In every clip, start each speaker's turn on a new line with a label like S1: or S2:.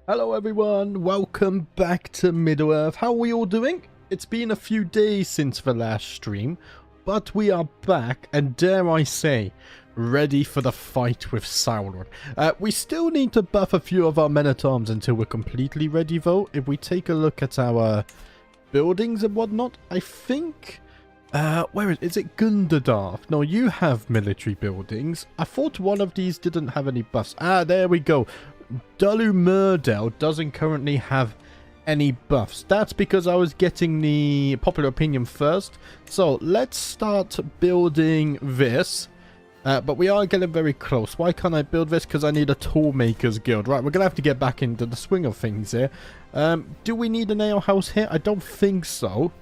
S1: Hello everyone, welcome back to Middle-earth. How are we all doing? It's been a few days since the last stream, but we are back and dare I say, ready for the fight with Sauron. We still need to buff a few of our men-at-arms until we're completely ready though. If we take a look at our buildings and whatnot, I think... where is it? Gundadarth? No, you have military buildings. I thought one of these didn't have any buffs. Ah, there we go. Dulu Murdel doesn't currently have any buffs. That's because I was getting the popular opinion first. So let's start building this. But we are getting very close. Why can't I build this? Because I need a toolmaker's guild. Right, we're going to have to get back into the swing of things here. Do we need an ale house here? I don't think so.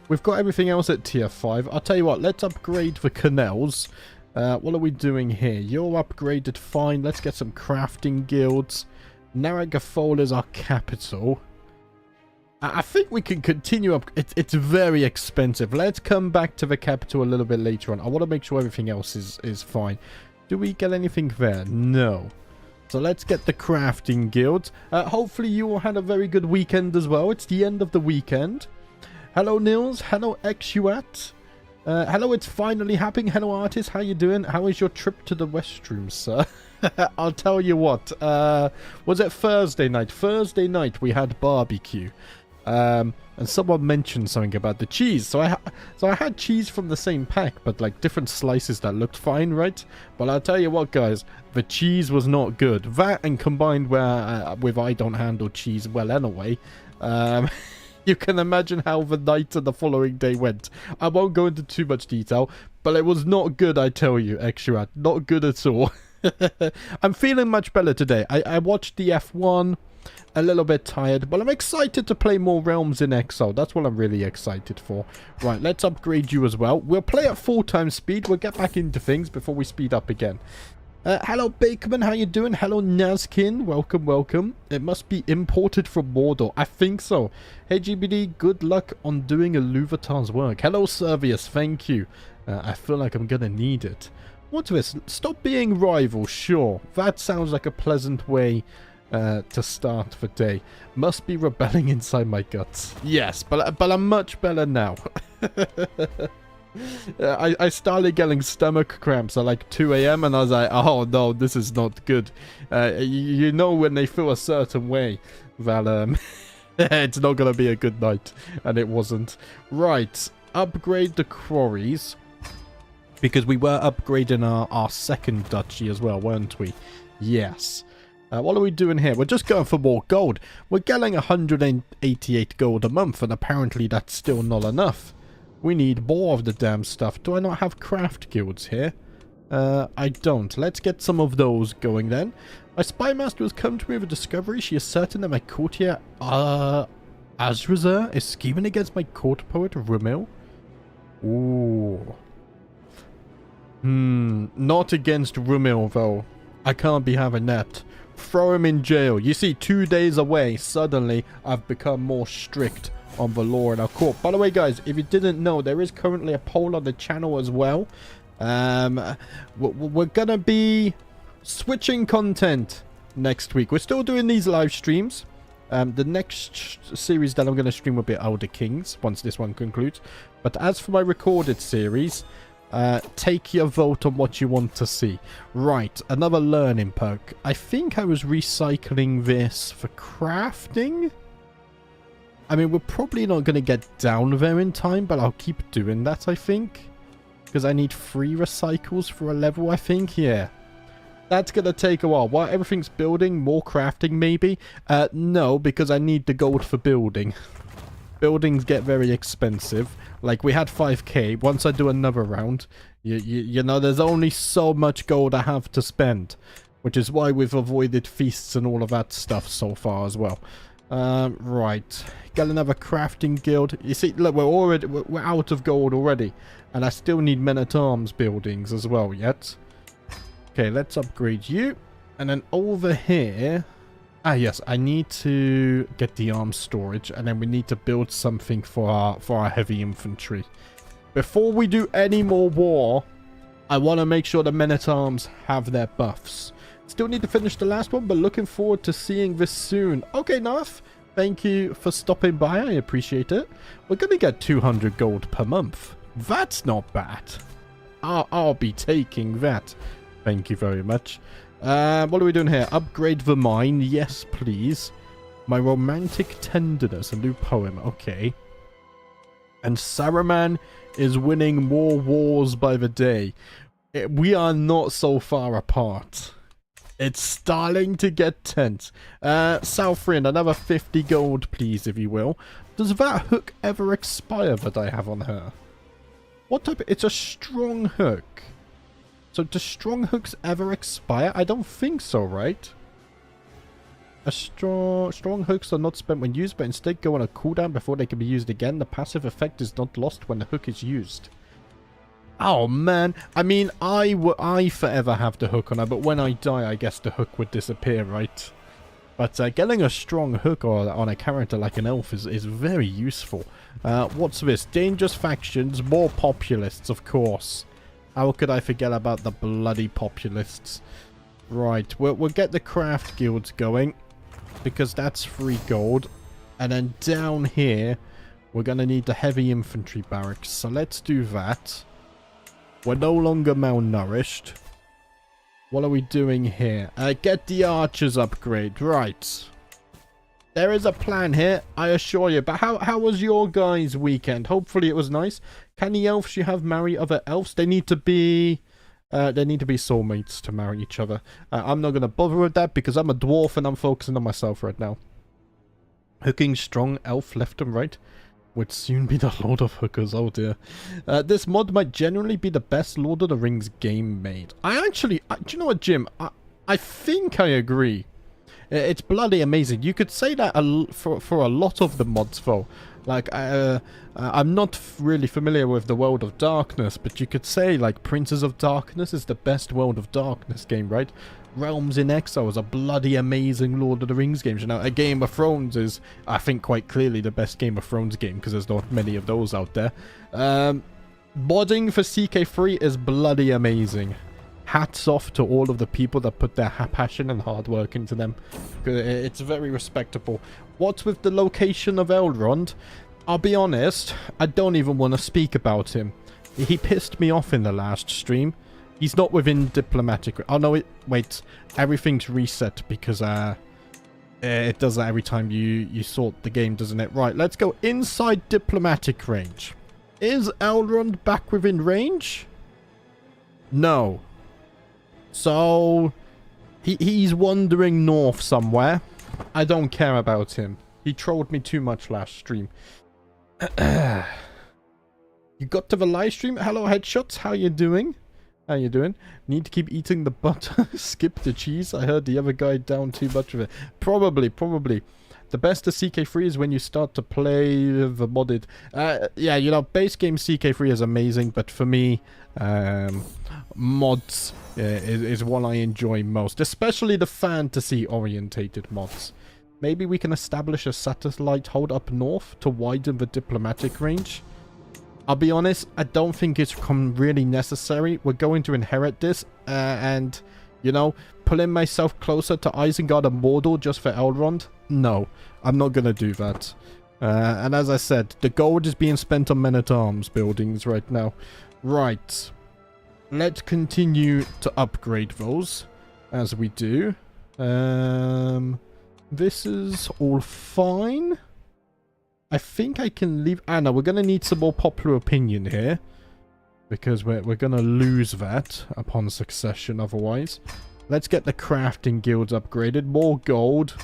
S1: We've got everything else at tier 5. I'll tell you what, let's upgrade the canals. What are we doing here? You're upgraded, fine. Let's get some crafting guilds. Narragathol is our capital. I think we can continue up. It's very expensive. Let's come back to the capital a little bit later on. I want to make sure everything else is fine. Do we get anything there? No. So let's get the crafting guild. Hopefully you all had a very good weekend as well. It's the end of the weekend. Hello Nils. Hello Exuat. Hello, it's finally happening. Hello, artist. How you doing? How is your trip to the restroom, sir? I'll tell you what. Was it Thursday night? Thursday night we had barbecue. And someone mentioned something about the cheese. So I had cheese from the same pack, but like different slices that looked fine, right? But I'll tell you what, guys. The cheese was not good. That and combined with I don't handle cheese well anyway. You can imagine how the night and the following day went. I won't go into too much detail, but it was not good, I tell you, Exuat. Not good at all. I'm feeling much better today. I watched the F1, a little bit tired, but I'm excited to play more Realms in Exile. That's what I'm really excited for. Right, let's upgrade you as well. We'll play at full-time speed. We'll get back into things before we speed up again. Hello Bakerman, how you doing? Hello Nazkin, welcome, welcome. It must be imported from Mordor. I think so. Hey GBD, good luck on doing Iluvatar's work. Hello Servius, thank you. I feel like I'm gonna need it. What's this? Stop being rivals, sure. That sounds like a pleasant way to start the day. Must be rebelling inside my guts. Yes, but I'm much better now. I started getting stomach cramps at like 2 AM and I was like, oh no, this is not good. You know when they feel a certain way that it's not going to be a good night. And it wasn't. Right, upgrade the quarries. Because we were upgrading our second duchy as well, weren't we? Yes. What are we doing here? We're just going for more gold. We're getting 188 gold a month and apparently that's still not enough. We need more of the damn stuff. Do I not have craft guilds here? I don't. Let's get some of those going then. My spy master has come to me with a discovery. She is certain that my courtier, Azrazer, is scheming against my court poet, Rumil. Ooh. Not against Rumil, though. I can't be having that. Throw him in jail. You see, 2 days away, suddenly I've become more strict on the law in our court. By the way, guys, if you didn't know, there is currently a poll on the channel as well. We're gonna be switching content next week. We're still doing these live streams. The next series that I'm going to stream will be Elder Kings once this one concludes. But as for my recorded series, take your vote on what you want to see. Right, another learning perk. I think I was recycling this for crafting. I mean, we're probably not going to get down there in time, but I'll keep doing that, I think. Because I need 3 recycles for a level, I think. Yeah. That's going to take a while. While everything's building, more crafting maybe? No, because I need the gold for building. Buildings get very expensive. Like, we had 5k. Once I do another round, you know, there's only so much gold I have to spend. Which is why we've avoided feasts and all of that stuff so far as well. Right. Got another crafting guild. You see, look, we're out of gold already. And I still need men-at-arms buildings as well yet. Okay, let's upgrade you. And then over here... Ah, yes, I need to get the arms storage. And then we need to build something for our heavy infantry. Before we do any more war, I want to make sure the men-at-arms have their buffs. Still need to finish the last one, but looking forward to seeing this soon. Okay, Narf, thank you for stopping by. I appreciate it. We're going to get 200 gold per month. That's not bad. I'll be taking that. Thank you very much. What are we doing here? Upgrade the mine. Yes, please. My romantic tenderness. A new poem. Okay. And Saruman is winning more wars by the day. We are not so far apart. It's starting to get tense. Southrin, another 50 gold, please, if you will. Does that hook ever expire that I have on her? What type? It's a strong hook. So do strong hooks ever expire? I don't think so, right? Strong hooks are not spent when used, but instead go on a cooldown before they can be used again. The passive effect is not lost when the hook is used. Oh man, I mean, I forever have the hook on her, but when I die, I guess the hook would disappear, right? But getting a strong hook on a character like an elf is very useful. What's this? Dangerous factions, more populists, of course. How could I forget about the bloody populists? Right, we'll get the craft guilds going, because that's 3 gold. And then down here, we're going to need the heavy infantry barracks, so let's do that. We're no longer malnourished. What are we doing here? Get the archers upgrade. Right. There is a plan here, I assure you. But how was your guys' weekend? Hopefully it was nice. Can the elves you have marry other elves? They need to be soulmates to marry each other. I'm not going to bother with that because I'm a dwarf and I'm focusing on myself right now. Hooking strong elf left and right would soon be the Lord of Hookers. Oh dear. This mod might generally be the best Lord of the Rings game made. Do you know what, Jim? I think I agree. It's bloody amazing. You could say that for a lot of the mods, though. Like, I'm not really familiar with the World of Darkness, but you could say, like, Princes of Darkness is the best World of Darkness game, right? Realms in Exile is a bloody amazing Lord of the Rings game. You know, a Game of Thrones is, I think, quite clearly the best Game of Thrones game, because there's not many of those out there. Modding for CK3 is bloody amazing. Hats off to all of the people that put their passion and hard work into them. It's very respectable. What's with the location of Elrond? I'll be honest, I don't even want to speak about him. He pissed me off in the last stream. He's not within diplomatic... Oh no, wait. Everything's reset because it does that every time you sort the game, doesn't it? Right, let's go inside diplomatic range. Is Elrond back within range? No. So, he's wandering north somewhere. I don't care about him. He trolled me too much last stream. You got to the live stream? Hello, Headshots. How you doing? How you doing? Need to keep eating the butter. Skip the cheese. I heard the other guy down too much of it. Probably. The best of CK3 is when you start to play the modded. Yeah, you know, base game CK3 is amazing, but for me, mods is what I enjoy most. Especially the fantasy-orientated mods. Maybe we can establish a satellite hold up north to widen the diplomatic range. I'll be honest, I don't think it's really necessary. We're going to inherit this, and, you know, pulling myself closer to Isengard and Mordor just for Elrond? No, I'm not going to do that. And as I said, the gold is being spent on men-at-arms buildings right now. Right. Let's continue to upgrade those, as we do. This is all fine. I think I can leave... Ah, no, we're going to need some more popular opinion here. Because we're going to lose that upon succession otherwise. Let's get the crafting guilds upgraded. More gold.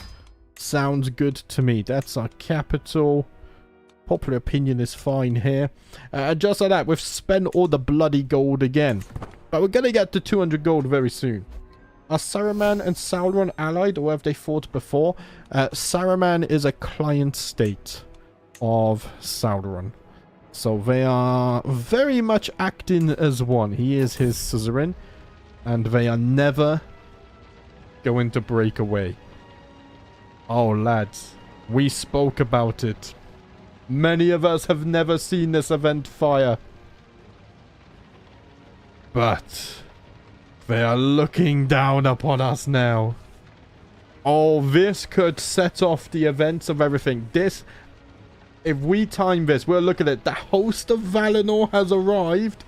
S1: Sounds good to me. That's our capital. Popular opinion is fine here. Just like that, we've spent all the bloody gold again. But we're going to get to 200 gold very soon. Are Saruman and Sauron allied, or have they fought before? Saruman is a client state of Sauron. So they are very much acting as one. He is his suzerain, and they are never going to break away. Oh, lads, we spoke about it. Many of us have never seen this event fire. But They are looking down upon us now. Oh, this could set off the events of everything. This, if we time this, we'll look at it. The host of Valinor has arrived.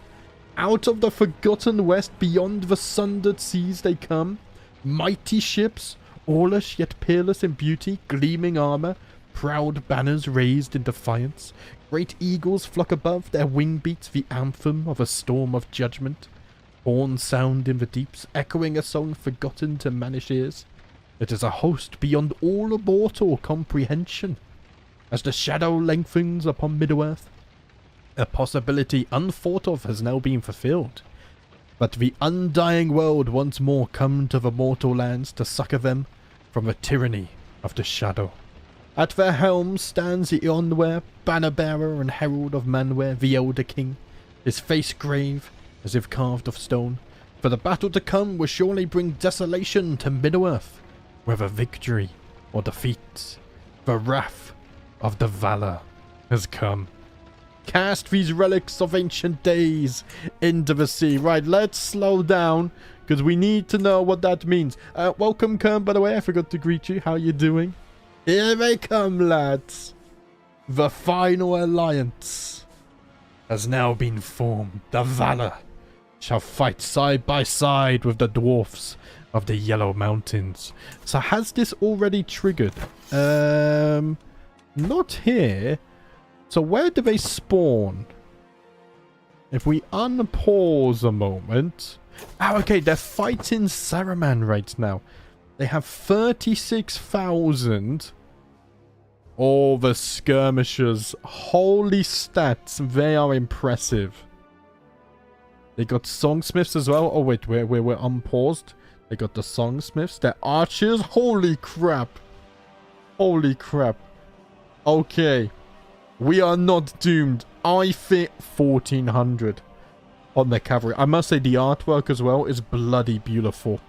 S1: Out of the forgotten west, beyond the sundered seas they come. Mighty ships, aweless yet peerless in beauty, gleaming armor, proud banners raised in defiance. Great eagles flock above, their wing beats the anthem of a storm of judgment. Horns sound in the deeps, echoing a song forgotten to mannish ears. It is a host beyond all mortal comprehension. As the shadow lengthens upon Middle-earth, a possibility unthought of has now been fulfilled. But the undying world once more come to the mortal lands to succor them from the tyranny of the shadow. At their helm stands the Eonware, banner-bearer and herald of Manware, the Elder King, his face grave, as if carved of stone. For the battle to come will surely bring desolation to Middle-earth, whether victory or defeat. The wrath of the Valar has come. Cast these relics of ancient days into the sea. Right, let's slow down, because we need to know what that means. Welcome, Kern, by the way. I forgot to greet you. How you doing? Here they come, lads. The final alliance has now been formed. The Valar shall fight side by side with the dwarfs of the Yellow Mountains. So has this already triggered? Not here. So where do they spawn? If we unpause a moment. Oh, okay, they're fighting Saruman right now. They have 36,000. All the skirmishers. Holy stats. They are impressive. They got songsmiths as well. Oh, wait, we're unpaused. They got the songsmiths. They're archers. Holy crap. Holy crap. Okay. We are not doomed. I think 1,400 on the cavalry. I must say the artwork as well is bloody beautiful.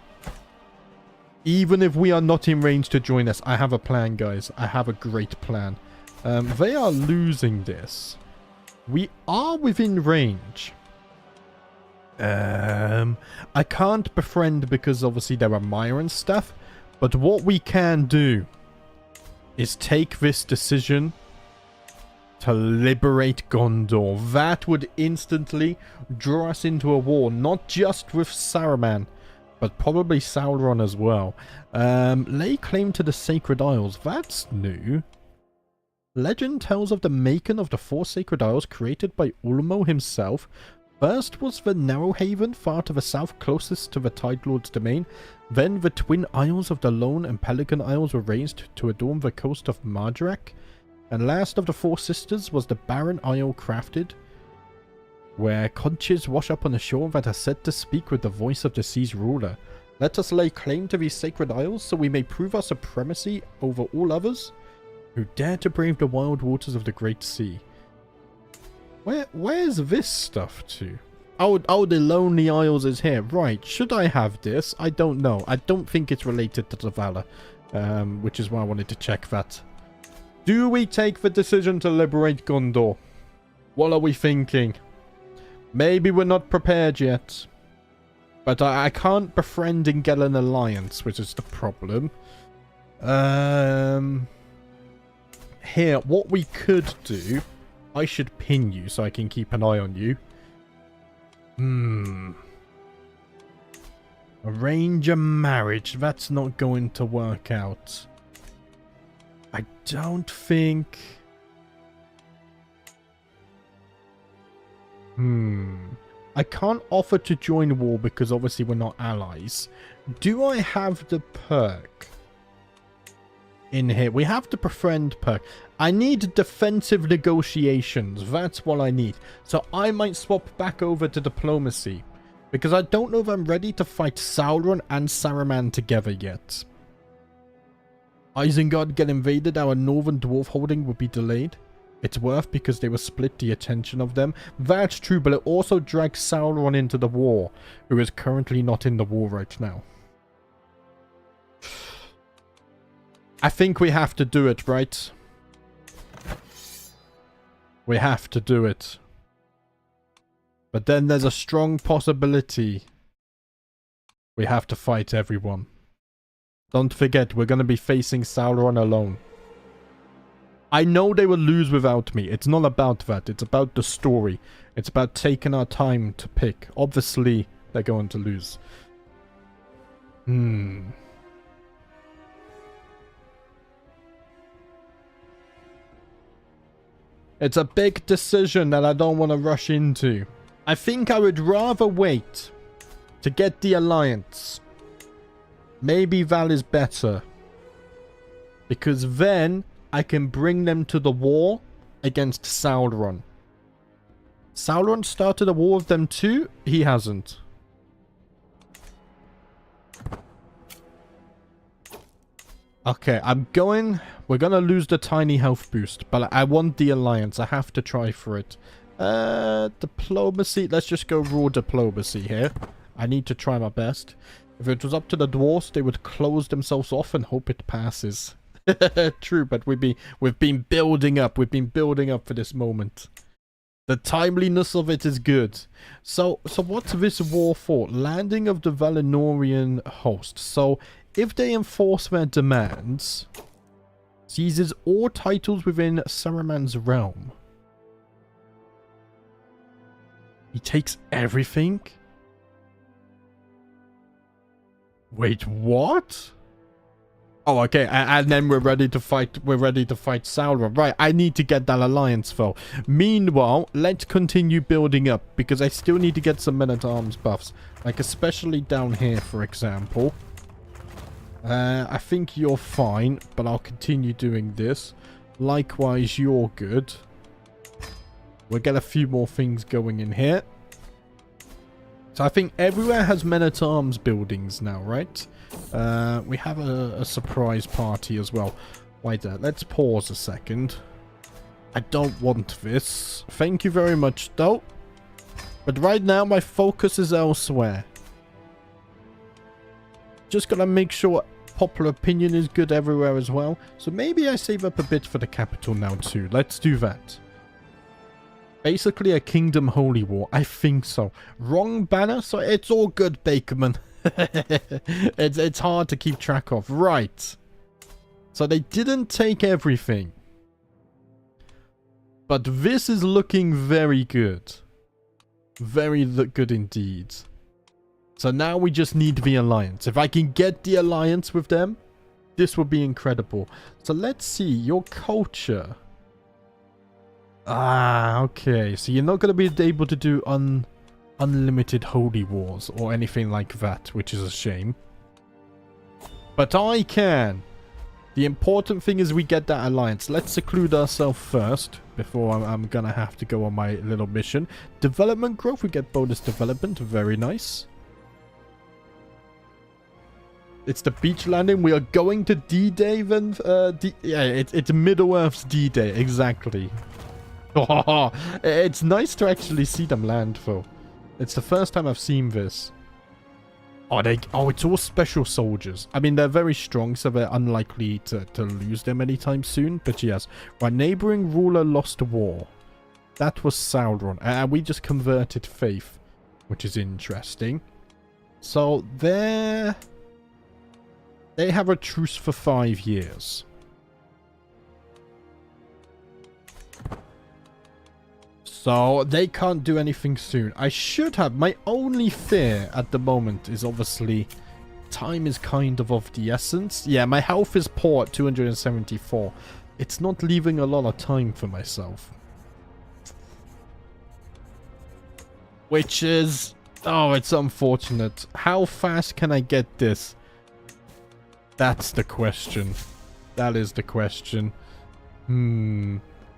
S1: Even if we are not in range to join us, I have a plan, guys. I have a great plan. They are losing this. We are within range. I can't befriend because obviously there are Myron stuff. But what we can do is take this decision to liberate Gondor. That would instantly draw us into a war, not just with Saruman, but probably Sauron as well. Lay claim to the Sacred Isles. That's new. Legend tells of the making of the 4 Sacred Isles created by Ulmo himself. First was the Narrow Haven, far to the south, closest to the Tide Lord's domain. Then the twin isles of the Lone and Pelican Isles were raised to adorn the coast of Marjarak. And last of the 4 sisters was the Barren Isle crafted, where conches wash up on the shore that are said to speak with the voice of the sea's ruler. Let us lay claim to these sacred isles, so we may prove our supremacy over all others who dare to brave the wild waters of the great sea. Where's this stuff to? Oh, the Lonely Isles is here. Right, should I have this? I don't know. I don't think it's related to the Valar, which is why I wanted to check that. Do we take the decision to liberate Gondor? What are we thinking? Maybe we're not prepared yet. But I can't befriend and get an alliance, which is the problem. Here, what we could do... I should pin you so I can keep an eye on you. Arrange a marriage. That's not going to work out. I don't think... I can't offer to join war because obviously we're not allies. Do I have the perk in here? We have the befriend perk. I need defensive negotiations. That's what I need. So I might swap back over to diplomacy. Because I don't know if I'm ready to fight Sauron and Saruman together yet. Isengard get invaded, our northern dwarf holding would be delayed. It's worth because they will split the attention of them. That's true, but it also drags Sauron into the war, who is currently not in the war right now. I think we have to do it, right? We have to do it. But then there's a strong possibility We have to fight everyone. Don't forget, we're going to be facing Sauron alone. I know they will lose without me. It's not about that. It's about the story. It's about taking our time to pick. Obviously, they're going to lose. It's a big decision that I don't want to rush into. I think I would rather wait to get the alliance. Maybe that is better. Because then I can bring them to the war against Sauron. Sauron started a war with them too? He hasn't. Okay, we're gonna lose the tiny health boost, but I want the alliance. I have to try for it. Diplomacy. Let's just go raw diplomacy here. I need to try my best. If it was up to the dwarves, they would close themselves off and hope it passes. True, but we've been building up. We've been building up for this moment. The timeliness of it is good. So what's this war for? Landing of the Valinorian host. So if they enforce their demands, seizes all titles within Saruman's realm. He takes everything? Wait, what? Oh, okay, and then we're ready to fight Sauron. Right, I need to get that alliance, though. Meanwhile, let's continue building up, because I still need to get some men-at-arms buffs. Like, especially down here, for example. I think you're fine, but I'll continue doing this. Likewise, you're good. We'll get a few more things going in here. So I think everywhere has men-at-arms buildings now, right? We have a surprise party as well. Wait there, let's pause a second. I don't want this. Thank you very much, though. But right now, my focus is elsewhere. Just gotta make sure popular opinion is good everywhere as well. So maybe I save up a bit for the capital now too. Let's do that. Basically a Kingdom Holy War. I think so. Wrong banner, so it's all good, Bakerman. it's hard to keep track of. Right. So they didn't take everything. But this is looking very good. Very good indeed. So now we just need the alliance. If I can get the alliance with them, this would be incredible. So let's see. Your culture. Ah, okay. So you're not going to be able to do unlimited holy wars or anything like that, which is a shame. But I can. The important thing is we get that alliance. Let's seclude ourselves first before I'm going to have to go on my little mission. Development growth. We get bonus development. Very nice. It's the beach landing. We are going to D-Day then. Yeah, it's Middle-earth's D-Day. Exactly. Oh, it's nice to actually see them land, though. It's the first time I've seen this. Oh, it's all special soldiers. I mean, they're very strong, so they're unlikely to lose them anytime soon. But yes, my neighboring ruler lost a war. That was Sauron, and we just converted faith, which is interesting. So they have a truce for 5 years. So they can't do anything soon. I should have. My only fear at the moment is obviously time is kind of the essence. Yeah, my health is poor at 274. It's not leaving a lot of time for myself. Which is... oh, it's unfortunate. How fast can I get this? That's the question. That is the question.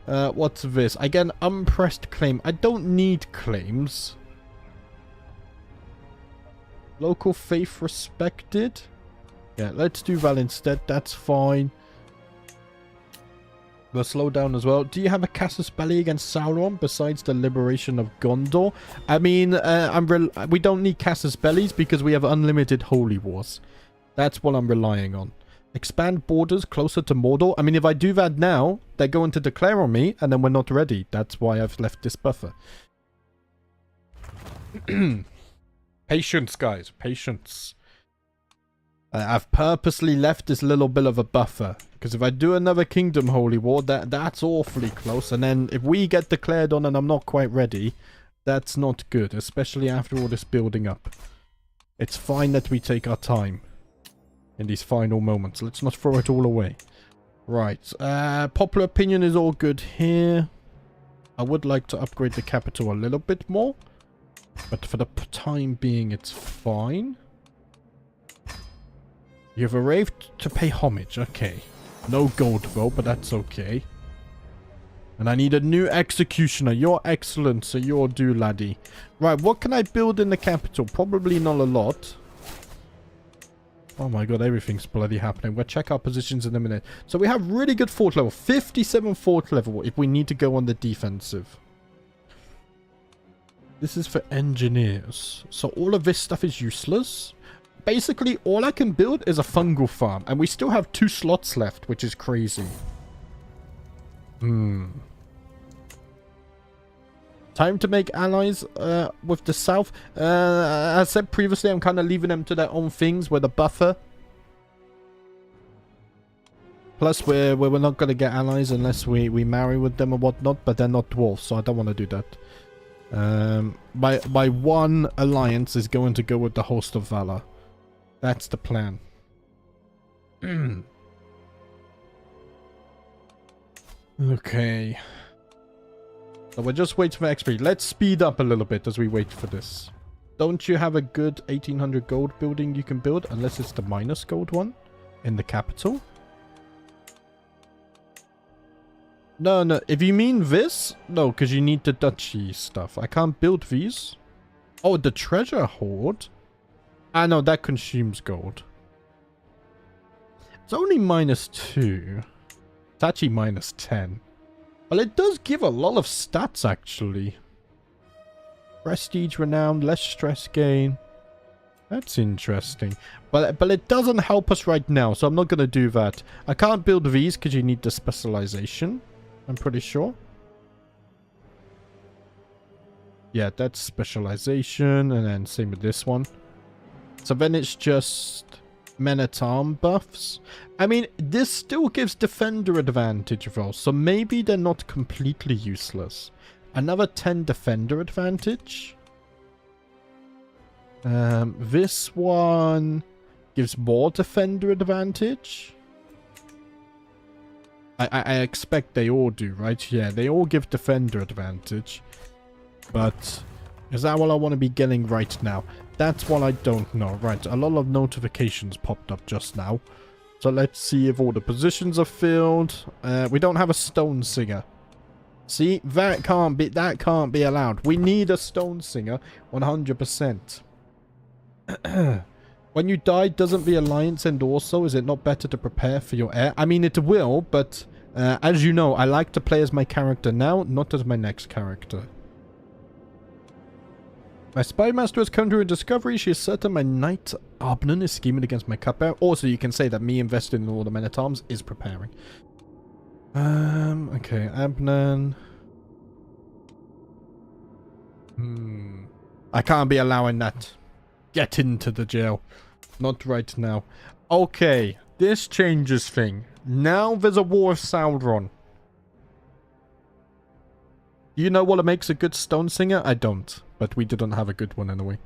S1: What's this? I get an unpressed claim. I don't need claims. Local faith respected. Yeah, let's do that instead. That's fine. We'll slow down as well. Do you have a casus belli against Sauron besides the liberation of Gondor? I mean, we don't need casus bellis because we have unlimited holy wars. That's what I'm relying on. Expand borders closer to Mordor. I mean, if I do that now, they're going to declare on me, and then we're not ready. That's why I've left this buffer. Patience, guys. Patience. I've purposely left this little bit of a buffer. Because if I do another Kingdom Holy War, that's awfully close. And then if we get declared on and I'm not quite ready, that's not good. Especially after all this building up. It's fine that we take our time in these final moments. Let's not throw it all away. Right. Popular opinion is all good here. I would like to upgrade the capital a little bit more. But for the time being, it's fine. You've arrived to pay homage. Okay. No gold though, but that's okay. And I need a new executioner. You're excellent, so you're due, laddie. Right, what can I build in the capital? Probably not a lot. Oh my god, everything's bloody happening. We'll check our positions in a minute. So we have really good fort level. 57 fort level if we need to go on the defensive. This is for engineers. So all of this stuff is useless. Basically, all I can build is a fungal farm. And we still have 2 slots left, which is crazy. Time to make allies with the south. As I said previously, I'm kind of leaving them to their own things with a buffer. Plus, we're not going to get allies unless we marry with them or whatnot. But they're not dwarves, so I don't want to do that. My one alliance is going to go with the Host of Valor. That's the plan. Okay. So we're just waiting for XP. Let's speed up a little bit as we wait for this. Don't you have a good 1800 gold building you can build? Unless it's the minus gold one in the capital. No. If you mean this, no, because you need the duchy stuff. I can't build these. Oh, the treasure hoard? Ah, no, that consumes gold. It's only -2. It's actually -10. Well, it does give a lot of stats, actually. Prestige, renown, less stress gain. That's interesting. But it doesn't help us right now, so I'm not going to do that. I can't build these because you need the specialization. I'm pretty sure. Yeah, that's specialization, and then same with this one. So then it's just men-at-arm buffs. I mean, this still gives defender advantage though, so maybe they're not completely useless. Another 10 defender advantage. This one gives more defender advantage. I expect they all do, right? Yeah, they all give defender advantage. But is that what I want to be getting right now? That's what I don't know. Right, a lot of notifications popped up just now. So let's see if all the positions are filled. We don't have a stone singer. See, that can't be allowed. We need a stone singer 100%. When you die, doesn't the alliance end also? Is it not better to prepare for your heir? I mean, it will, but as you know, I like to play as my character now, not as my next character. My spy master has come to a discovery. She is certain my knight Abnan is scheming against my cupbearer. Also, you can say that me investing in all the men-at-arms is preparing. Okay, Abnan. I can't be allowing that. Get into the jail. Not right now. Okay, this changes thing. Now there's a war of Sauron. You know what makes a good stone singer? I don't. But we didn't have a good one anyway.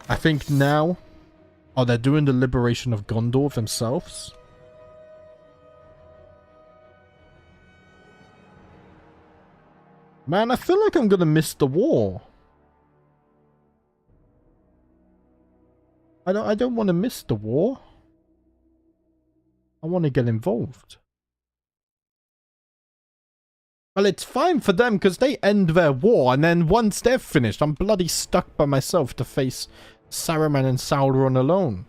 S1: I think now... Oh, they're doing the liberation of Gondor themselves? Man, I feel like I'm gonna miss the war. I don't want to miss the war. I want to get involved. Well, it's fine for them because they end their war, and then once they're finished, I'm bloody stuck by myself to face Saruman and Sauron alone.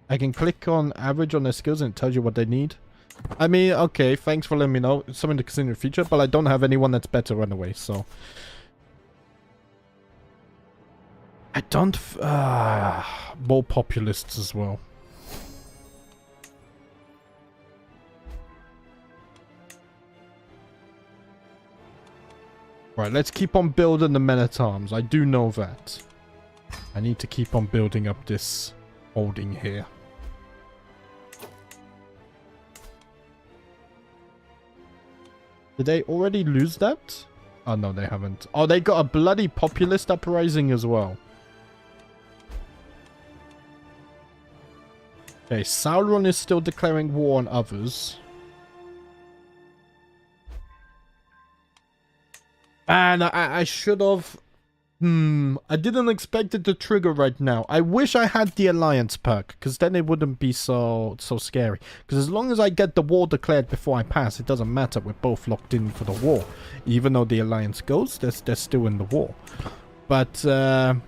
S1: I can click on average on their skills and it tells you what they need. I mean, okay, thanks for letting me know. It's something to consider in the future, but I don't have anyone that's better anyway, so... I don't... more populists as well. Right, let's keep on building the men-at-arms. I do know that. I need to keep on building up this holding here. Did they already lose that? Oh, no, they haven't. Oh, they got a bloody populist uprising as well. Okay, Sauron is still declaring war on others. And I should have... I didn't expect it to trigger right now. I wish I had the alliance perk, because then it wouldn't be so scary. Because as long as I get the war declared before I pass, it doesn't matter. We're both locked in for the war. Even though the alliance goes, they're still in the war. But the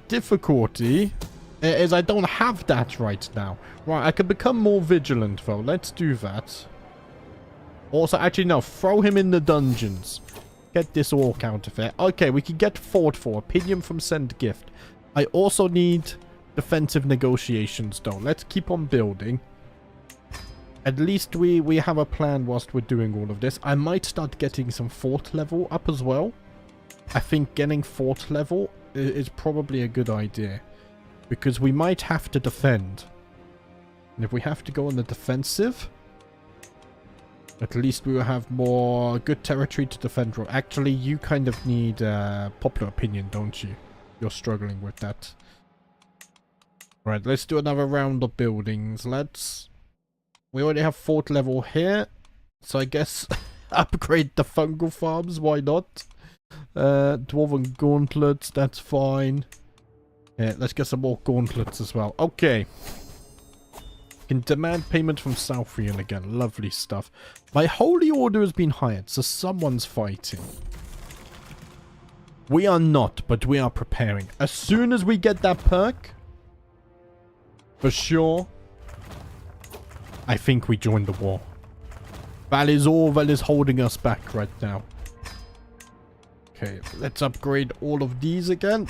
S1: difficulty is I don't have that right now. Right, I can become more vigilant though. Let's do that. Also, actually no, throw him in the dungeons. Get this orc out of it. Okay, we can get fought for. Opinion from Send Gift. I also need defensive negotiations, though. Let's keep on building. At least we have a plan whilst we're doing all of this. I might start getting some fort level up as well. I think getting fort level is probably a good idea. Because we might have to defend. And if we have to go on the defensive... At least we will have more good territory to defend. Actually, you kind of need popular opinion, don't you? You're struggling with that. Right, let's do another round of buildings. We already have fort level here. So I guess upgrade the fungal farms. Why not? Dwarven gauntlets, that's fine. Yeah, let's get some more gauntlets as well. Okay. Can demand payment from Southrian again. Lovely stuff. My holy order has been hired, so someone's fighting. We are not, but we are preparing. As soon as we get that perk, for sure, I think we join the war. That is all that is holding us back right now. Okay, let's upgrade all of these again.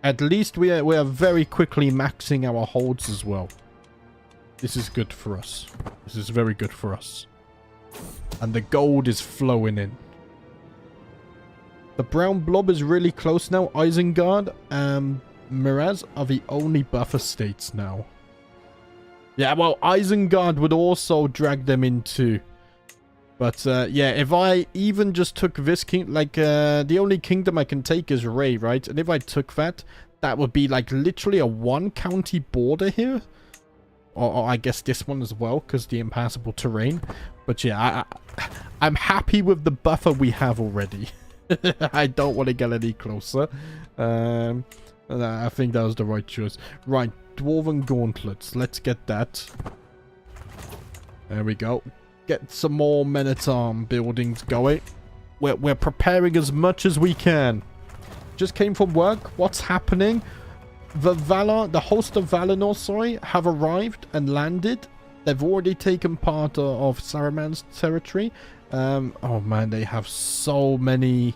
S1: At least we are very quickly maxing our holds as well. This is good for us. This is very good for us. And the gold is flowing in. The brown blob is really close now. Isengard and Miraz are the only buffer states now. Yeah, well, Isengard would also drag them into... But, yeah, if I even just took this king... Like, the only kingdom I can take is Ray, right? And if I took that, that would be, like, literally a one-county border here. Or I guess this one as well, because the impassable terrain. But, yeah, I'm happy with the buffer we have already. I don't want to get any closer. I think that was the right choice. Right, Dwarven Gauntlets. Let's get that. There we go. Get some more men-at-arm buildings going. We're preparing as much as we can. Just came from work. What's happening? The host of Valinor, sorry, have arrived and landed. They've already taken part of Saruman's territory. Oh man, they have so many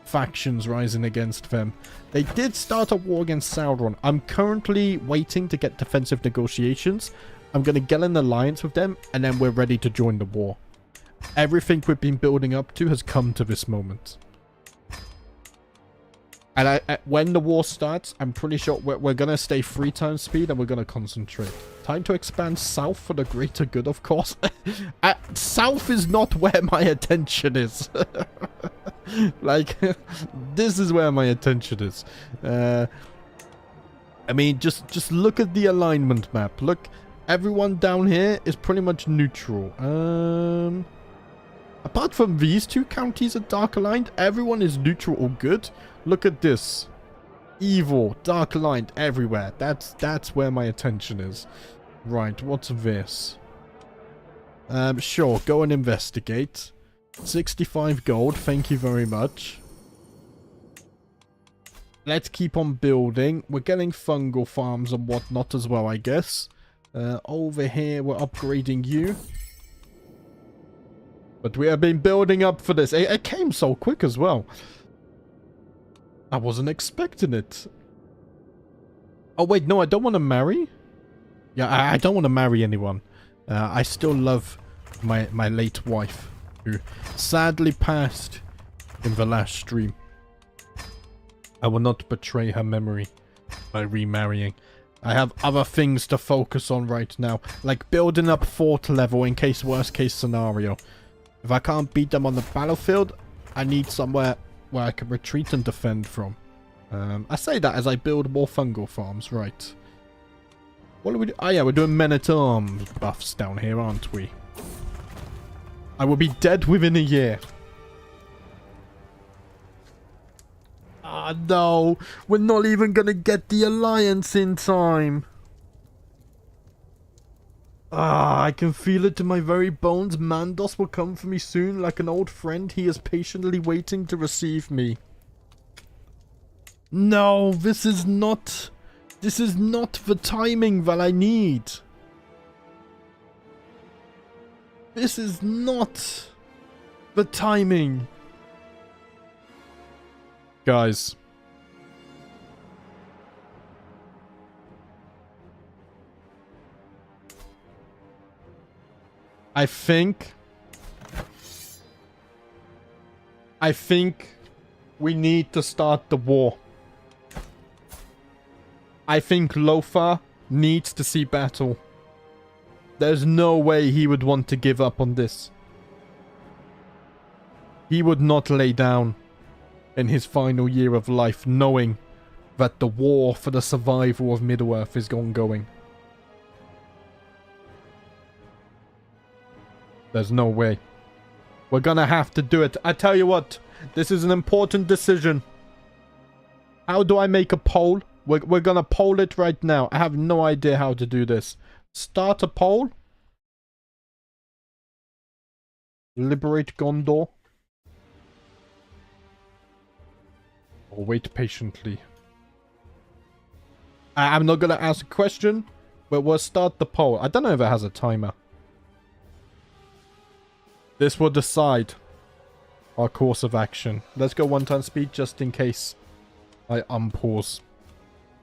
S1: factions rising against them. They did start a war against Sauron. I'm currently waiting to get defensive negotiations. I'm going to get an alliance with them, and then we're ready to join the war. Everything we've been building up to has come to this moment. And when the war starts, I'm pretty sure we're going to stay 3 times speed, and we're going to concentrate. Time to expand south for the greater good, of course. South is not where my attention is. Like, this is where my attention is. I mean, just look at the alignment map. Look... Everyone down here is pretty much neutral. Apart from these 2 counties are dark aligned, everyone is neutral or good. Look at this. Evil, dark aligned everywhere. That's where my attention is. Right, what's this? Sure, go and investigate. 65 gold, thank you very much. Let's keep on building. We're getting fungal farms and whatnot as well, I guess. Over here, we're upgrading you. But we have been building up for this. It came so quick as well. I wasn't expecting it. Oh, wait, no, I don't want to marry. Yeah, I don't want to marry anyone. I still love my late wife. who sadly passed in the last stream. I will not betray her memory by remarrying. I have other things to focus on right now, like building up fort level in case worst case scenario. If I can't beat them on the battlefield, I need somewhere where I can retreat and defend from. I say that as I build more fungal farms, right. What are we doing? Oh yeah, we're doing men-at-arms buffs down here, aren't we? I will be dead within a year. Ah, no. We're not even gonna get the alliance in time. Ah, I can feel it in my very bones. Mandos will come for me soon. Like an old friend, he is patiently waiting to receive me. No, this is not the timing that I need. This is not the timing. Guys. I think we need to start the war. I think LotR needs to see battle. There's no way he would want to give up on this. He would not lay down in his final year of life knowing that the war for the survival of Middle-earth is ongoing. There's no way. We're gonna have to do it. I tell you what, this is an important decision. How do I make a poll? We're gonna poll it right now. I have no idea how to do this. Start a poll. Liberate Gondor. Or wait patiently. I'm not gonna ask a question, but we'll start the poll. I don't know if it has a timer. This will decide our course of action. Let's go 1 speed just in case I unpause.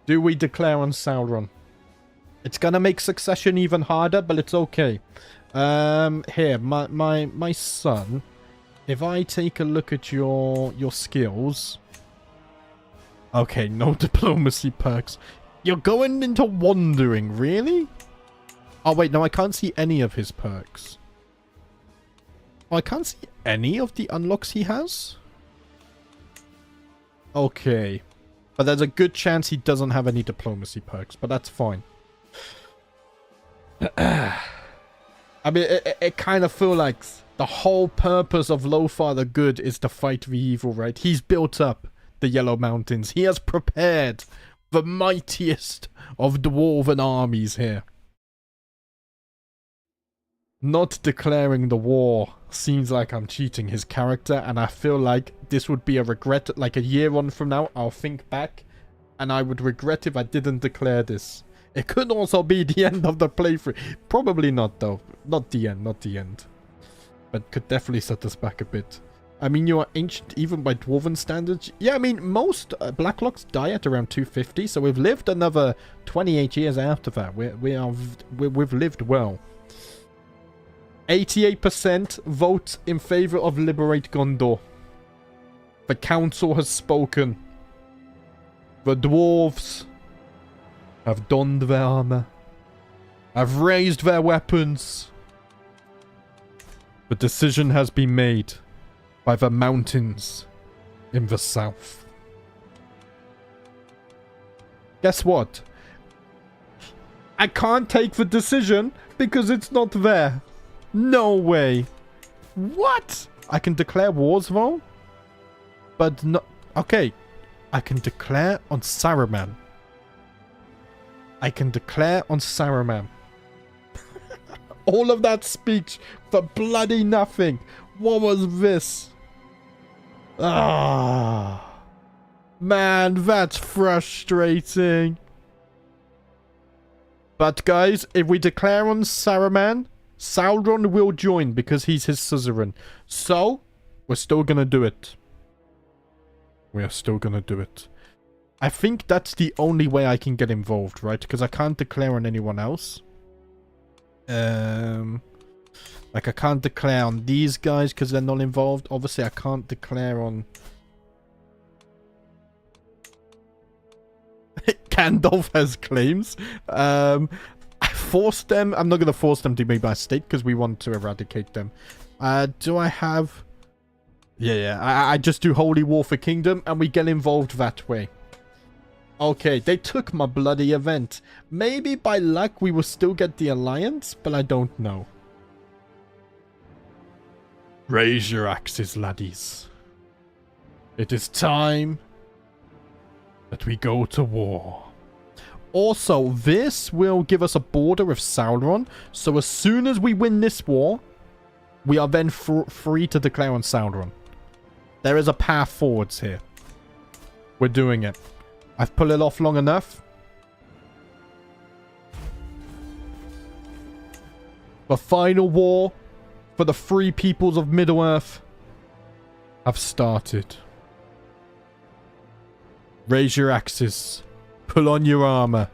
S1: Do we declare on Sauron? It's gonna make succession even harder, but it's okay. Here, my son. If I take a look at your skills. Okay, no diplomacy perks. You're going into wandering, really? Oh wait, no, I can't see any of his perks. Oh, I can't see any of the unlocks he has? Okay. But there's a good chance he doesn't have any diplomacy perks, but that's fine. I mean, it kind of feels like the whole purpose of LotR the Good is to fight the evil, right? He's built up the Yellow Mountains. He has prepared the mightiest of dwarven armies here. Not declaring the war seems like I'm cheating his character, and I feel like this would be a regret. Like a year on from now, I'll think back, and I would regret if I didn't declare this. It could also be the end of the playthrough. Probably not, though. Not the end, not the end. But could definitely set us back a bit. I mean, you are ancient even by dwarven standards. Yeah, I mean, most Blacklocks die at around 250, so we've lived another 28 years after that. We've lived well. 88% vote in favor of Liberate Gondor. The council has spoken. The dwarves have donned their armor, have raised their weapons. The decision has been made by the mountains in the south. Guess what? I can't take the decision because it's not there. No way. What? I can declare wars though? But no. Okay. I can declare on Saruman. I can declare on Saruman. All of that speech for bloody nothing. What was this? Ah. Man, that's frustrating. But guys, if we declare on Saruman, Sauron will join because he's his suzerain. So, we're still gonna do it. We are still gonna do it. I think that's the only way I can get involved, right? Because I can't declare on anyone else. Like, I can't declare on these guys because they're not involved. Obviously, I can't declare on... Gandalf has claims. I forced them. I'm not going to force them to be my state because we want to eradicate them. Do I have... Yeah. I just do Holy War for Kingdom and we get involved that way. Okay, they took my bloody event. Maybe by luck we will still get the alliance, but I don't know. Raise your axes, laddies. It is time that we go to war. Also, this will give us a border with Sauron, so as soon as we win this war, we are then free to declare on Sauron. There is a path forwards here. We're doing it. I've pulled it off long enough. The final war for the free peoples of Middle-earth have started. Raise your axes. Pull on your armor.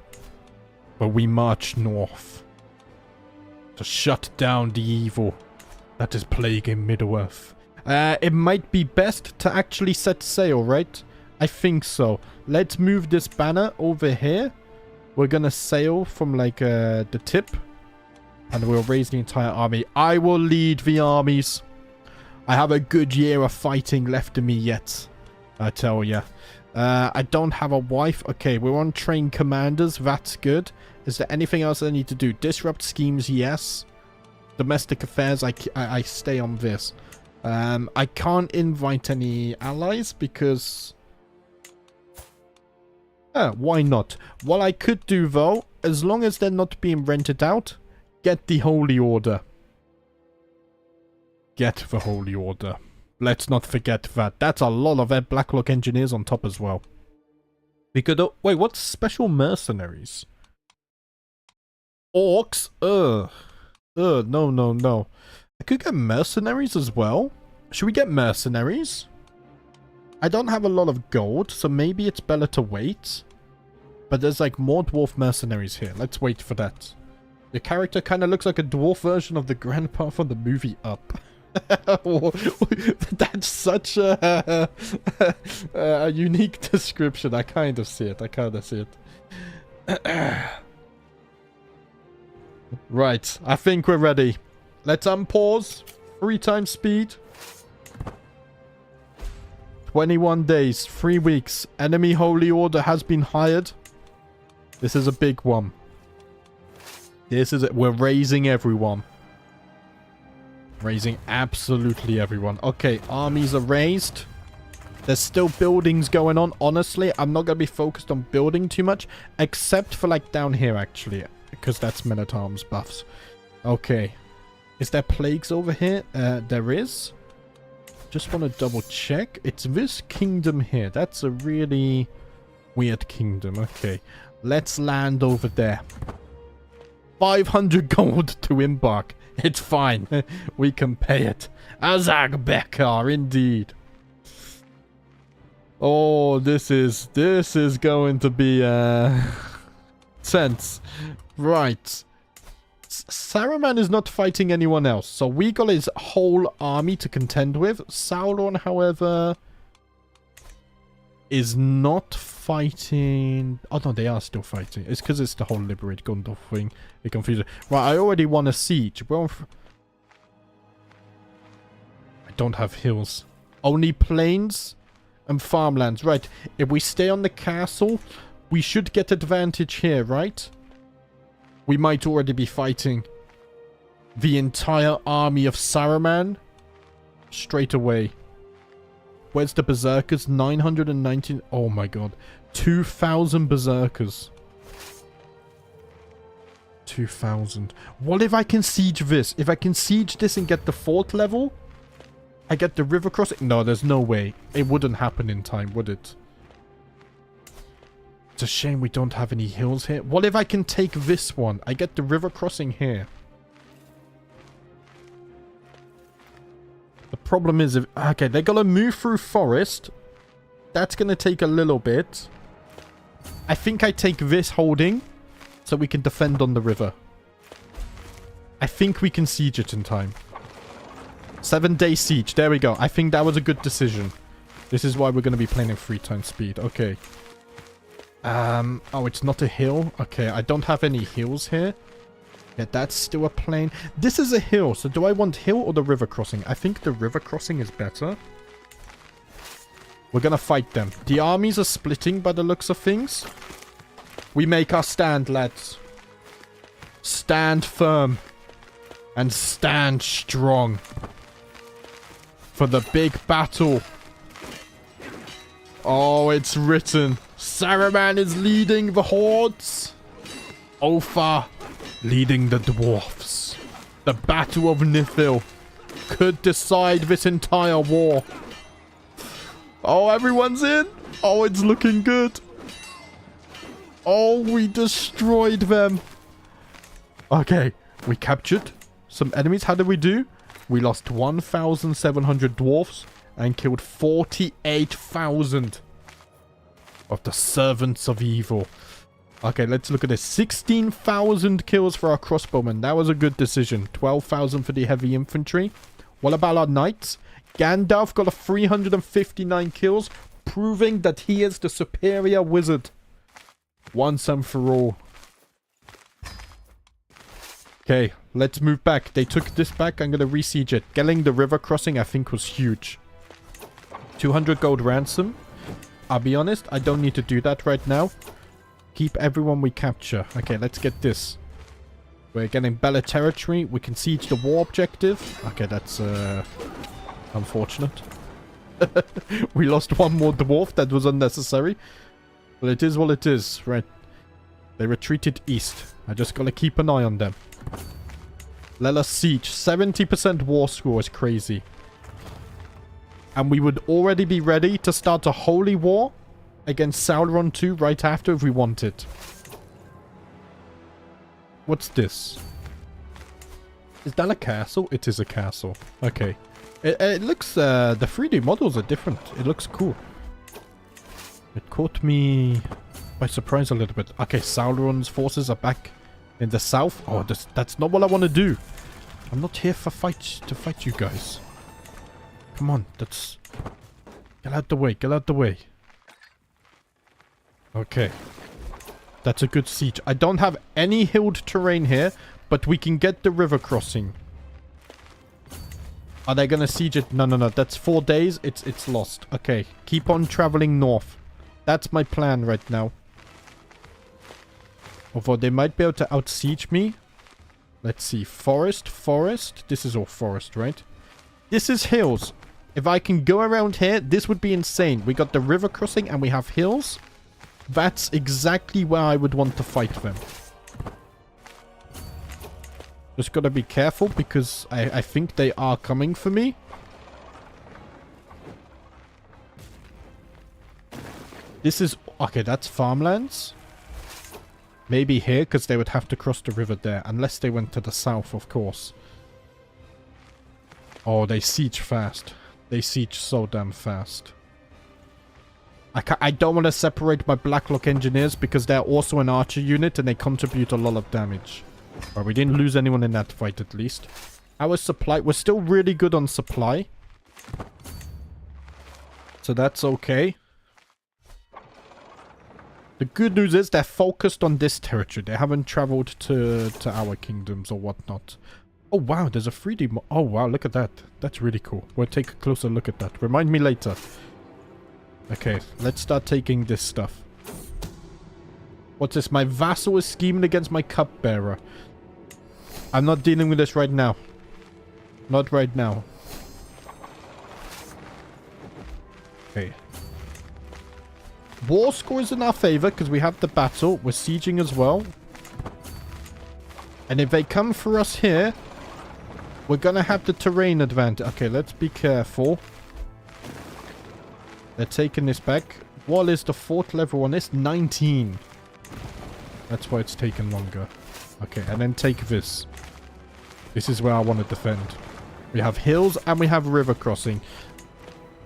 S1: But we march north to shut down the evil that is plaguing Middle-earth. It might be best to actually set sail, right? I think so. Let's move this banner over here. We're gonna sail from like the tip. And we'll raise the entire army. I will lead the armies. I have a good year of fighting left in me yet. I tell ya. I don't have a wife. Okay, we're on train commanders. That's good. Is there anything else I need to do? Disrupt schemes, yes. Domestic affairs, I stay on this. I can't invite any allies because... why not? What I could do though, as long as they're not being rented out, get the Holy Order. Get the Holy Order. Let's not forget that. That's a lot of Blacklock engineers on top as well. We could... wait, what's special mercenaries? Orcs? No. I could get mercenaries as well. Should we get mercenaries? I don't have a lot of gold, so maybe it's better to wait. But there's like more dwarf mercenaries here. Let's wait for that. Your character kind of looks like a dwarf version of the grandpa from the movie Up. That's such a unique description. I kind of see it. Right, I think we're ready. Let's unpause. 3 times speed. 21 days, 3 weeks. Enemy Holy Order has been hired. This is a big one. This is it. We're raising everyone. Raising absolutely everyone. Okay, armies are raised. There's still buildings going on. Honestly, I'm not going to be focused on building too much. Except for like down here, actually. Because that's Men-at-Arms buffs. Okay. Is there plagues over here? There is. Just want to double check. It's this kingdom here. That's a really weird kingdom. Okay. Let's land over there. 500 gold to embark. It's fine. We can pay it. Azag Bekar, indeed. Oh, this is going to be tense. Right. Saruman is not fighting anyone else, so we got his whole army to contend with. Sauron, however, is not fighting... Oh, no, they are still fighting. It's because it's the whole Liberate Gondor thing. It confuses... Right, I already won a siege. We're on... I don't have hills. Only plains and farmlands. Right, if we stay on the castle, we should get advantage here, right? We might already be fighting the entire army of Saruman straight away. Where's the berserkers? 919. Oh my god. 2,000 berserkers. 2,000. What if I can siege this? If I can siege this and get the 4th level, I get the river crossing. No, there's no way. It wouldn't happen in time, would it? It's a shame we don't have any hills here. What if I can take this one? I get the river crossing here. The problem is, if... Okay, they're gonna move through forest. That's gonna take a little bit. I think I take this holding so we can defend on the river. I think we can siege it in time. 7-day siege. There we go. I think that was a good decision. This is why we're going to be playing in 3 times speed. Okay. Oh, it's not a hill. Okay, I don't have any hills here. Yeah, that's still a plain. This is a hill. So do I want hill or the river crossing? I think the river crossing is better. We're going to fight them. The armies are splitting by the looks of things. We make our stand, lads. Stand firm. And stand strong. For the big battle. Oh, it's written. Saruman is leading the hordes. Ulfa leading the dwarfs. The Battle of Nithil could decide this entire war. Oh, everyone's in. Oh, it's looking good. Oh, we destroyed them. Okay, we captured some enemies. How did we do? We lost 1,700 dwarfs and killed 48,000 of the servants of evil. Okay, let's look at this. 16,000 kills for our crossbowmen. That was a good decision. 12,000 for the heavy infantry. What about our knights? Gandalf got a 359 kills, proving that he is the superior wizard. Once and for all. Okay, let's move back. They took this back. I'm going to re-siege it. Getting the river crossing, I think, was huge. 200 gold ransom. I'll be honest, I don't need to do that right now. Keep everyone we capture. Okay, let's get this. We're getting Bella territory. We can siege the war objective. Okay, that's unfortunate. We lost one more dwarf. That was unnecessary. But it is what it is. Right. They retreated east. I just gotta keep an eye on them. Let us siege. 70% war score is crazy. And we would already be ready to start a holy war against Sauron 2 right after if we wanted. What's this? Is that a castle? It is a castle. Okay. It looks... the 3D models are different. It looks cool. It caught me by surprise a little bit. Okay, Sauron's forces are back in the south. Oh, that's not what I want to do. I'm not here to fight you guys. Come on, that's... Get out the way, get out the way. Okay. That's a good siege. I don't have any hilled terrain here, but we can get the river crossing. Are they gonna siege it? No, no, no. That's 4 days. It's lost. Okay. Keep on traveling north. That's my plan right now. Although they might be able to out-siege me. Let's see. Forest, forest. This is all forest, right? This is hills. If I can go around here, this would be insane. We got the river crossing and we have hills. That's exactly where I would want to fight them. Just gotta be careful because I think they are coming for me. This is... Okay, that's farmlands. Maybe here because they would have to cross the river there. Unless they went to the south, of course. Oh, they siege fast. They siege so damn fast. I don't want to separate my Blacklock engineers because they're also an archer unit and they contribute a lot of damage. Well, we didn't lose anyone in that fight at least. Our supply... We're still really good on supply. So that's okay. The good news is they're focused on this territory. They haven't traveled to our kingdoms or whatnot. Oh, wow, there's a 3D... Oh, wow, look at that. That's really cool. We'll take a closer look at that. Remind me later. Okay, let's start taking this stuff. What's this? My vassal is scheming against my cupbearer. I'm not dealing with this right now. Not right now. Okay. War score is in our favor because we have the battle. We're sieging as well. And if they come for us here, we're gonna have the terrain advantage. Okay, let's be careful. They're taking this back. What is the fort level on this? 19. That's why it's taken longer. Okay, and then take this. This is where I want to defend. We have hills and we have river crossing.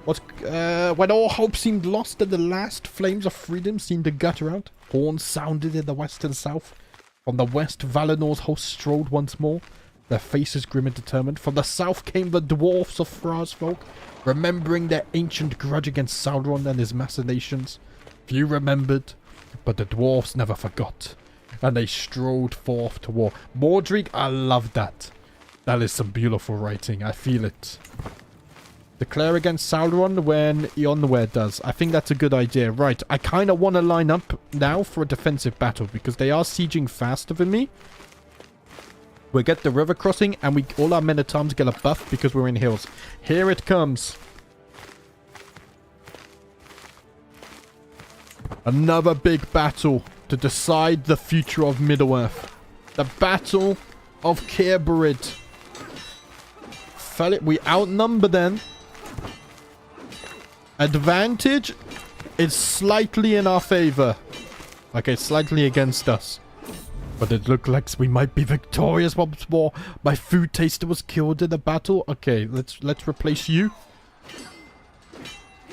S1: What's... when all hope seemed lost and the last flames of freedom seemed to gutter out, horns sounded in the west and south. From the west, Valinor's host strode once more. Their faces grim and determined. From the south came the dwarfs of Thrasfolk, remembering their ancient grudge against Sauron and his machinations. Few remembered, but the dwarfs never forgot, and they strode forth to war. Mordred, I love that. That is some beautiful writing. I feel it. Declare against Sauron when Eonware does. I think that's a good idea. Right, I kind of want to line up now for a defensive battle because they are sieging faster than me. We'll get the river crossing and all our men-at-arms get a buff because we're in hills. Here it comes. Another big battle to decide the future of Middle-earth. The Battle of Kerberid. We outnumber them. Advantage is slightly in our favor. Okay, slightly against us. But it looked like we might be victorious once more. My food taster was killed in the battle. Okay, let's replace you.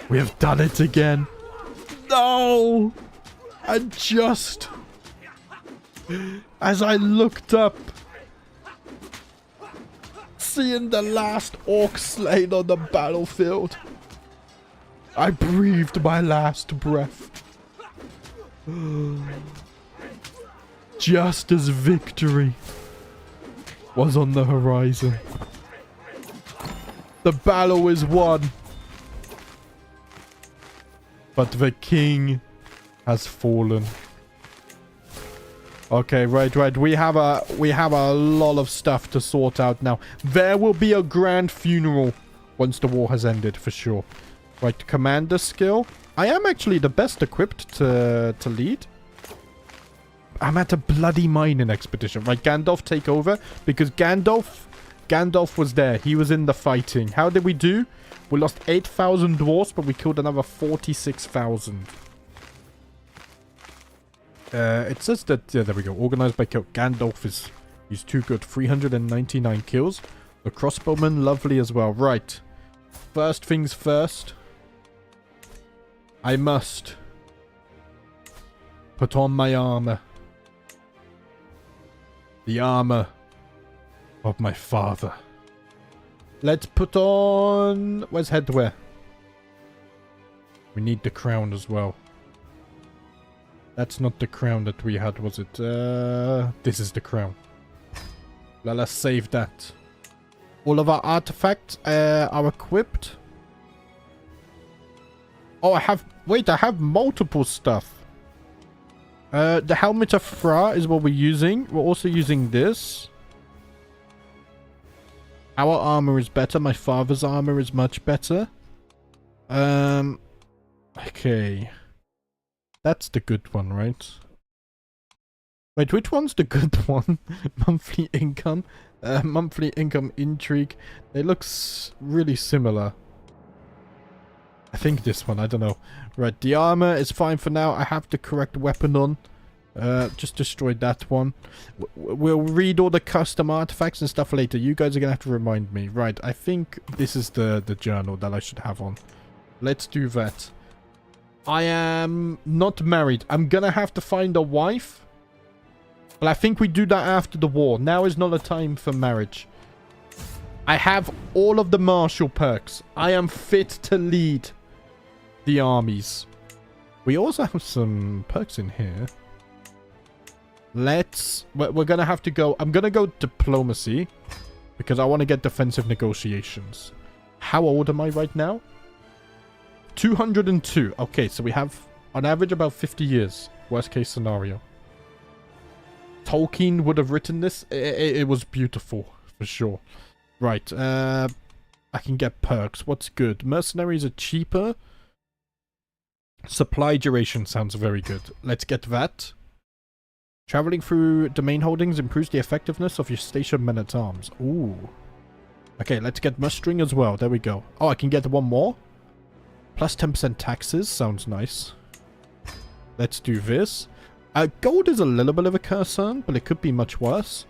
S1: We have done it again. No! And just as I looked up, seeing the last orc slain on the battlefield, I breathed my last breath. Just as victory was on the horizon. The battle is won. But the king has fallen. Okay, right. We have a lot of stuff to sort out now. There will be a grand funeral once the war has ended, for sure. Right, commander skill. I am actually the best equipped to lead. I'm at a bloody mining expedition. Right, Gandalf take over. Because Gandalf was there. He was in the fighting. How did we do? We lost 8,000 dwarfs, but we killed another 46,000. It says that... Yeah, there we go. Organized by kill. Gandalf he's too good. 399 kills. The crossbowman, lovely as well. Right. First things first. I must put on my armor. The armor of my father. Let's put on... Where's headwear? We need the crown as well. That's not the crown that we had, was it? This is the crown. Let us save that. All of our artifacts are equipped. Oh, I have... Wait, I have multiple stuff. The helmet of Fra is what we're using. We're also using this. Our armor is better. My father's armor is much better. Okay. That's the good one, right? Wait, which one's the good one? Monthly income. Monthly income intrigue. They look really similar. I think this one, I don't know. Right, the armor is fine for now. I have the correct weapon on. Just destroyed that one. We'll read all the custom artifacts and stuff later. You guys are gonna have to remind me. Right, I think this is the journal that I should have on. Let's do that. I am not married. I'm gonna have to find a wife. But I think we do that after the war. Now is not a time for marriage. I have all of the martial perks. I am fit to lead the armies. We also have some perks in here. We're gonna have to go... I'm gonna go diplomacy. Because I want to get defensive negotiations. How old am I right now? 202. Okay, so we have on average about 50 years. Worst case scenario. Tolkien would have written this. It was beautiful, for sure. Right, I can get perks. What's good? Mercenaries are cheaper. Supply duration sounds very good. Let's get that. Traveling through domain holdings improves the effectiveness of your station men-at-arms. Ooh. Okay, let's get mustering as well. There we go. Oh, I can get one more. Plus 10% taxes. Sounds nice. Let's do this. Gold is a little bit of a concern, but it could be much worse.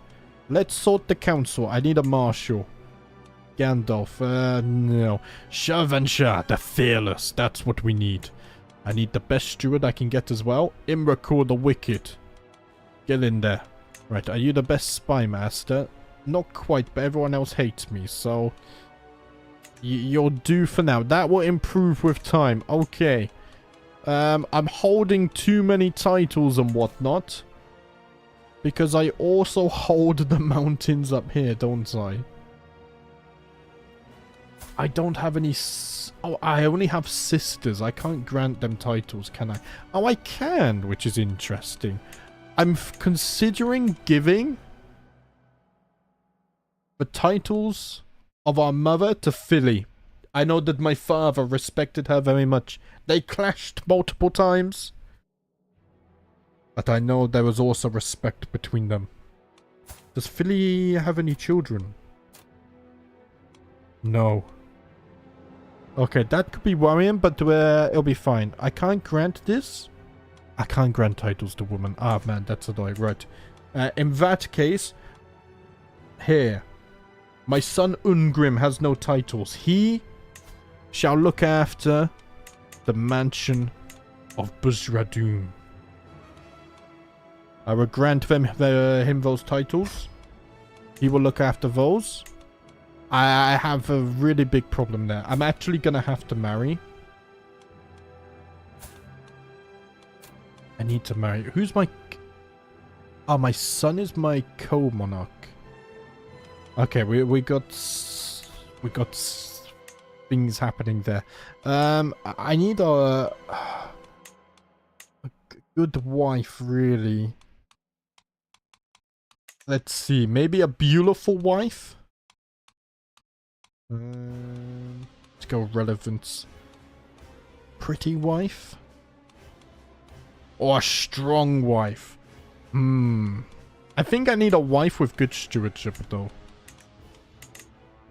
S1: Let's sort the council. I need a marshal. Gandalf. No. Shavansha, the fearless. That's what we need. I need the best steward I can get as well. Imrakor the wicked. Get in there. Right, are you the best spy master? Not quite, but everyone else hates me, so... You're due for now. That will improve with time. Okay. I'm holding too many titles and whatnot. Because I also hold the mountains up here, don't I? I don't have any... Oh, I only have sisters. I can't grant them titles, can I? Oh, I can, which is interesting. I'm considering giving the titles of our mother to Philly. I know that my father respected her very much. They clashed multiple times. But I know there was also respect between them. Does Philly have any children? No. Okay, that could be worrying, but it'll be fine. I can't grant this. I can't grant titles to women. Ah, man, that's annoying. Right. In that case, here. My son Ungrim has no titles. He shall look after the mansion of Buzradun. I will grant him those titles. He will look after those. I have a really big problem there. I'm actually going to have to marry. I need to marry. Who's my... Oh, my son is my co-monarch. Okay, we got things happening there. I need a good wife, really. Let's see, maybe a beautiful wife. Let's go relevance. Pretty wife, or a strong wife. I think I need a wife with good stewardship, though.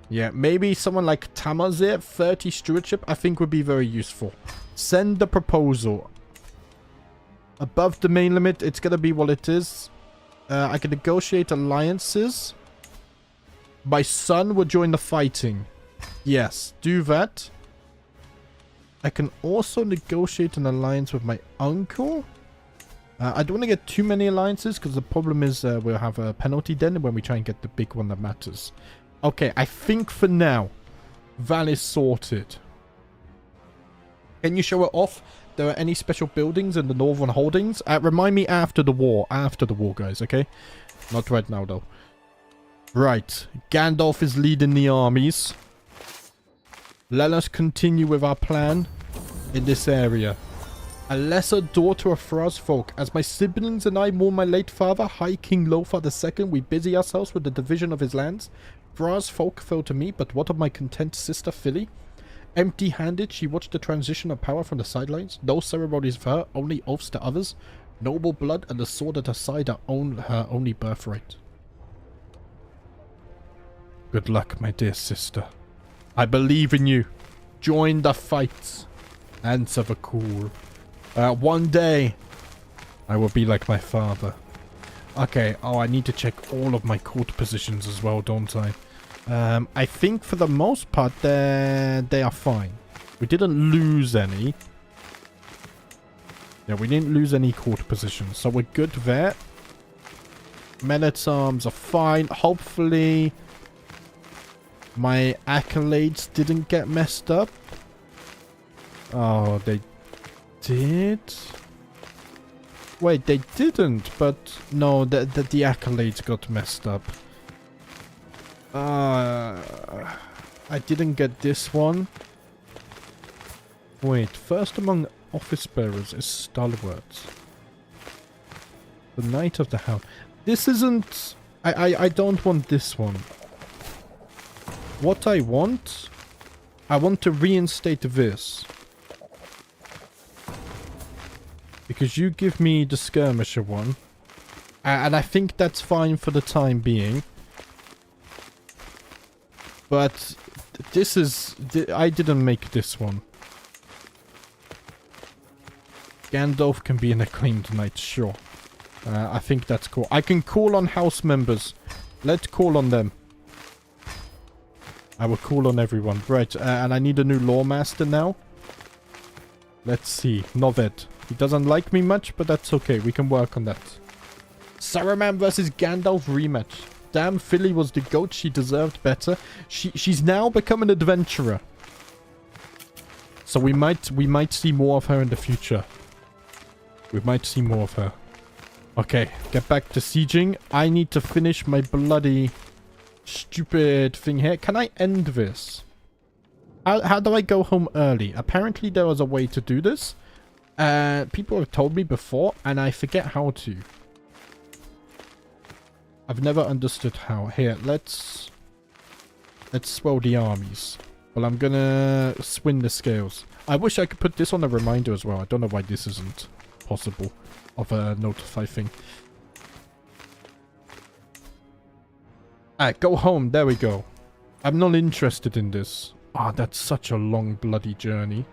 S1: Yeah, maybe someone like Tamazir, 30 stewardship, I think would be very useful. Send the proposal. Above the main limit, it's gonna be what it is. I can negotiate alliances. My son will join the fighting. Yes, do that. I can also negotiate an alliance with my uncle. I don't want to get too many alliances, because the problem is we'll have a penalty then when we try and get the big one that matters. Okay, I think for now, Val is sorted. Can you show it off? There are any special buildings in the Northern Holdings? Remind me after the war. After the war, guys, okay? Not right now, though. Right. Gandalf is leading the armies. Let us continue with our plan in this area. A lesser daughter of Thrasfolk. As my siblings and I mourn my late father, High King Lothar II, we busy ourselves with the division of his lands. Thrasfolk fell to me, but what of my content sister Philly? Empty-handed, she watched the transition of power from the sidelines. No ceremonies for her, only oaths to others. Noble blood and the sword at her side are her only birthright. Good luck, my dear sister. I believe in you. Join the fight. Answer the call. One day, I will be like my father. Okay, oh, I need to check all of my court positions as well, don't I? I think for the most part, they are fine. We didn't lose any. Yeah, we didn't lose any court positions, so we're good there. Men-at-arms are fine. Hopefully, my accolades didn't get messed up. Oh, they did? Wait, they didn't, but no, the accolades got messed up. I didn't get this one. Wait, first among office bearers is Stalwart. The Knight of the Hound. This isn't... I don't want this one. What I want to reinstate this. Because you give me the skirmisher one. And I think that's fine for the time being. But this is... I didn't make this one. Gandalf can be an acclaimed knight, sure. I think that's cool. I can call on house members. Let's call on them. I will call on everyone. Right, and I need a new lawmaster now. Let's see. Noved. He doesn't like me much, but that's okay. We can work on that. Saruman versus Gandalf rematch. damn, Philly was the goat. She deserved better. She's now become an adventurer. So we might see more of her in the future. We might see more of her. Okay, get back to sieging. I need to finish my bloody stupid thing here. Can I end this? How do I go home early? Apparently there was a way to do this. People have told me before, and I forget how to. I've never understood how. Here, let's swell the armies. Well, I'm gonna swing the scales. I wish I could put this on a reminder as well. I don't know why this isn't possible of a notify thing. Go home. There we go. I'm not interested in this. Ah, that's such a long bloody journey.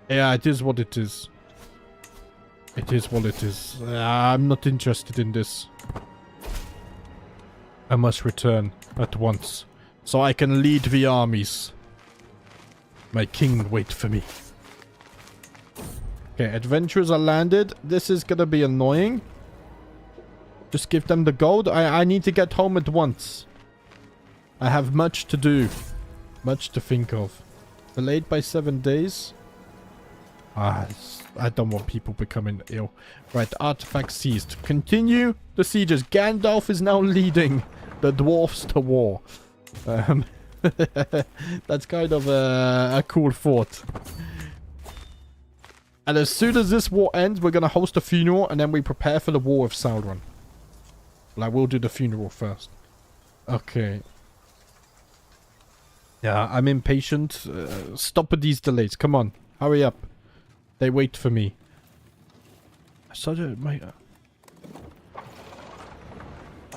S1: Yeah, it is what it is. It is what it is. I'm not interested in this. I must return at once, so I can lead the armies. My king will wait for me. Okay, adventurers are landed. This is gonna be annoying. Just give them the gold. I need to get home at once. I have much to do. Much to think of. Delayed by 7 days. I don't want people becoming ill. Right, artifact seized. Continue the sieges. Gandalf is now leading the dwarfs to war. That's kind of a cool thought. And as soon as this war ends, we're going to host a funeral, and then we prepare for the war of Sauron. Well, I will do the funeral first. Okay. Yeah, I'm impatient. Stop with these delays. Come on. Hurry up. They wait for me.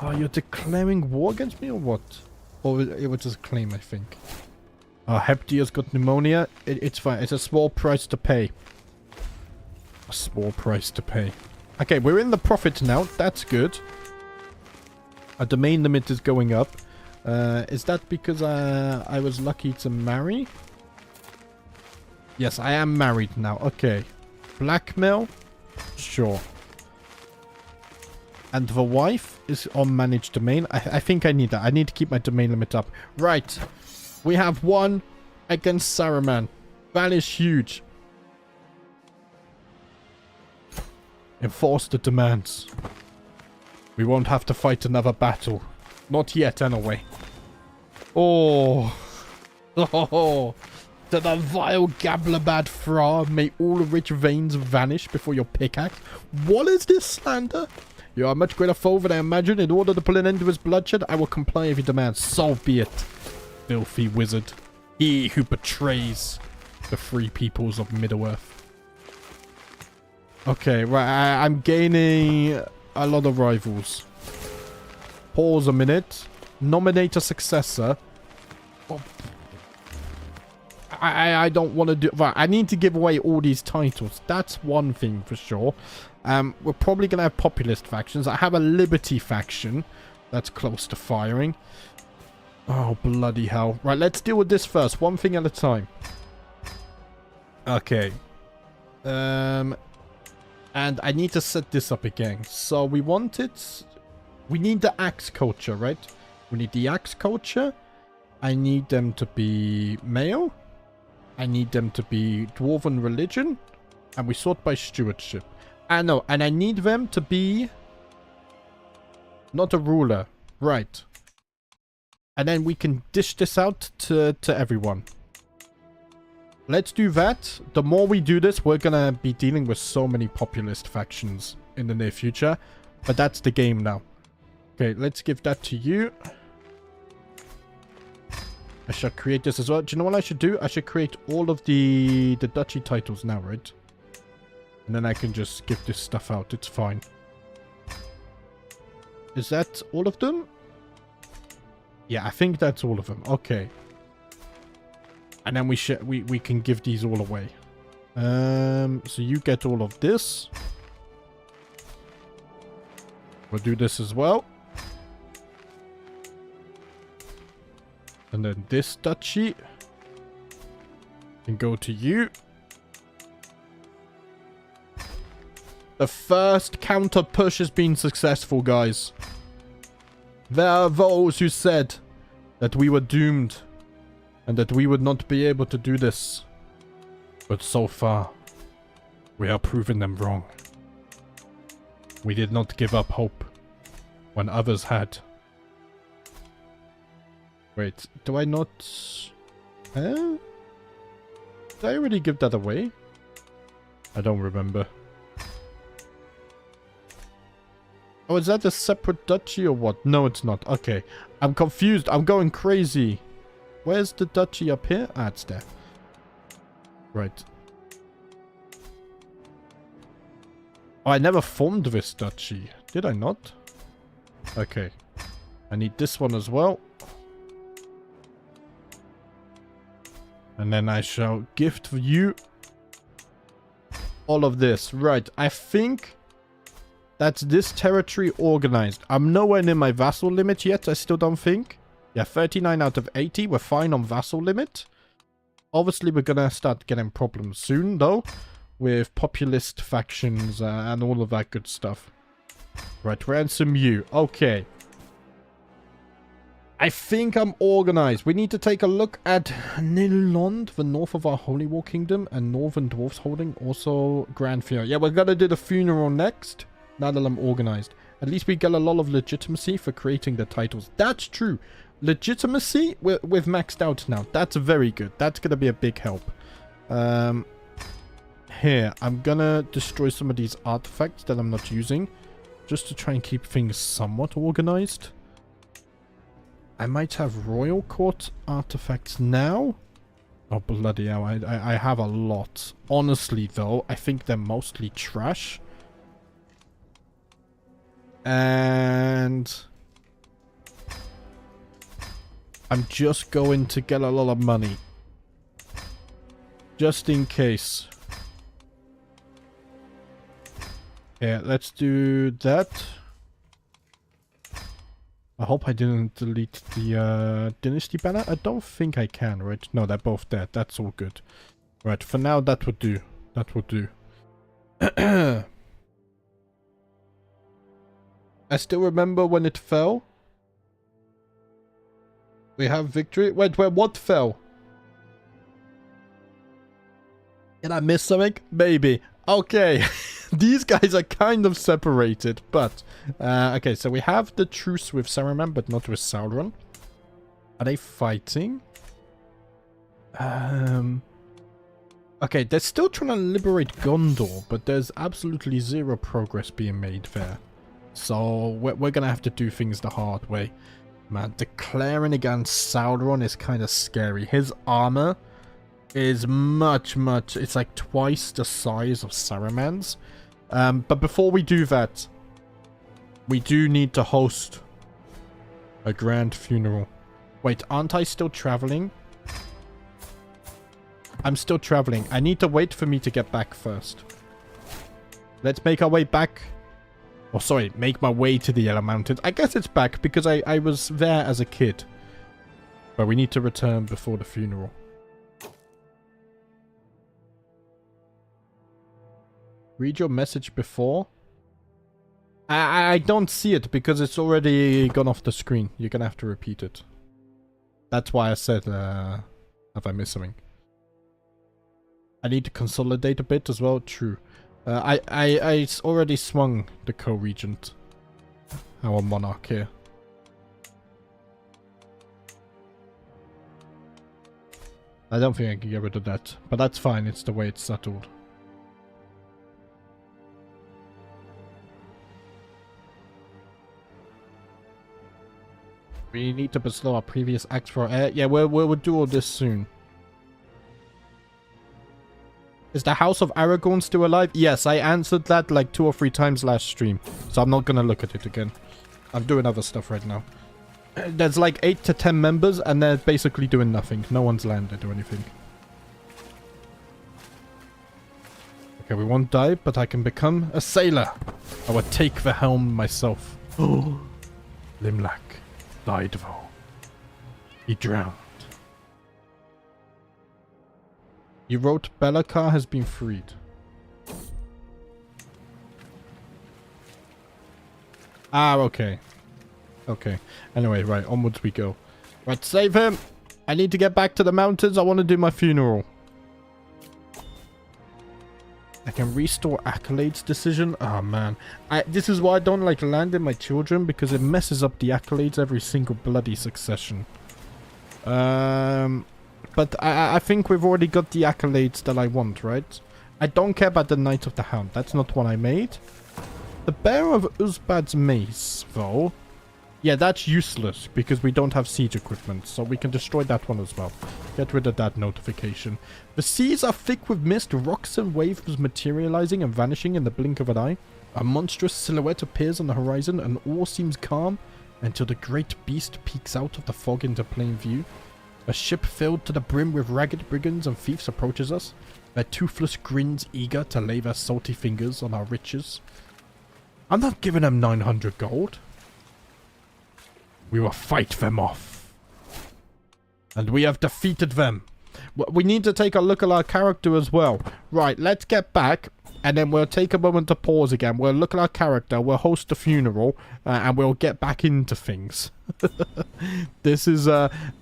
S1: Oh, you're declaring war against me or what? Or it was just a claim, I think. Heptia's got pneumonia. It's fine. It's a small price to pay. A small price to pay. Okay, we're in the profit now. That's good. Our domain limit is going up. Is that because I was lucky to marry? Yes, I am married now. Okay. Blackmail? Sure. And the wife is on managed domain. I think I need that. I need to keep my domain limit up. Right. We have one against Saruman. That is huge. Enforce the demands. We won't have to fight another battle. Not yet, anyway. Oh. Oh. To the vile Gablabad Fra, may all rich veins vanish before your pickaxe. What is this slander? You are a much greater foe than I imagined. In order to put an end to his bloodshed, I will comply with your demands. So be it, filthy wizard. He who betrays the free peoples of Middle-earth. Okay, right, I'm gaining a lot of rivals. Pause a minute. Nominate a successor. Oh. I don't want to do... Right, I need to give away all these titles. That's one thing for sure. We're probably going to have populist factions. I have a liberty faction that's close to firing. Oh, bloody hell. Right, let's deal with this first. One thing at a time. Okay. And I need to set this up again. So we want it... We need the axe culture, right? We need the axe culture. I need them to be male. I need them to be dwarven religion. And we sort by stewardship. No, and I need them to be... Not a ruler. Right. And then we can dish this out to everyone. Let's do that. The more we do this, we're gonna be dealing with so many populist factions in the near future. But that's the game now. Okay, let's give that to you. I shall create this as well. Do you know what I should do? I should create all of the duchy titles now, right? And then I can just give this stuff out. It's fine. Is that all of them? Yeah, I think that's all of them. Okay. And then we can give these all away. So you get all of this. We'll do this as well. And then this duchy can go to you. The first counter push has been successful, guys. There are those who said that we were doomed and that we would not be able to do this. But so far, we are proving them wrong. We did not give up hope when others had. Wait, do I not... Did I already give that away? I don't remember. Oh, is that a separate duchy or what? No, it's not. Okay. I'm confused. I'm going crazy. Where's the duchy up here? Ah, it's there. Right. Oh, I never formed this duchy. Did I not? Okay. I need this one as well. And then I shall gift you all of this. Right. I think that's this territory organized. I'm nowhere near my vassal limit yet. I still don't think. Yeah, 39 out of 80. We're fine on vassal limit. Obviously, we're going to start getting problems soon, though, with populist factions and all of that good stuff. Right, ransom you. Okay. I think I'm organized. We need to take a look at Nilond, the north of our Holy War Kingdom, and Northern Dwarfs holding, also Grand Funeral. Yeah, we're going to do the funeral next, now that I'm organized. At least we get a lot of legitimacy for creating the titles. That's true. Legitimacy, we've maxed out now. That's very good. That's going to be a big help. Here, I'm going to destroy some of these artifacts that I'm not using, just to try and keep things somewhat organized. I might have royal court artifacts now. Oh, bloody hell. I have a lot. Honestly, though, I think they're mostly trash. And I'm just going to get a lot of money. Just in case. Yeah, let's do that. I hope I didn't delete the dynasty banner. I don't think I can, right? No, they're both dead. That's all good. Right, for now, that would do. That would do. I still remember when it fell. We have victory. Wait, what fell? Did I miss something? Maybe. Okay. These guys are kind of separated, but... okay, so we have the truce with Saruman, but not with Sauron. Are they fighting? Okay, they're still trying to liberate Gondor, but there's absolutely zero progress being made there. So, we're gonna have to do things the hard way. Man, declaring against Sauron is kind of scary. His armor is much... It's like twice the size of Saruman's. But before we do that, we do need to host a grand funeral. Wait, aren't I still traveling? I'm still traveling. I need to wait for me to get back first. Let's make our way back. Oh, sorry, make my way to the Yellow Mountains. I guess it's back because I was there as a kid. But we need to return before the funeral. Read your message before. I don't see it because it's already gone off the screen. You're gonna have to repeat it. That's why I said, have I missed something? I need to consolidate a bit as well. True. I already swung the co-regent. Our monarch here. I don't think I can get rid of that. But that's fine. It's the way it's settled. We need to bestow our previous acts for air. Yeah, we'll do all this soon. Is the House of Aragorn still alive? Yes, I answered that like 2 or 3 times last stream. So I'm not gonna look at it again. I'm doing other stuff right now. There's like 8 to 10 members and they're basically doing nothing. No one's landed or anything. Okay, we won't die, but I can become a sailor. I will take the helm myself. Oh, Limlac died though. He drowned. You wrote Belakar has been freed. Ah, okay. Okay. Anyway, right, onwards we go. Right, save him. I need to get back to the mountains. I want to do my funeral. I can restore accolades decision. Oh, man. This is why I don't like landing my children, because it messes up the accolades every single bloody succession. But I think we've already got the accolades that I want, right? I don't care about the Knight of the Hound. That's not what I made. The Bearer of Uzbad's Mace, though. Yeah, that's useless because we don't have siege equipment, so we can destroy that one as well. Get rid of that notification. The seas are thick with mist, rocks and waves materializing and vanishing in the blink of an eye. A monstrous silhouette appears on the horizon and all seems calm until the great beast peeks out of the fog into plain view. A ship filled to the brim with ragged brigands and thieves approaches us, their toothless grins eager to lay their salty fingers on our riches. I'm not giving them 900 gold. We will fight them off. And we have defeated them. We need to take a look at our character as well. Right, let's get back. And then we'll take a moment to pause again. We'll look at our character. We'll host a funeral. And we'll get back into things. This is...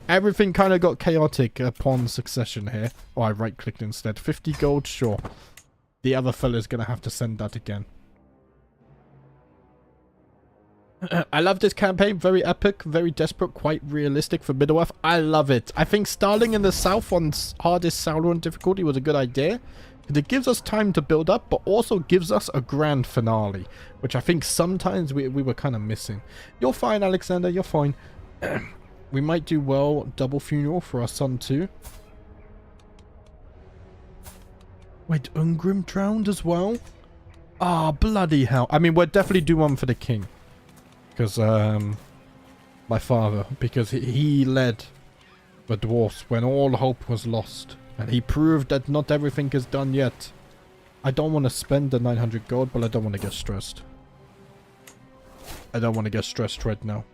S1: everything kind of got chaotic upon succession here. Oh, I right-clicked instead. 50 gold, sure. The other fella's going to have to send that again. I love this campaign. Very epic, very desperate, quite realistic for Middle-earth. I love it. I think starting in the south on hardest Sauron difficulty was a good idea. It gives us time to build up, but also gives us a grand finale, which I think sometimes we were kind of missing. You're fine, Alexander. You're fine. We might do well. Double funeral for our son too. Wait, Ungrim drowned as well? Ah, bloody hell. I mean, we'll definitely do one for the king. Because, my father, because he led the dwarfs when all hope was lost. And he proved that not everything is done yet. I don't want to spend the 900 gold, but I don't want to get stressed. I don't want to get stressed right now.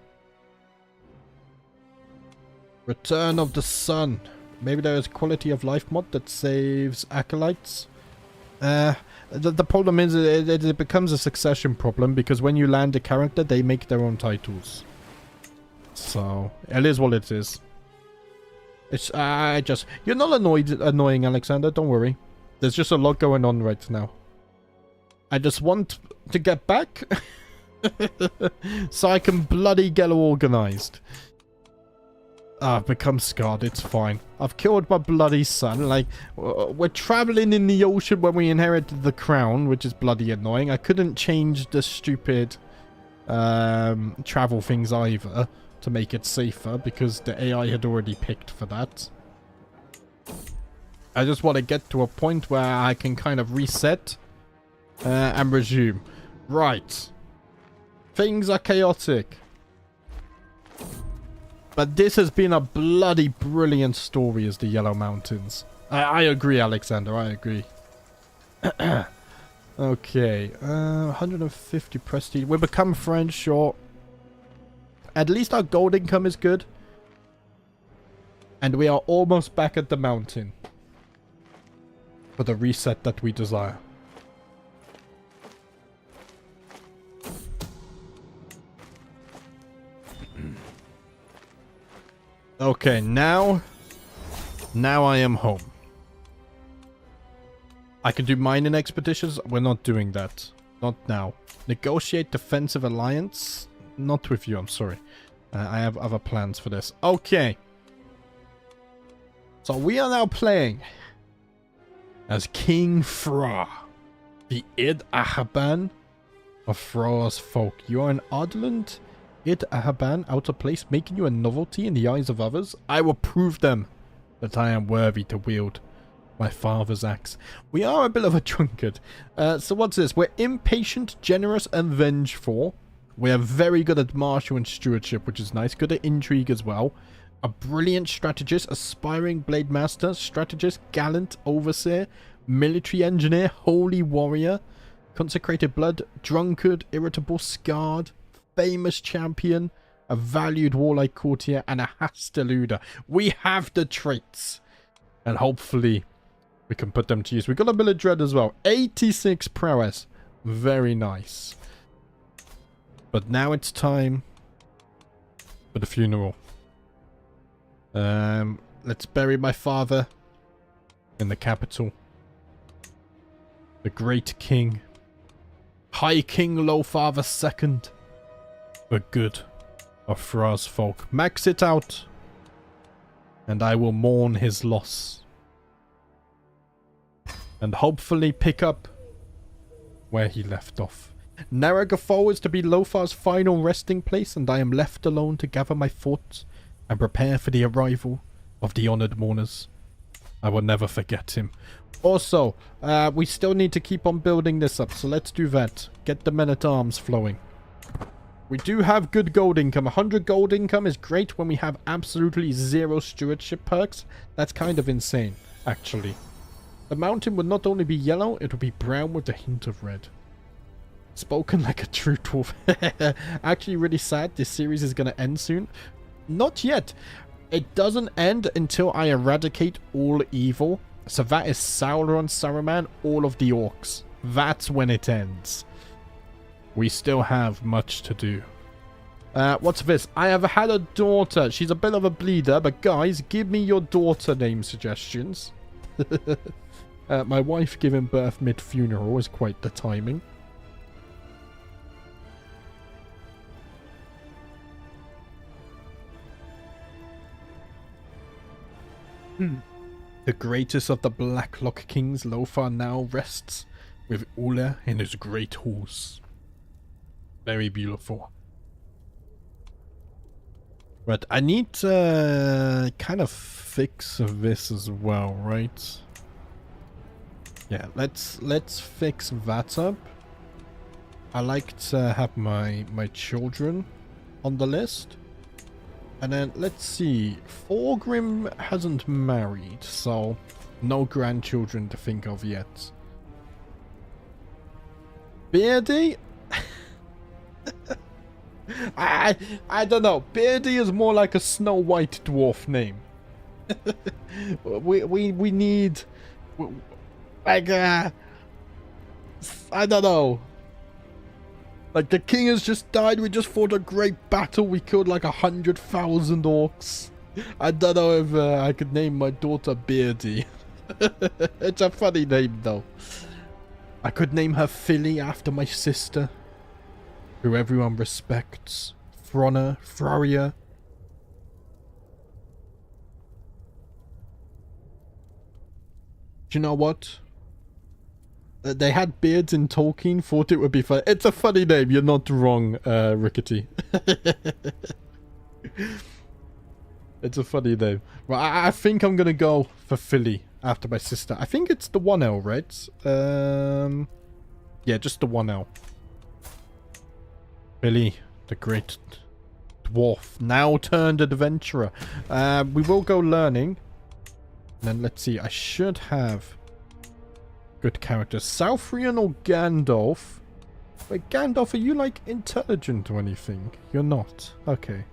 S1: Return of the Sun. Maybe there is a quality of life mod that saves acolytes. The problem is it becomes a succession problem because when you land a character, they make their own titles. So, it is what it is. It's, you're not annoying, Alexander, don't worry. There's just a lot going on right now. I just want to get back so I can bloody get organized. I've become scarred, it's fine. I've killed my bloody son. Like, we're traveling in the ocean when we inherited the crown, which is bloody annoying. I couldn't change the stupid travel things either to make it safer because the AI had already picked for that. I just want to get to a point where I can kind of reset and resume. Right. Things are chaotic. But this has been a bloody brilliant story as the Yellow Mountains. I agree, Alexander. I agree. Okay. 150 prestige. We become friends, sure. At least our gold income is good. And we are almost back at the mountain. For the reset that we desire. Okay, now I am home. I can do mining expeditions. We're not doing that. Not now. Negotiate defensive alliance. Not with you, I'm sorry. I have other plans for this. Okay. So we are now playing as King Fra, the Id Ahaban of Thra's folk. You are an Ardland Id Ahaban, out of place, making you a novelty in the eyes of others. I will prove them that I am worthy to wield my father's axe. We are a bit of a drunkard. So what's this? We're impatient, generous, and vengeful. We are very good at martial and stewardship, which is nice. Good at intrigue as well. A brilliant strategist, aspiring blade master, strategist, gallant, overseer, military engineer, holy warrior, consecrated blood, drunkard, irritable, scarred, famous champion, a valued warlike courtier, and a hasteluder. We have the traits. And hopefully we can put them to use. We got a bit of dread as well. 86 prowess. Very nice. But now it's time for the funeral. Let's bury my father in the capital. The great king. High King LotR II. The good of Thra's folk. Max it out. And I will mourn his loss. And hopefully pick up where he left off. Narragathol is to be LotR's final resting place, and I am left alone to gather my thoughts and prepare for the arrival of the honoured mourners. I will never forget him. Also, we still need to keep on building this up, so let's do that. Get the men-at-arms flowing. We do have good gold income. 100 gold income is great when we have absolutely 0 stewardship perks. That's kind of insane, actually. The mountain would not only be yellow, it would be brown with a hint of red. Spoken like a true dwarf. Actually, really sad. This series is going to end soon. Not yet. It doesn't end until I eradicate all evil. So that is Sauron, Saruman, all of the orcs. That's when it ends. We still have much to do. What's this? I have had a daughter. She's a bit of a bleeder, but guys, give me your daughter name suggestions. My wife giving birth mid-funeral is quite the timing. The greatest of the Blacklock kings, LotR now rests with Ulla in his great halls. Very beautiful. But I need to kind of fix this as well, right? Yeah, let's fix that up. I like to have my children on the list. And then, let's see, Thorgrim hasn't married, so no grandchildren to think of yet. Beardy? I don't know. Beardy is more like a Snow White dwarf name. we need... Like, I don't know. Like, the king has just died, we just fought a great battle, we killed like 100,000 orcs. I don't know if I could name my daughter Beardy. It's a funny name though. I could name her Philly after my sister, who everyone respects. Throna, Thraria. Do you know what? They had beards in Tolkien, thought it would be fun. It's a funny name, you're not wrong, Rickety. It's a funny name. Well, I think I'm gonna go for Philly after my sister. I think it's the 1L, right? Yeah, just the 1L. Philly, the great dwarf, now turned adventurer. We will go learning. And then let's see, I should have... good characters. Southrian or Gandalf? Wait, Gandalf, are you like intelligent or anything? You're not. Okay.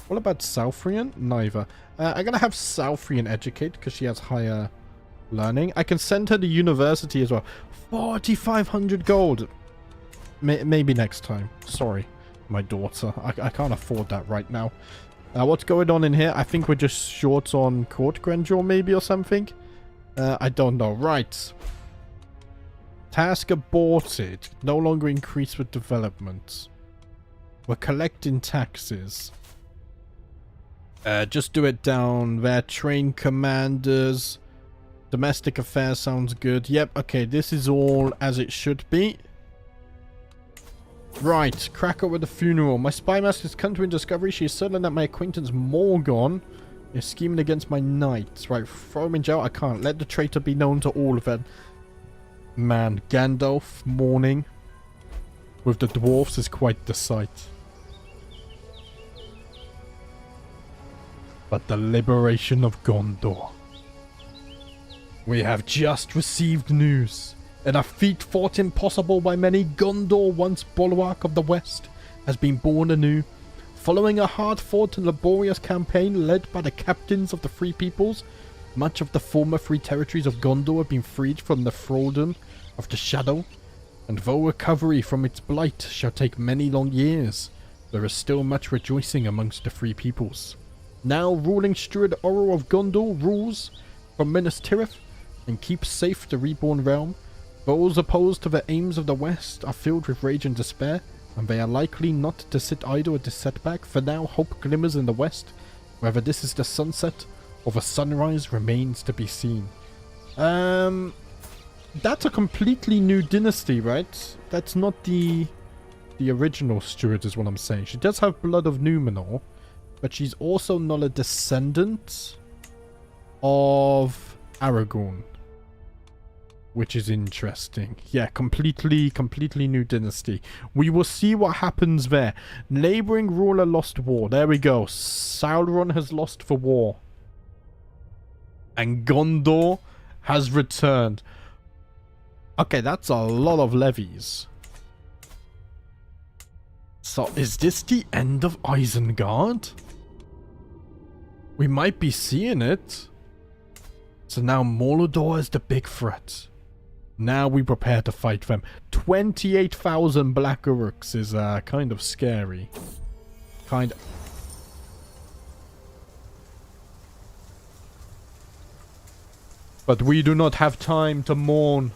S1: What about Southrian? Neither. I'm gonna have Southrian educate because she has higher learning. I can send her to university as well. 4,500 gold. Maybe next time. Sorry, my daughter. I can't afford that right now. What's going on in here? I think we're just short on court grandeur maybe or something. I don't know. Right. Task aborted. No longer increase with development. We're collecting taxes. Just do it down there. Train commanders. Domestic affairs sounds good. Yep, okay. This is all as it should be. Right. Cracker with the funeral. My spy master has come to in discovery. She is certain that my acquaintance Morgon is scheming against my knights. Right, throw him in jail. I can't. Let the traitor be known to all of them. Man, Gandalf mourning with the dwarfs is quite the sight. But the liberation of Gondor. We have just received news. In a feat thought impossible by many, Gondor, once bulwark of the West, has been born anew. Following a hard-fought and laborious campaign led by the captains of the Free Peoples, much of the former free territories of Gondor have been freed from the thraldom of the Shadow. And though recovery from its blight shall take many long years, there is still much rejoicing amongst the free peoples. Now ruling Steward Oro of Gondor rules from Minas Tirith and keeps safe the reborn realm. Those opposed to the aims of the West are filled with rage and despair, and they are likely not to sit idle at this setback. For now hope glimmers in the West. Whether this is the sunset or the sunrise remains to be seen. That's a completely new dynasty, right? That's not the original Steward is what I'm saying. She does have blood of Numenor, but she's also not a descendant of Aragorn, which is interesting. Yeah, completely new dynasty. We will see what happens there. Neighboring ruler lost war. There we go. Sauron has lost the war. And Gondor has returned. Okay, that's a lot of levies. So, is this the end of Isengard? We might be seeing it. So now Mordor is the big threat. Now we prepare to fight them. 28,000 Black Uruks is kind of scary. Kind of. But we do not have time to mourn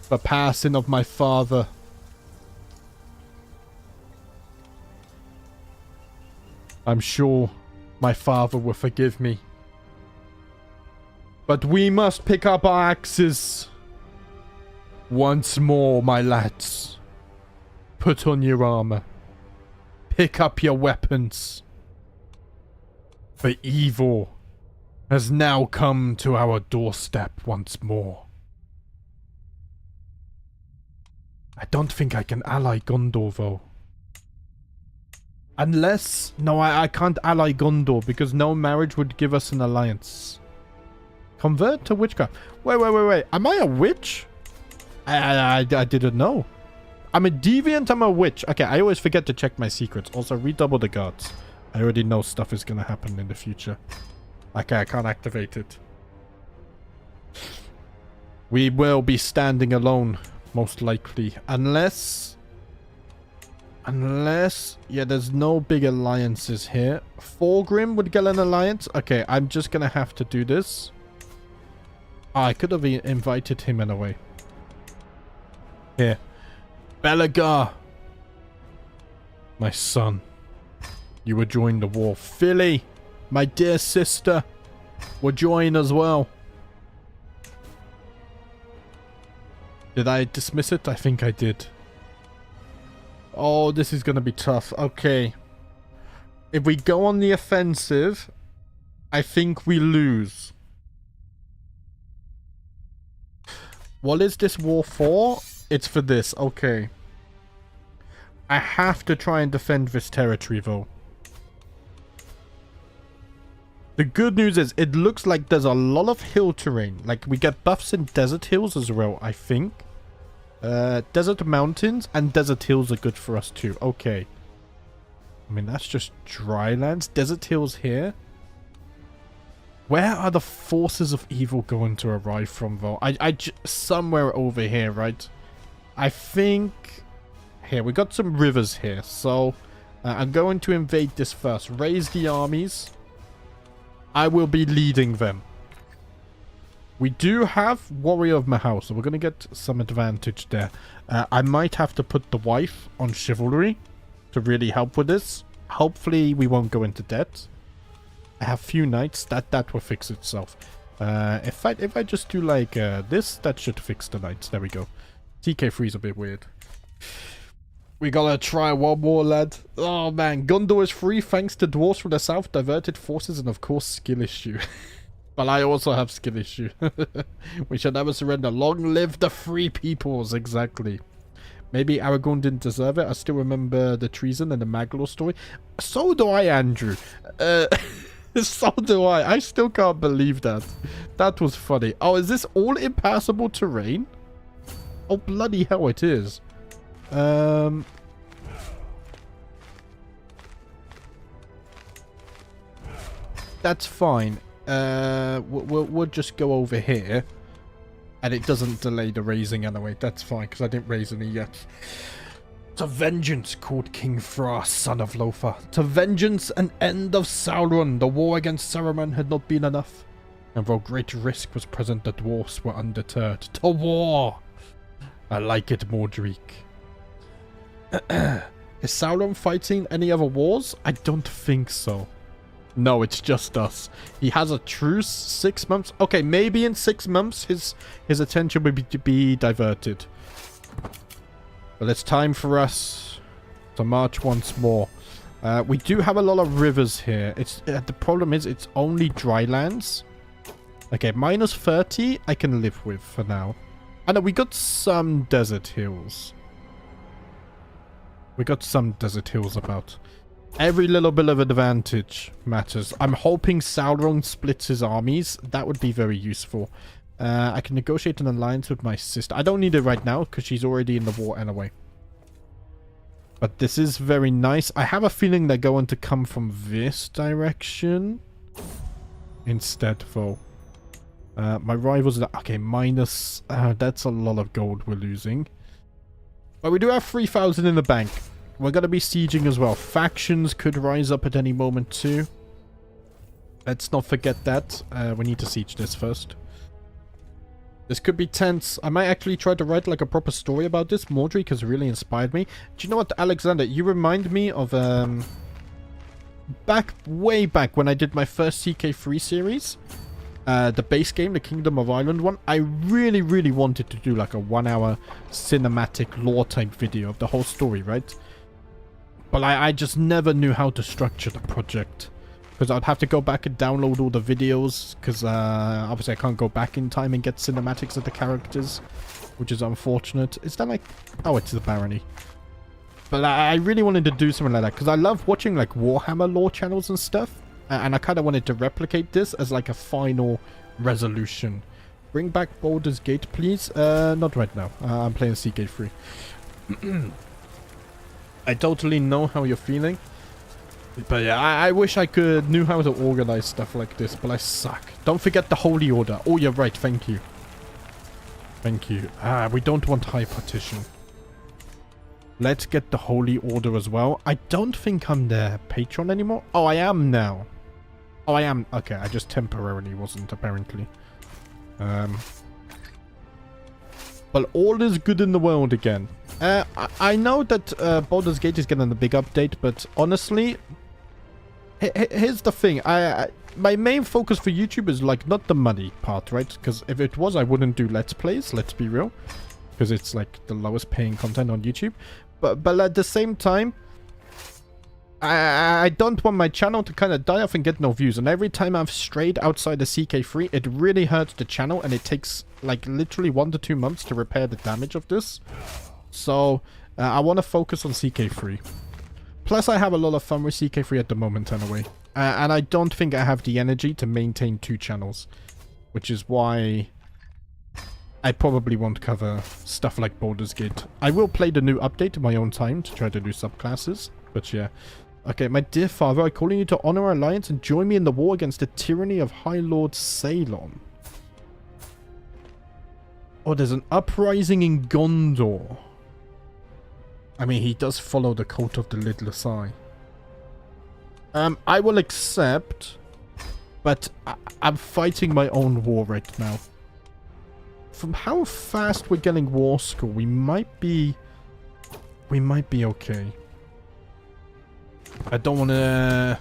S1: the passing of my father. I'm sure my father will forgive me. But we must pick up our axes. Once more, my lads. Put on your armor. Pick up your weapons. For evil has now come to our doorstep once more. I don't think I can ally Gondor, though. Unless... No, I can't ally Gondor, because no marriage would give us an alliance. Convert to witchcraft. Wait. Am I a witch? I didn't know. I'm a deviant, I'm a witch. Okay, I always forget to check my secrets. Also, redouble the guards. I already know stuff is going to happen in the future. Okay, I can't activate it. We will be standing alone, most likely. Unless... Yeah, there's no big alliances here. Thorgrim would get an alliance. Okay, I'm just going to have to do this. Oh, I could have invited him in a way. Here. Belagar. My son. You will join the war. Philly, my dear sister, will join as well. Did I dismiss it? I think I did. Oh, this is going to be tough. Okay. If we go on the offensive, I think we lose. What is this war for? It's for this. Okay. I have to try and defend this territory, though. The good news is, it looks like there's a lot of hill terrain. Like, we get buffs in desert hills as well, I think. Desert mountains and desert hills are good for us too. Okay. I mean, that's just dry lands. Desert hills here. Where are the forces of evil going to arrive from, though? Somewhere over here, right? I think... Here, we got some rivers here. So, I'm going to invade this first. Raise the armies. I will be leading them. We do have Warrior of Mahal, so we're going to get some advantage there. I might have to put the wife on chivalry to really help with this. Hopefully we won't go into debt. I have few knights. That will fix itself. If I just do like this, that should fix the knights. There we go. CK3 is a bit weird. We gotta try one more, lad. Oh man, Gondor is free thanks to dwarves from the south, diverted forces, and of course skill issue. But I also have skill issue. We shall never surrender. Long live the free peoples. Exactly. Maybe Aragorn didn't deserve it. I still remember the treason and the Maglor story. So do I, Andrew. So do I. I still can't believe that. That was funny. Oh, is this all impassable terrain? Oh, bloody hell it is. That's fine. We'll just go over here. And it doesn't delay the raising anyway. That's fine, because I didn't raise any yet. To vengeance, called King Thras, son of LotR. To vengeance and end of Sauron. The war against Saruman had not been enough. And though great risk was present, the dwarfs were undeterred. To war! I like it, Mordreik. Is Sauron fighting any other wars? I don't think so. No, it's just us. He has a truce, 6 months. Okay, maybe in 6 months his attention will be diverted. But it's time for us to march once more. We do have a lot of rivers here. The problem is it's only dry lands. Okay, minus 30 I can live with for now. I know we got some desert hills. We got some desert hills about. Every little bit of advantage matters. I'm hoping Sauron splits his armies. That would be very useful. I can negotiate an alliance with my sister. I don't need it right now because she's already in the war anyway. But this is very nice. I have a feeling they're going to come from this direction instead, though. My rivals are... Okay, minus... that's a lot of gold we're losing. But we do have 3,000 in the bank. We're going to be sieging as well. Factions could rise up at any moment too. Let's not forget that. We need to siege this first. This could be tense. I might actually try to write like a proper story about this. Mordreik has really inspired me. Do you know what, Alexander? You remind me of way back when I did my first CK3 series. The base game, the Kingdom of Ireland one. I really, really wanted to do like a 1 hour cinematic lore type video of the whole story, right? But I just never knew how to structure the project. Because I'd have to go back and download all the videos. Because obviously I can't go back in time and get cinematics of the characters. Which is unfortunate. Is that like... Oh, it's the Barony. But I really wanted to do something like that. Because I love watching like Warhammer lore channels and stuff. And I kind of wanted to replicate this as like a final resolution. Bring back Baldur's Gate, please. Not right now. I'm playing CK3. I totally know how you're feeling. But yeah, I wish I knew how to organize stuff like this, but I suck. Don't forget the Holy Order. Oh, you're right. Thank you. Thank you. We don't want high partition. Let's get the Holy Order as well. I don't think I'm their patron anymore. Oh, I am now. Oh, I am. Okay, I just temporarily wasn't, apparently. But all is good in the world again. I know that Baldur's Gate is getting a big update, but honestly... Here's the thing. My main focus for YouTube is like not the money part, right? Because if it was, I wouldn't do Let's Plays, let's be real. Because it's like the lowest paying content on YouTube. But at the same time, I don't want my channel to kind of die off and get no views. And every time I've strayed outside the CK3, it really hurts the channel. And it takes like literally 1 to 2 months to repair the damage of this. So I want to focus on CK3. Plus, I have a lot of fun with CK3 at the moment anyway. And I don't think I have the energy to maintain 2 channels. Which is why I probably won't cover stuff like Baldur's Gate. I will play the new update in my own time to try to do subclasses. But yeah. Okay, my dear father, I'm calling you to honor our alliance and join me in the war against the tyranny of High Lord Sauron. Oh, there's an uprising in Gondor. I mean, he does follow the cult of the Lidless Eye. I will accept, but I'm fighting my own war right now. From how fast we're getting war score, we might be okay. I don't want to...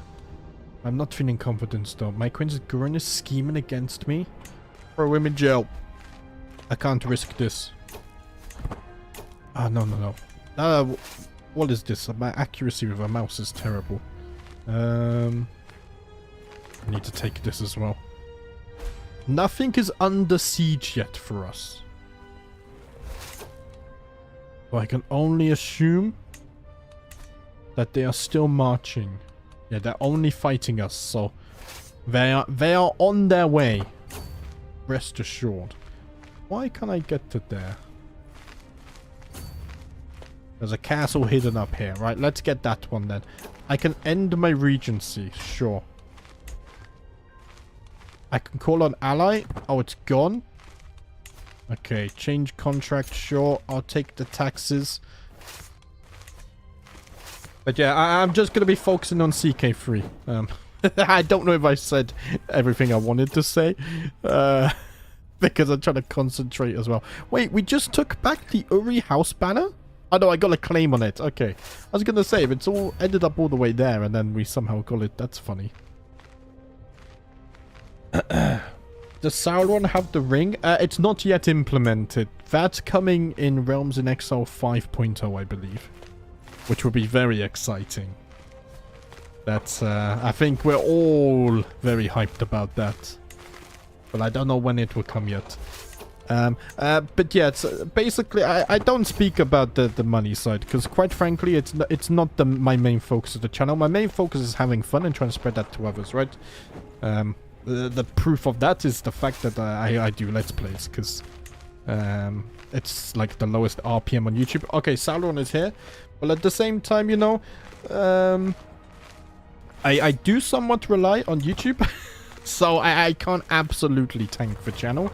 S1: I'm not feeling confident though. My Queen's Gurren is scheming against me. Throw him in jail. I can't risk this. Ah, no. What is this? My accuracy with a mouse is terrible. I need to take this as well. Nothing is under siege yet for us. So I can only assume that they are still marching. Yeah, they're only fighting us, so they are on their way. Rest assured. Why can't I get to there? There's a castle hidden up here. Right, let's get that one then. I can end my regency, sure. I can call on ally. Oh, it's gone. Okay, change contract, sure. I'll take the taxes. But yeah, I'm just going to be focusing on CK3. I don't know if I said everything I wanted to say. Because I'm trying to concentrate as well. Wait, we just took back the Uri house banner? Oh no, I got a claim on it. Okay. I was going to say, if it's all ended up all the way there and then we somehow got it, that's funny. Does Sauron have the ring? It's not yet implemented. That's coming in Realms in Exile 5.0, I believe. Which will be very exciting. That's, I think we're all very hyped about that. But I don't know when it will come yet. But yeah, it's, basically, I don't speak about the money side. Because quite frankly, it's not my main focus of the channel. My main focus is having fun and trying to spread that to others, right? The proof of that is the fact that I do Let's Plays. Because it's like the lowest RPM on YouTube. Okay, Sauron is here. But at the same time, you know, I do somewhat rely on YouTube. So I can't absolutely tank the channel.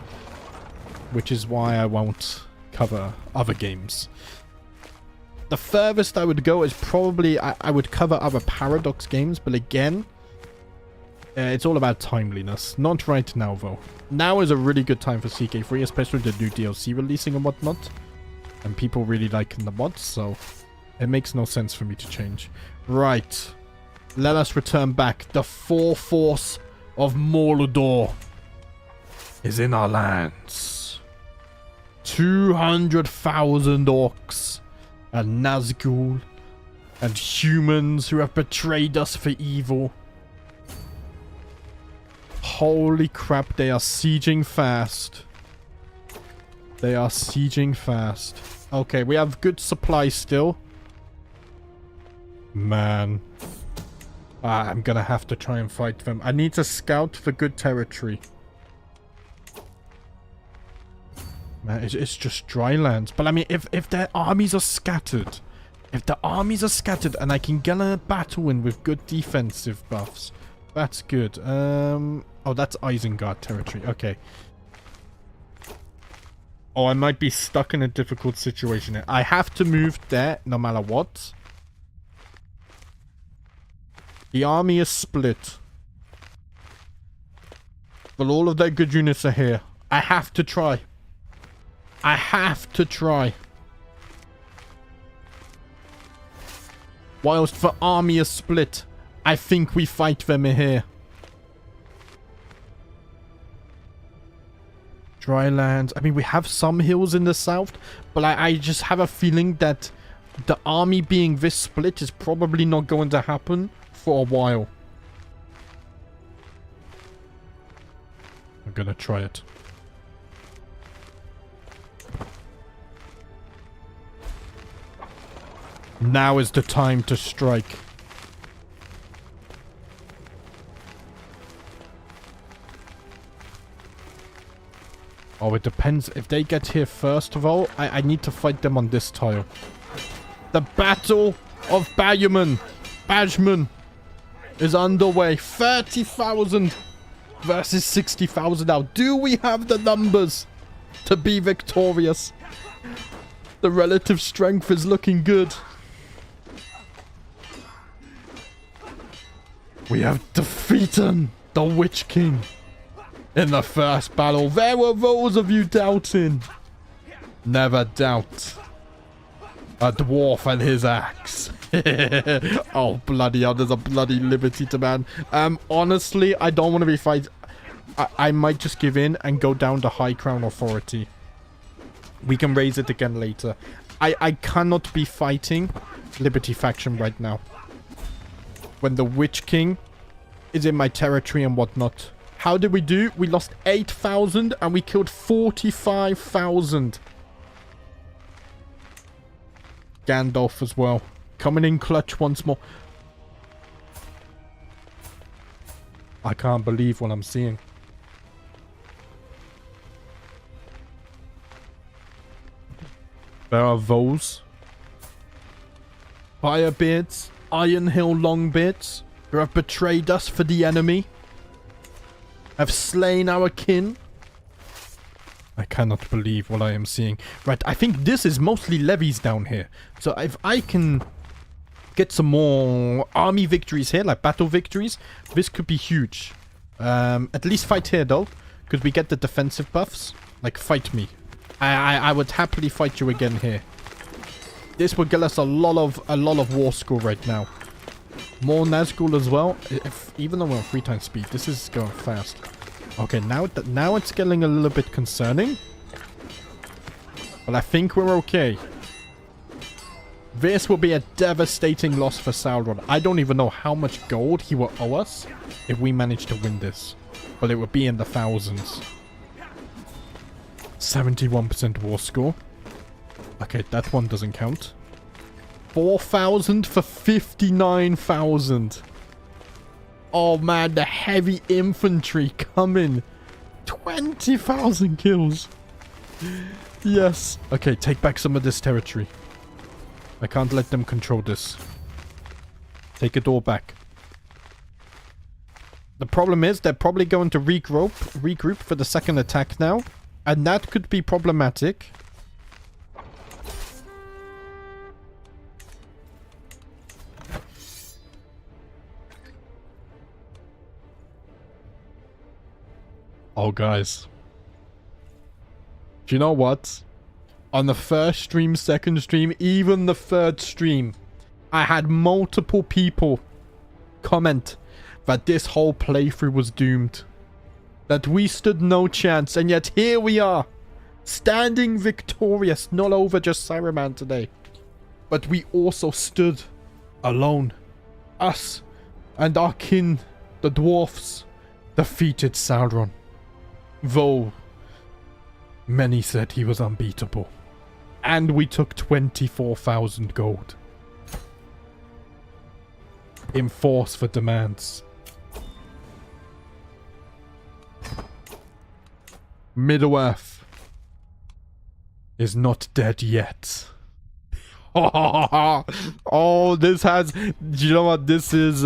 S1: Which is why I won't cover other games. The furthest I would go is probably I would cover other Paradox games. But again, it's all about timeliness. Not right now, though. Now is a really good time for CK3, especially the new DLC releasing and whatnot. And people really liking the mods, so it makes no sense for me to change. Right. Let us return back. The full force of Mordor is in our lands. 200,000 orcs and Nazgul and humans who have betrayed us for evil. Holy crap, they are sieging fast. They are sieging fast. Okay, we have good supply still. Man. I'm gonna have to try and fight them. I need to scout for good territory. Man, it's just dry lands. But I mean, if their armies are scattered. If the armies are scattered and I can get a battle in with good defensive buffs. That's good. Oh, that's Isengard territory. Okay. Oh, I might be stuck in a difficult situation here. I have to move there no matter what. The army is split. But all of their good units are here. I have to try. I have to try. Whilst the army is split, I think we fight them here. Dry lands. I mean, we have some hills in the south, but I just have a feeling that the army being this split is probably not going to happen for a while. I'm gonna try it. Now is the time to strike. Oh, it depends. If they get here first of all, I need to fight them on this tile. The Battle of Bajman is underway. 30,000 versus 60,000 now. Do we have the numbers to be victorious? The relative strength is looking good. We have defeated the Witch King in the first battle. There were those of you doubting. Never doubt a dwarf and his axe. Oh, bloody hell, there's a bloody liberty demand. Honestly, I don't want to be fighting. I might just give in and go down to High Crown Authority. We can raise it again later. I cannot be fighting Liberty faction right now. When the Witch King is in my territory and whatnot. How did we do? We lost 8,000 and we killed 45,000. Gandalf as well. Coming in clutch once more. I can't believe what I'm seeing. There are those Firebeards, Iron Hill Longbeards, who have betrayed us for the enemy, have slain our kin. I cannot believe what I am seeing. Right, I think this is mostly levies down here. So if I can get some more army victories here, like battle victories, this could be huge. At least fight here though, because we get the defensive buffs. Like, fight me. I would happily fight you again here. This would get us a lot of war score right now. More Nazgul as well. Even though we're on 3 times speed, this is going fast. Okay, now it's getting a little bit concerning. But I think we're okay. This will be a devastating loss for Sauron. I don't even know how much gold he will owe us if we manage to win this. But it would be in the thousands. 71% war score. Okay, that one doesn't count. 4,000 for 59,000. Oh man, the heavy infantry coming. 20,000 kills. Yes. Okay, take back some of this territory. I can't let them control this. Take it all back. The problem is they're probably going to regroup for the second attack now. And that could be problematic. Oh, guys. Do you know what? On the first stream, second stream, even the third stream, I had multiple people comment that this whole playthrough was doomed. That we stood no chance, and yet here we are, standing victorious, not over just Saruman today. But we also stood alone. Us and our kin, the dwarfs, defeated Sauron. Though many said he was unbeatable. And we took 24,000 gold. Enforce for demands. Middle-earth is not dead yet. Oh, this has... Do you know what? This is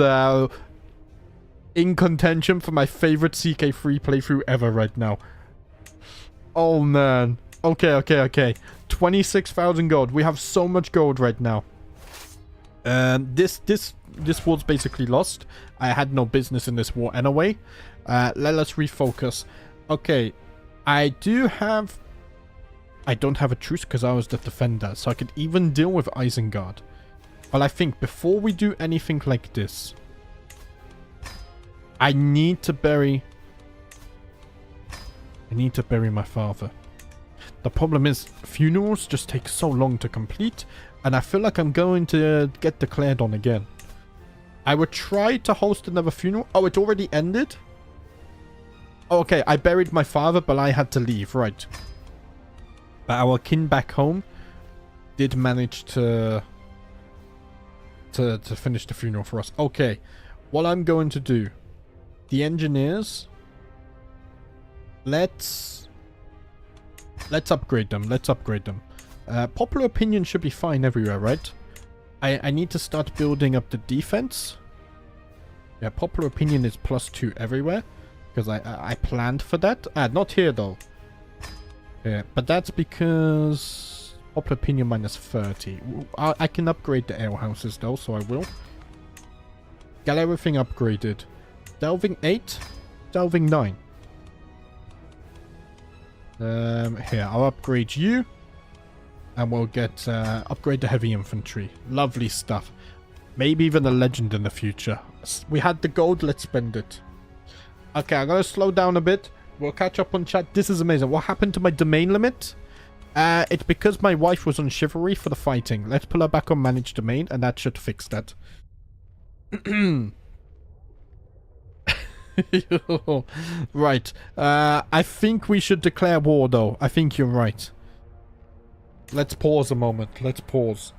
S1: in contention for my favorite CK3 playthrough ever right now. Oh, man. Okay. 26,000 gold. We have so much gold right now. This war's basically lost. I had no business in this war anyway. Let us refocus. Okay. I don't have a truce because I was the defender, so I could even deal with Isengard. But I think before we do anything like this, I need to bury my father. The problem is, funerals just take so long to complete, and I feel like I'm going to get declared on again. I would try to host another funeral. Oh, it already ended? Oh, okay, I buried my father, but I had to leave, right. But our kin back home did manage to finish the funeral for us. Okay, what I'm going to do, the engineers, let's upgrade them. Popular opinion should be fine everywhere, right? I need to start building up the defense. Yeah, popular opinion is +2 everywhere. Because I planned for that. Not here though. Yeah, but that's because popular opinion -30. I can upgrade the alehouses though, so I will. Get everything upgraded. Delving 8, delving 9. Here, I'll upgrade you. And we'll get upgrade the heavy infantry. Lovely stuff. Maybe even a legend in the future. We had the gold, let's spend it. Okay, I'm going to slow down a bit. We'll catch up on chat. This is amazing. What happened to my domain limit? It's because my wife was on chivalry for the fighting. Let's pull her back on managed domain, and that should fix that. Right. I think we should declare war, though. I think you're right. Let's pause a moment. Let's pause.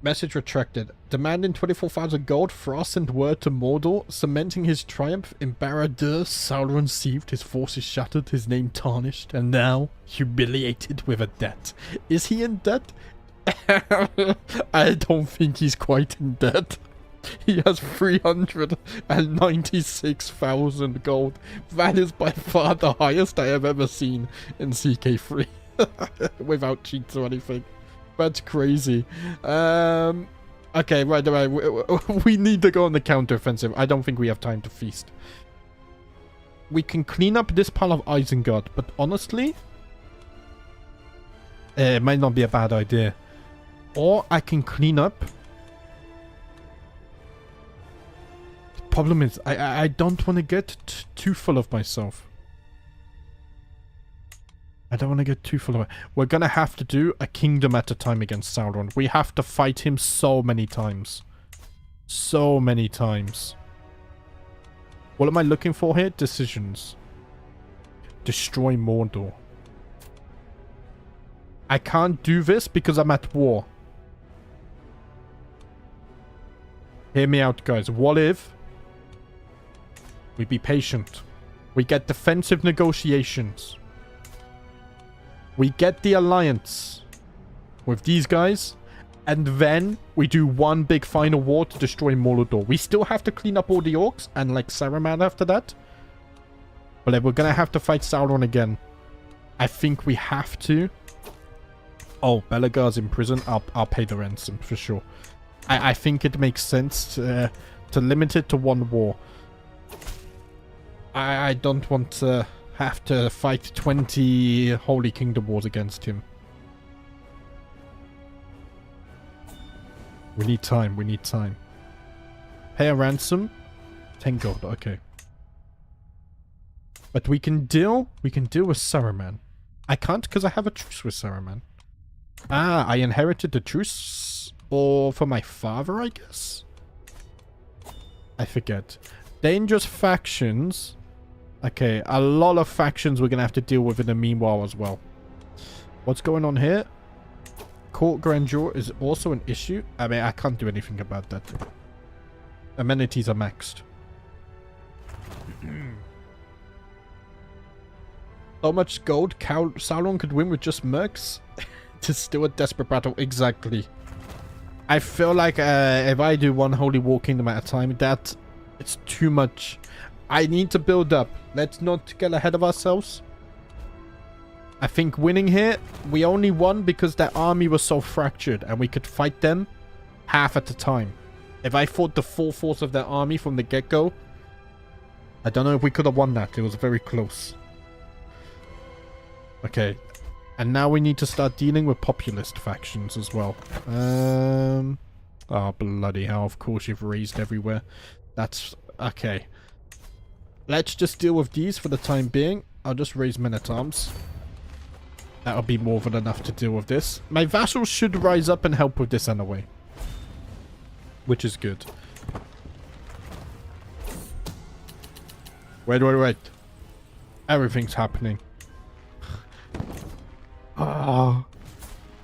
S1: Message retracted. Demanding 24,000 gold, Frost sent word to Mordor, cementing his triumph in Barad-dûr. Sauron seethed, his forces shattered, his name tarnished, and now humiliated with a debt. Is he in debt? I don't think he's quite in debt. He has 396,000 gold. That is by far the highest I have ever seen in CK3. Without cheats or anything. That's crazy. Okay, right. We need to go on the counter-offensive. I don't think we have time to feast. We can clean up this pile of Isengard, but honestly, it might not be a bad idea. Or I can clean up. The problem is, I don't want to get too full of myself. I don't want to get too full of it. We're going to have to do a kingdom at a time against Sauron. We have to fight him so many times. So many times. What am I looking for here? Decisions. Destroy Mordor. I can't do this because I'm at war. Hear me out, guys. What if we be patient? We get defensive negotiations. We get the alliance with these guys. And then we do one big final war to destroy Mordor. We still have to clean up all the orcs and like Saruman after that. But we're going to have to fight Sauron again. I think we have to. Oh, Belegar's in prison. I'll pay the ransom for sure. I think it makes sense to limit it to one war. I don't want to have to fight 20 Holy Kingdom wars against him. We need time. We need time. Pay a ransom. 10 gold. Okay. But we can deal with Saruman. I can't because I have a truce with Saruman. Ah, I inherited the truce. Or for my father, I guess? I forget. Dangerous factions. Okay, a lot of factions we're going to have to deal with in the meanwhile as well. What's going on here? Court grandeur is also an issue. I mean, I can't do anything about that. Amenities are maxed. How much gold Sauron could win with just mercs? It is still a desperate battle. Exactly. I feel like if I do one Holy War Kingdom at a time, it's too much. I need to build up. Let's not get ahead of ourselves. I think winning here, we only won because their army was so fractured and we could fight them half at a time. If I fought the full force of their army from the get-go, I don't know if we could have won that. It was very close. Okay. And now we need to start dealing with populist factions as well. Oh, bloody hell. Of course you've raised everywhere. That's... Okay. Let's just deal with these for the time being. I'll just raise men-at-arms. That'll be more than enough to deal with this. My vassals should rise up and help with this anyway. Which is good. Wait. Everything's happening. Oh.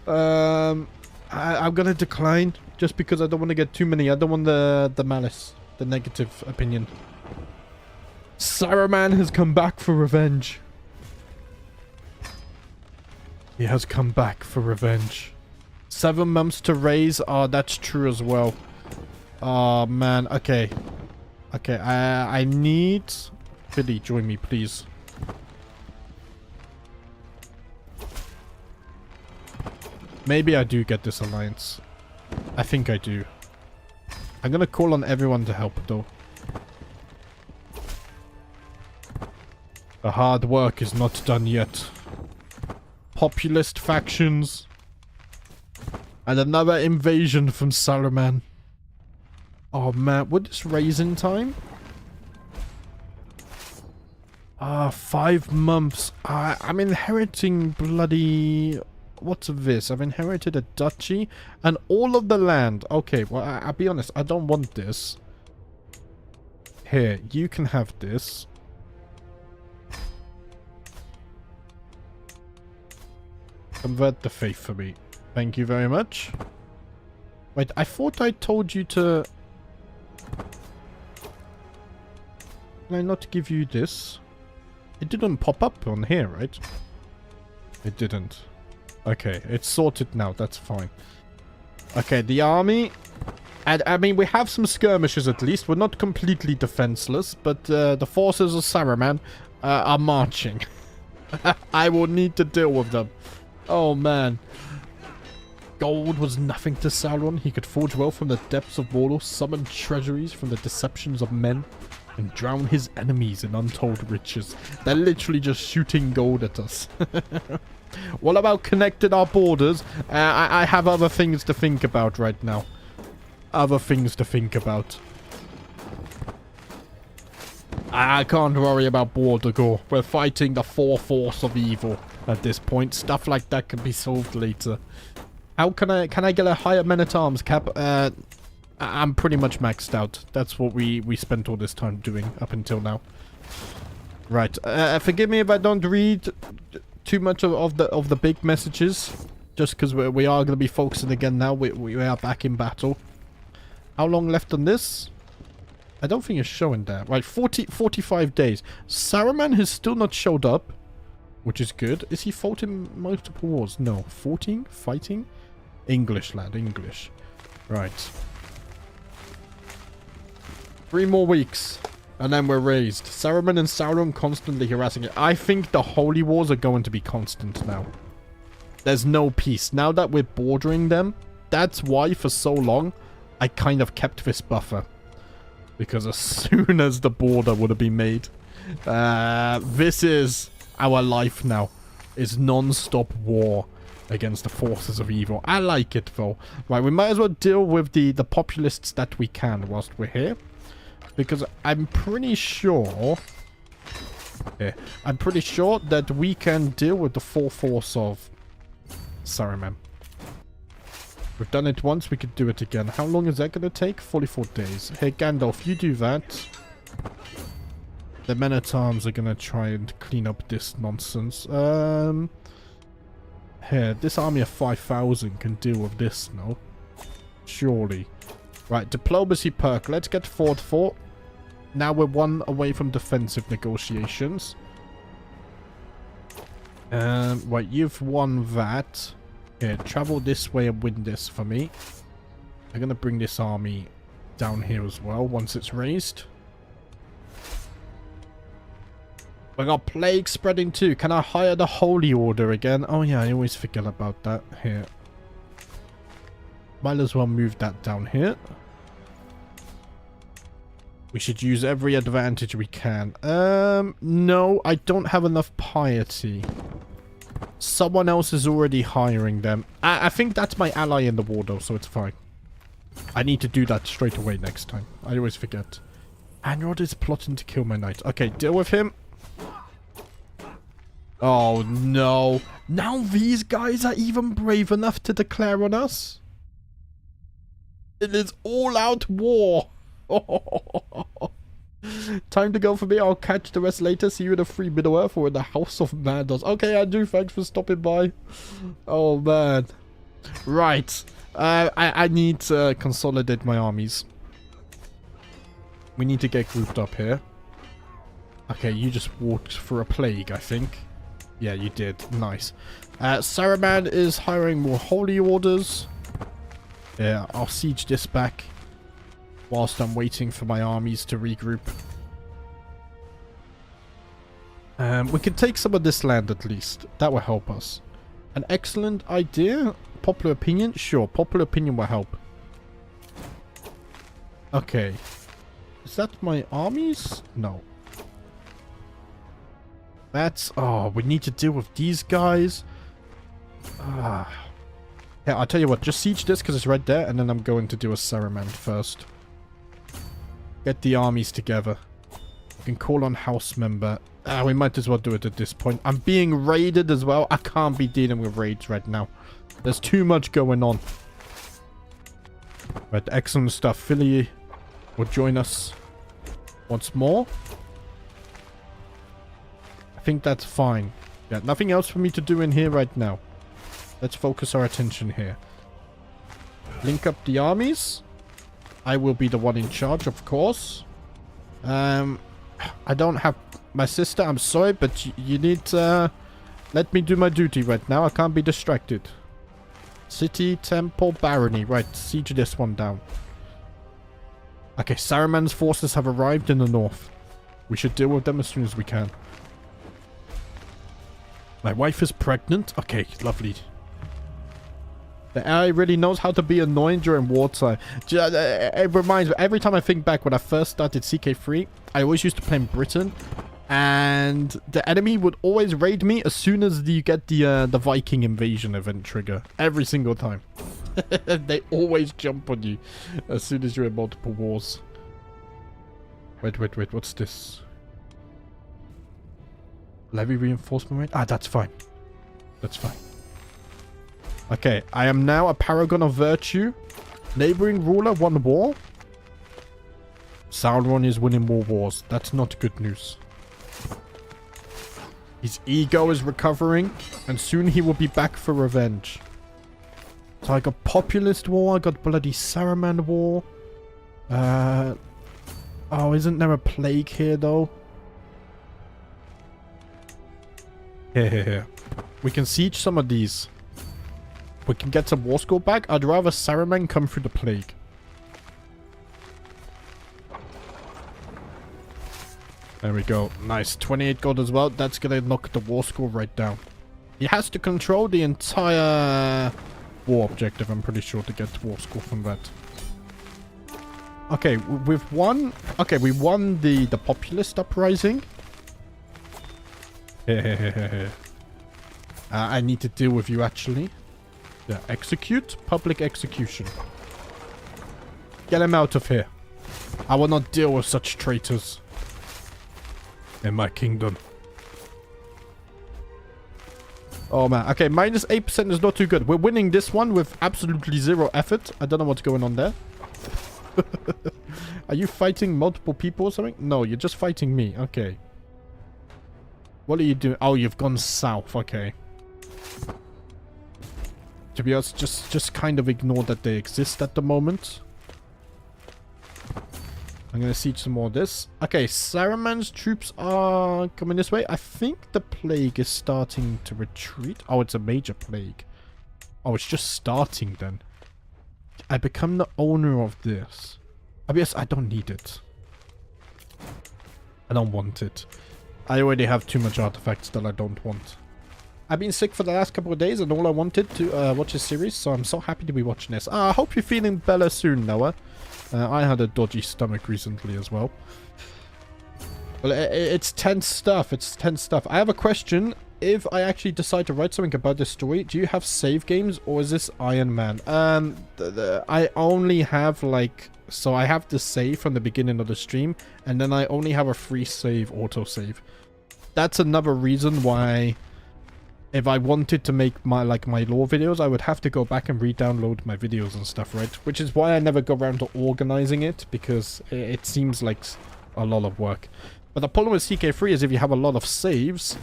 S1: I'm gonna decline. Just because I don't want to get too many. I don't want the malice. The negative opinion. Saruman has come back for revenge. He has come back for revenge. 7 months to raise. Oh, that's true as well. Oh, man. Okay. Okay, I need... Billy, join me, please. Maybe I do get this alliance. I think I do. I'm gonna call on everyone to help, though. The hard work is not done yet. Populist factions. And another invasion from Saruman. Oh man, would this raise in time? 5 months. I'm inheriting bloody... What's this? I've inherited a duchy and all of the land. Okay, well, I'll be honest. I don't want this. Here, you can have this. Convert the faith for me. Thank you very much. Wait, I thought I told you to... Can I not give you this? It didn't pop up on here, right? It didn't. Okay, it's sorted now. That's fine. Okay, the army. And, I mean, we have some skirmishes at least. We're not completely defenseless, but the forces of Saruman are marching. I will need to deal with them. Oh, man. Gold was nothing to Sauron. He could forge wealth from the depths of Mordor, summon treasuries from the deceptions of men, and drown his enemies in untold riches. They're literally just shooting gold at us. What about connecting our borders? I have other things to think about right now. Other things to think about. I can't worry about border gore. We're fighting the four force of evil at this point. Stuff like that can be solved later. How can I get a higher men-at-arms cap? I'm pretty much maxed out. That's what we spent all this time doing up until now. Right. Forgive me if I don't read too much of the big messages, just because we are going to be focusing again now. We are back in battle. How long left on this? I don't think it's showing there. Right, 45 days. Saruman has still not showed up, which is good. Is he fighting multiple wars? No. 14? Fighting? English, lad. English. Right. 3 more weeks. And then we're raised. Saruman and Sauron constantly harassing it. I think the Holy Wars are going to be constant now. There's no peace. Now that we're bordering them, that's why for so long I kind of kept this buffer. Because as soon as the border would have been made, this is our life now. Is non-stop war against the forces of evil. I like it though. Right, we might as well deal with the populists that we can whilst we're here. Because I'm pretty sure... Yeah, I'm pretty sure that we can deal with the full force of Saruman. We've done it once, we could do it again. How long is that going to take? 44 days. Hey, Gandalf, you do that. The men-at-arms are going to try and clean up this nonsense. Here, this army of 5,000 can deal with this, no? Surely. Right, diplomacy perk. Let's get forward 4. Now we're 1 away from defensive negotiations. Right, you've won that. Here, travel this way and win this for me. I'm going to bring this army down here as well once it's raised. We got plague spreading too. Can I hire the Holy Order again? Oh yeah, I always forget about that. Here. Might as well move that down here. We should use every advantage we can. No, I don't have enough piety. Someone else is already hiring them. I think that's my ally in the war though, so it's fine. I need to do that straight away next time. I always forget. Anrod is plotting to kill my knight. Okay, deal with him. Oh no. Now these guys are even brave enough to declare on us. It is all out war. Time to go for me. I'll catch the rest later. See you in the free Middle Earth or in the House of Mandos. Okay, Andrew, thanks for stopping by. Oh, man. Right. I need to consolidate my armies. We need to get grouped up here. Okay, you just walked for a plague, I think. Yeah, you did. Nice. Saruman is hiring more holy orders. Yeah, I'll siege this back whilst I'm waiting for my armies to regroup. We can take some of this land at least. That will help us. An excellent idea. Popular opinion? Sure, popular opinion will help. Okay. Is that my armies? No. That's... Oh, we need to deal with these guys. Yeah, I'll tell you what. Just siege this because it's right there. And then I'm going to do a Saruman first. Get the armies together. We can call on house member. We might as well do it at this point. I'm being raided as well. I can't be dealing with raids right now. There's too much going on. Right, excellent stuff. Philly will join us once more. I think that's fine. Yeah, nothing else for me to do in here right now. Let's focus our attention here. Link up the armies. I will be the one in charge, of course. I don't have my sister. I'm sorry, but you need to let me do my duty right now. I can't be distracted. City, temple, barony. Right, siege this one down. Okay, Saruman's forces have arrived in the north. We should deal with them as soon as we can. My wife is pregnant? Okay, lovely. The AI really knows how to be annoying during wartime. It reminds me, every time I think back when I first started CK3, I always used to play in Britain. And the enemy would always raid me as soon as you get the Viking invasion event trigger. Every single time. They always jump on you as soon as you're in multiple wars. Wait, what's this? Levy reinforcement rate? Ah, that's fine. That's fine. Okay, I am now a paragon of virtue. Neighboring ruler won war. Sauron is winning more wars. That's not good news. His ego is recovering, and soon he will be back for revenge. So I got populist war, I got bloody Saruman war. Oh, isn't there a plague here though? Here. We can siege some of these. We can get some war score back. I'd rather Saruman come through the plague. There we go. Nice. 28 gold as well. That's going to knock the war score right down. He has to control the entire war objective, I'm pretty sure, to get war score from that. Okay, we've won. Okay, we won the populist uprising. I need to deal with you, actually. Yeah, execute. Public execution. Get him out of here. I will not deal with such traitors in my kingdom. Oh man. Okay, minus 8% is not too good. We're winning this one with absolutely zero effort. I don't know what's going on there. Are you fighting multiple people or something? No, you're just fighting me. Okay. What are you doing? Oh, you've gone south. Okay. To be honest, just kind of ignore that they exist at the moment. I'm going to siege some more of this. Okay, Saruman's troops are coming this way. I think the plague is starting to retreat. Oh, it's a major plague. Oh, it's just starting then. I become the owner of this. I guess I don't need it. I don't want it. I already have too much artifacts that I don't want. I've been sick for the last couple of days and all I wanted to watch a series, so I'm so happy to be watching this. I hope you're feeling better soon, Noah. I had a dodgy stomach recently as well. Well, it's tense stuff. It's tense stuff. I have a question. If I actually decide to write something about this story, do you have save games or is this Iron Man? I only have like... So I have the save from the beginning of the stream, and then I only have a free save autosave. That's another reason why... If I wanted to make my lore videos, I would have to go back and re-download my videos and stuff, right? Which is why I never go around to organizing it, because it seems like a lot of work. But the problem with CK3 is if you have a lot of saves,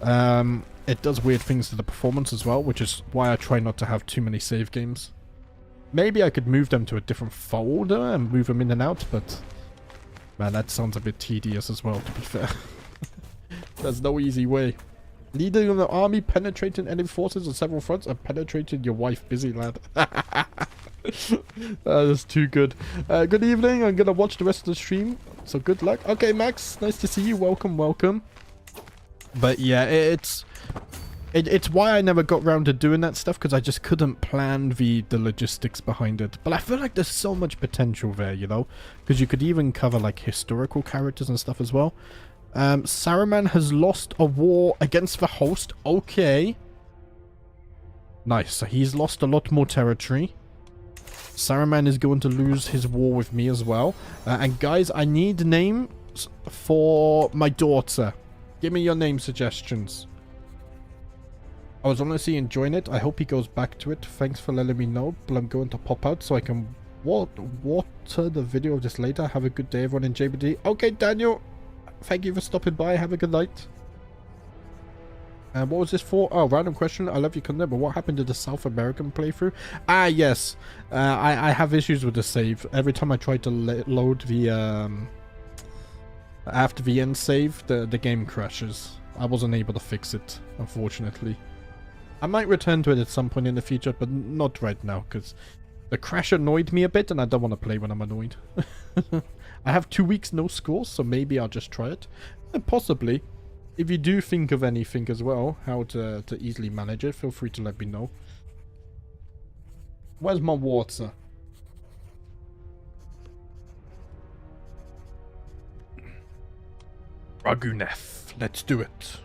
S1: it does weird things to the performance as well, which is why I try not to have too many save games. Maybe I could move them to a different folder and move them in and out, but... Man, that sounds a bit tedious as well, to be fair. There's no easy way. Leader of the army penetrating enemy forces on several fronts and penetrated your wife, busy lad. That is too good. Good evening. I'm going to watch the rest of the stream. So good luck. Okay, Max. Nice to see you. Welcome, welcome. But yeah, it's why I never got around to doing that stuff, because I just couldn't plan the logistics behind it. But I feel like there's so much potential there, you know? Because you could even cover like historical characters and stuff as well. Saruman has lost a war against the host. Okay. Nice. So he's lost a lot more territory. Saruman is going to lose his war with me as well. And guys, I need names for my daughter. Give me your name suggestions. I was honestly enjoying it. I hope he goes back to it. Thanks for letting me know. But I'm going to pop out so I can water the video of this later. Have a good day, everyone in JBD. Okay, Daniel. Thank you for stopping by. Have a good night. What was this for? Oh, random question. I love you, content, but what happened to the South American playthrough? Ah, yes. I have issues with the save. Every time I try to load the... after the end save, the game crashes. I wasn't able to fix it, unfortunately. I might return to it at some point in the future, but not right now, because the crash annoyed me a bit, and I don't want to play when I'm annoyed. I have 2 weeks no schools, so maybe I'll just try it. And possibly, if you do think of anything as well, how to easily manage it, feel free to let me know. Where's my water? Raguneth, let's do it.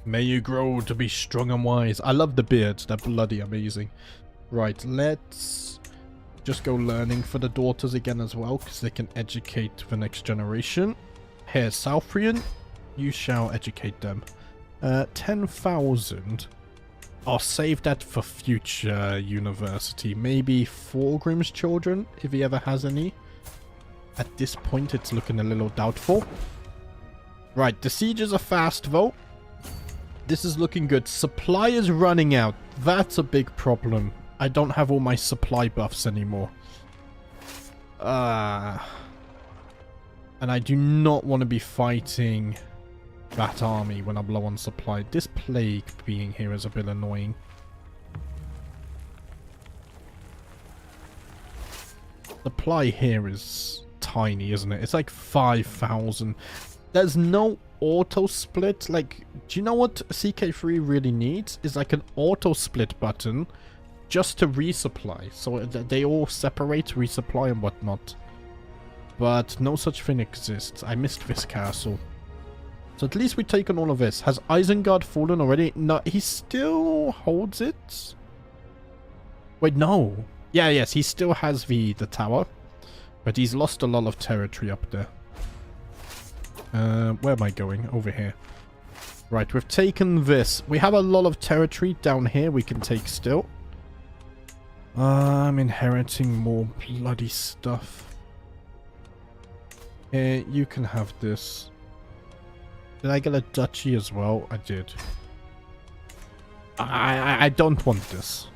S1: May you grow to be strong and wise. I love the beards, they're bloody amazing. Right, let's just go learning for the daughters again as well, because they can educate the next generation. Here, Southrian, you shall educate them. 10,000. I'll save that for future university. Maybe Thorgrim's children, if he ever has any. At this point, it's looking a little doubtful. Right, the sieges are fast, though. This is looking good. Supply is running out. That's a big problem. I don't have all my supply buffs anymore. And I do not want to be fighting that army when I'm low on supply. This plague being here is a bit annoying. Supply here is tiny, isn't it? It's like 5,000. There's no auto split. Like, do you know what CK3 really needs? Is like an auto split button just to resupply. So they all separate, resupply and whatnot. But no such thing exists. I missed this castle. So at least we've taken all of this. Has Isengard fallen already? No, he still holds it. Wait, no. Yeah, yes, he still has the tower. But he's lost a lot of territory up there. Where am I going? Over here. Right, we've taken this. We have a lot of territory down here we can take still. I'm inheriting more bloody stuff. Here, you can have this. Did I get a duchy as well? I did. I don't want this.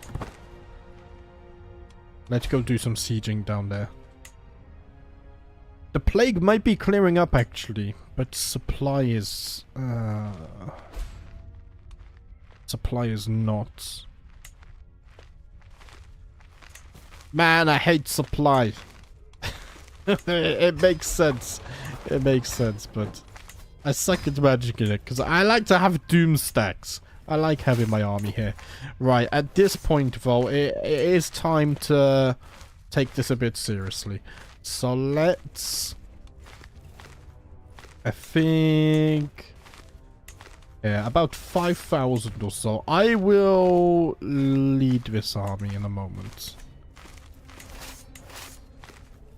S1: Let's go do some sieging down there. The plague might be clearing up actually, but supply is not. Man, I hate supply. It makes sense. It makes sense, but I suck at managing it because I like to have doom stacks. I like having my army here. Right, at this point though, it is time to take this a bit seriously. So let's... I think... yeah, about 5,000 or so. I will lead this army in a moment.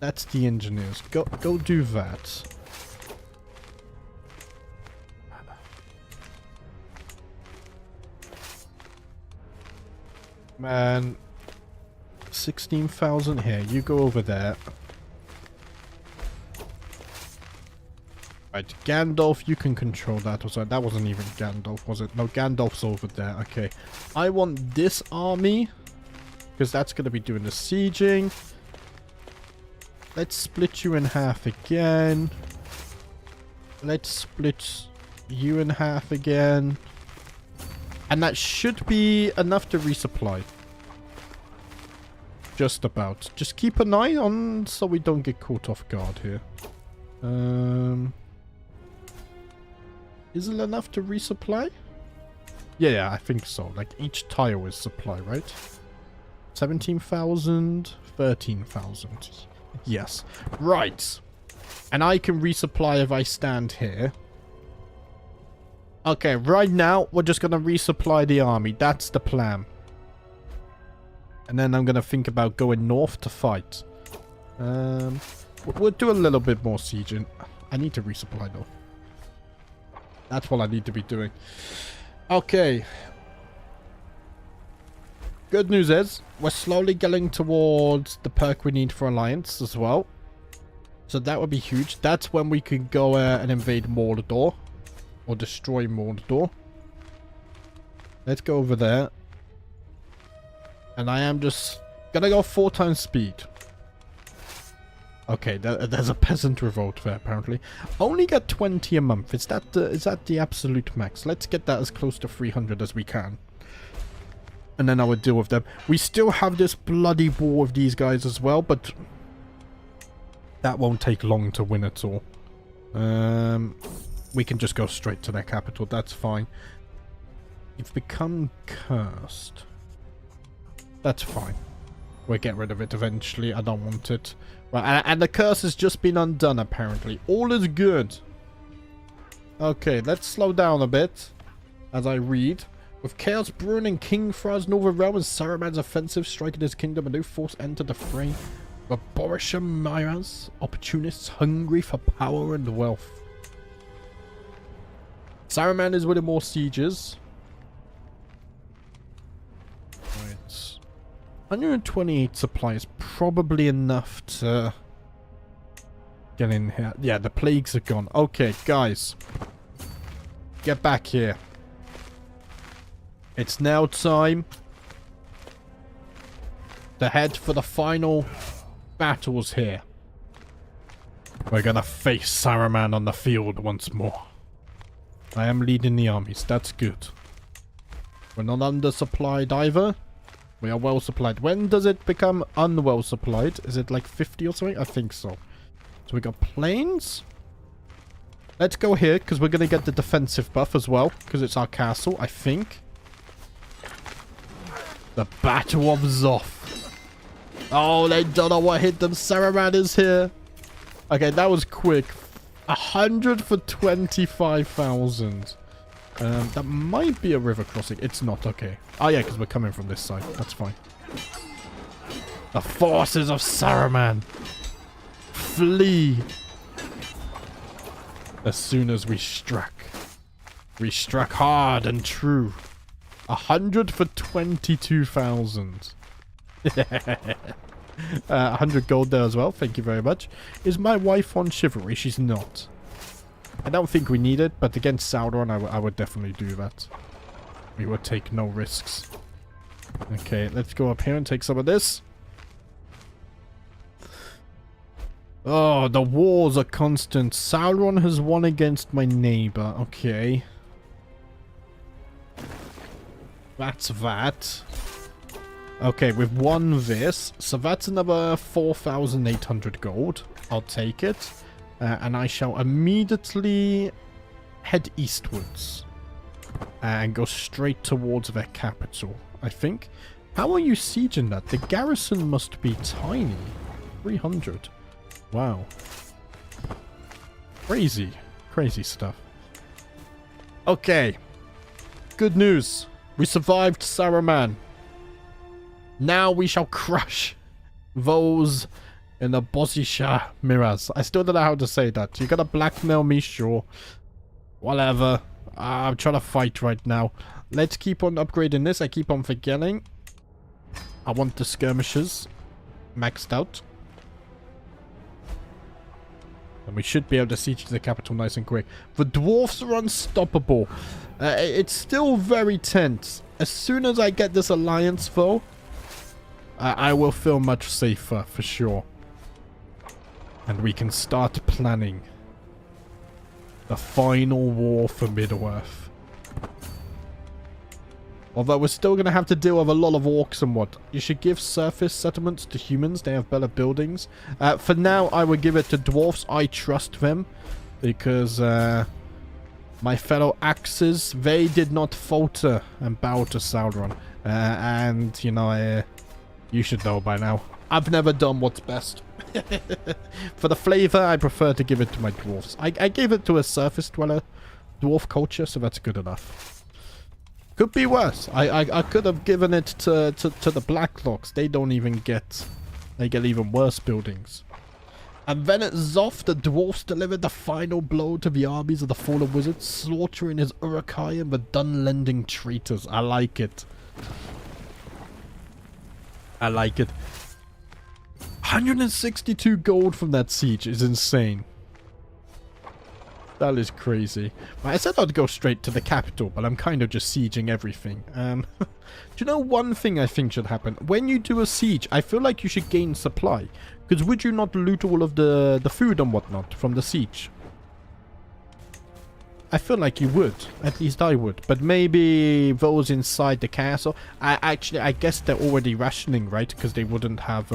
S1: That's the engineers. Go do that. Man, 16,000 here. You go over there. Right, Gandalf, you can control that. Also, that wasn't even Gandalf, was it? No, Gandalf's over there. Okay, I want this army because that's going to be doing the sieging. Let's split you in half again. Let's split you in half again. And that should be enough to resupply. Just about. Just keep an eye on so we don't get caught off guard here. Is it enough to resupply? Yeah, I think so. Like each tile is supply, right? 17,000, 13,000. Yes. Right. And I can resupply if I stand here. Okay, right now, we're just going to resupply the army. That's the plan. And then I'm going to think about going north to fight. We'll do a little bit more sieging. I need to resupply, though. That's what I need to be doing. Okay. Good news is, we're slowly getting towards the perk we need for Alliance as well. So that would be huge. That's when we can go and invade Mordor. Or destroy Mordor. Let's go over there. And I am just gonna go 4 times speed. Okay, there's a peasant revolt there apparently. Only get 20 a month. Is that the absolute max? Let's get that as close to 300 as we can. And then I would deal with them. We still have this bloody war with these guys as well, but That won't take long to win at all. We can just go straight to their capital. That's fine. You've become cursed. That's fine. We'll get rid of it eventually. I don't want it. Right, and the curse has just been undone, apparently. All is good. Okay, let's slow down a bit as I read. With chaos brewing in King Thrar's northern realm and Saruman's offensive striking his kingdom, a new force entered the fray. The Borisham Myras, opportunists hungry for power and wealth. Saruman is winning more sieges. Right. 128 supply is probably enough to get in here. Yeah, the plagues are gone. Okay, guys. Get back here. It's now time to head for the final battles here. We're gonna face Saruman on the field once more. I am leading the armies. That's good. We're not undersupplied either. We are well supplied. When does it become unwell supplied? Is it like 50 or something? I think so. So we got planes. Let's go here because we're going to get the defensive buff as well. Because it's our castle, I think. The Battle of Zoth. Oh, they don't know what hit them. Saruman is here. Okay, that was quick. 100 for 25,000. That might be a river crossing. It's not, okay. Oh yeah, because we're coming from this side. That's fine. The forces of Saruman. Flee. As soon as we struck. We struck hard and true. 100 for 22,000. 100 gold there as well. Thank you very much. Is my wife on chivalry? She's not. I don't think we need it, but against Sauron, I would definitely do that. We would take no risks. Okay, let's go up here and take some of this. Oh, the wars are constant. Sauron has won against my neighbor. Okay. That's that. Okay, we've won this. So that's another 4,800 gold. I'll take it. And I shall immediately head eastwards. And go straight towards their capital, I think. How are you sieging that? The garrison must be tiny. 300. Wow. Crazy. Crazy stuff. Okay. Good news. We survived Saruman. Now we shall crush those in the Bosisha Miraz. I still don't know how to say that. You're gonna blackmail me, sure. Whatever. I'm trying to fight right now. Let's keep on upgrading this. I keep on forgetting. I want the skirmishers maxed out. And we should be able to siege the capital nice and quick. The dwarfs are unstoppable. It's still very tense. As soon as I get this alliance, though, I will feel much safer, for sure. And we can start planning the final war for Middle-earth. Although we're still going to have to deal with a lot of orcs and what. You should give surface settlements to humans. They have better buildings. For now, I would give it to dwarfs. I trust them. Because my fellow axes, they did not falter and bow to Sauron. And, you know, you should know by now. I've never done what's best. For the flavor, I prefer to give it to my dwarfs. I gave it to a surface dweller dwarf culture, so that's good enough. Could be worse. I could have given it to the Blacklocks. They don't even get... They get even worse buildings. And then at Zoth, the dwarfs delivered the final blow to the armies of the fallen wizards, slaughtering his Uruk-hai and the Dunlending traitors. I like it. I like it. 162 gold from that siege is insane. That is crazy. I said I'd go straight to the capital, but I'm kind of just sieging everything. Do you know one thing I think should happen? When you do a siege, I feel like you should gain supply. Because would you not loot all of the food and whatnot from the siege? I feel like you would. At least I would. But maybe those inside the castle... I guess they're already rationing, right? Because they wouldn't have...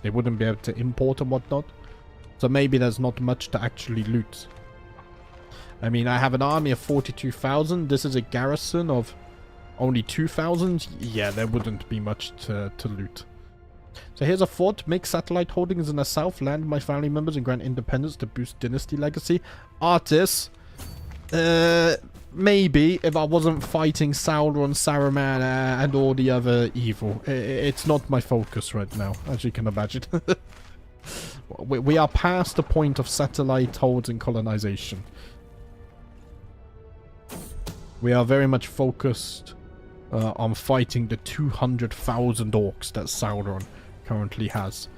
S1: they wouldn't be able to import and whatnot. So maybe there's not much to actually loot. I mean, I have an army of 42,000. This is a garrison of only 2,000. Yeah, there wouldn't be much to loot. So here's a fort. Make satellite holdings in the south. Land my family members and grant independence to boost dynasty legacy. Artists. Maybe if I wasn't fighting Sauron, Saruman, and all the other evil. It's not my focus right now, as you can imagine. We are past the point of satellite holds and colonization. We are very much focused on fighting the 200,000 orcs that Sauron currently has.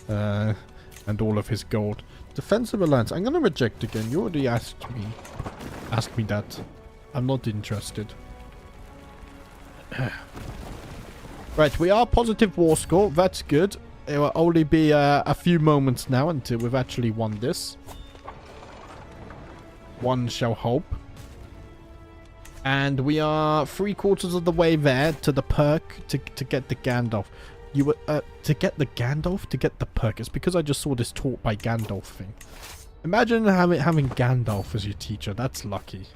S1: And all of his gold. Defensive alliance. I'm gonna reject again. You already asked me that. I'm not interested. Right, we are positive war score. That's good. It will only be a few moments now until we've actually won this. One shall hope. And we are 3/4 of the way there to the perk to get the Gandalf. You were to get the Gandalf to get the perk. It's because I just saw this taught by Gandalf thing. Imagine having Gandalf as your teacher. That's lucky.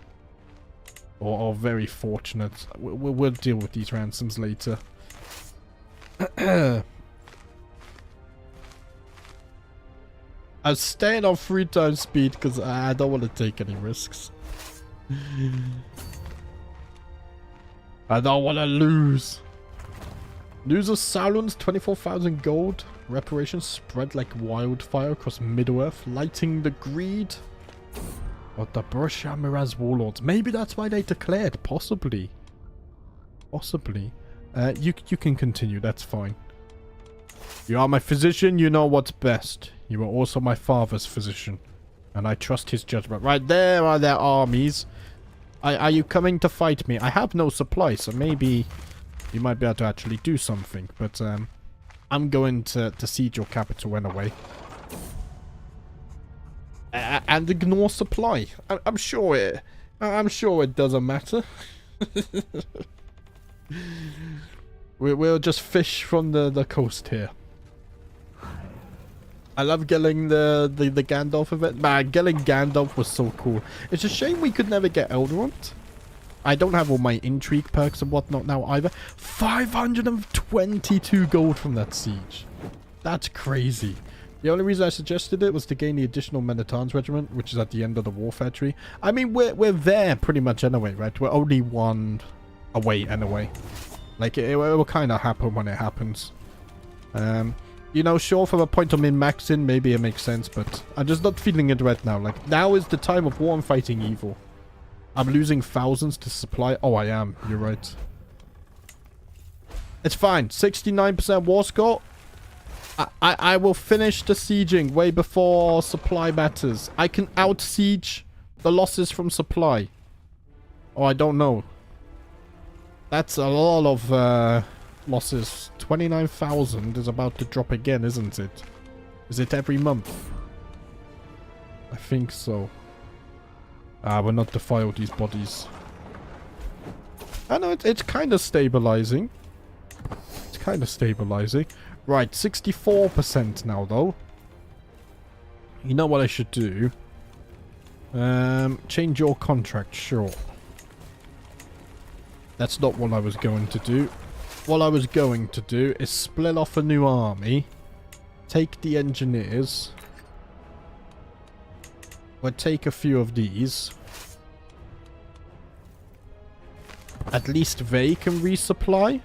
S1: Or very fortunate. We'll deal with these ransoms later. I'm staying on 3 times speed because I don't want to take any risks. I don't want to lose. News of Sauron's 24,000 gold. Reparations spread like wildfire across Middle-earth, lighting the greed of the Borussia Miraz warlords. Maybe that's why they declared. Possibly. Possibly. You can continue. That's fine. You are my physician. You know what's best. You are also my father's physician. And I trust his judgment. Right, there are their armies. Are you coming to fight me? I have no supply, so maybe you might be able to actually do something. But I'm going to siege your capital anyway. And ignore supply. I'm sure it doesn't matter. We'll just fish from the coast here. I love getting the Gandalf event. Man, getting Gandalf was so cool. It's a shame we could never get Elrond. I don't have all my intrigue perks and whatnot now either. 522 gold from that siege. That's crazy. The only reason I suggested it was to gain the additional Menatans regiment, which is at the end of the warfare tree. I mean, we're there pretty much anyway, right? We're only one away anyway. Like, it will kind of happen when it happens. You know, sure, from a point of min-maxing, maybe it makes sense, but I'm just not feeling it right now. Like, now is the time of war and fighting evil. I'm losing thousands to supply. Oh, I am. You're right. It's fine. 69% war score. I will finish the sieging way before supply matters. I can out-siege the losses from supply. Oh, I don't know. That's a lot of losses. 29,000 is about to drop again, isn't it? Is it every month? I think so. We're not defile these bodies. I know it's kind of stabilizing. It's kind of stabilizing. Right, 64% now, though. You know what I should do? Change your contract, sure. That's not what I was going to do. What I was going to do is split off a new army. Take the engineers. We'll take a few of these. At least they can resupply.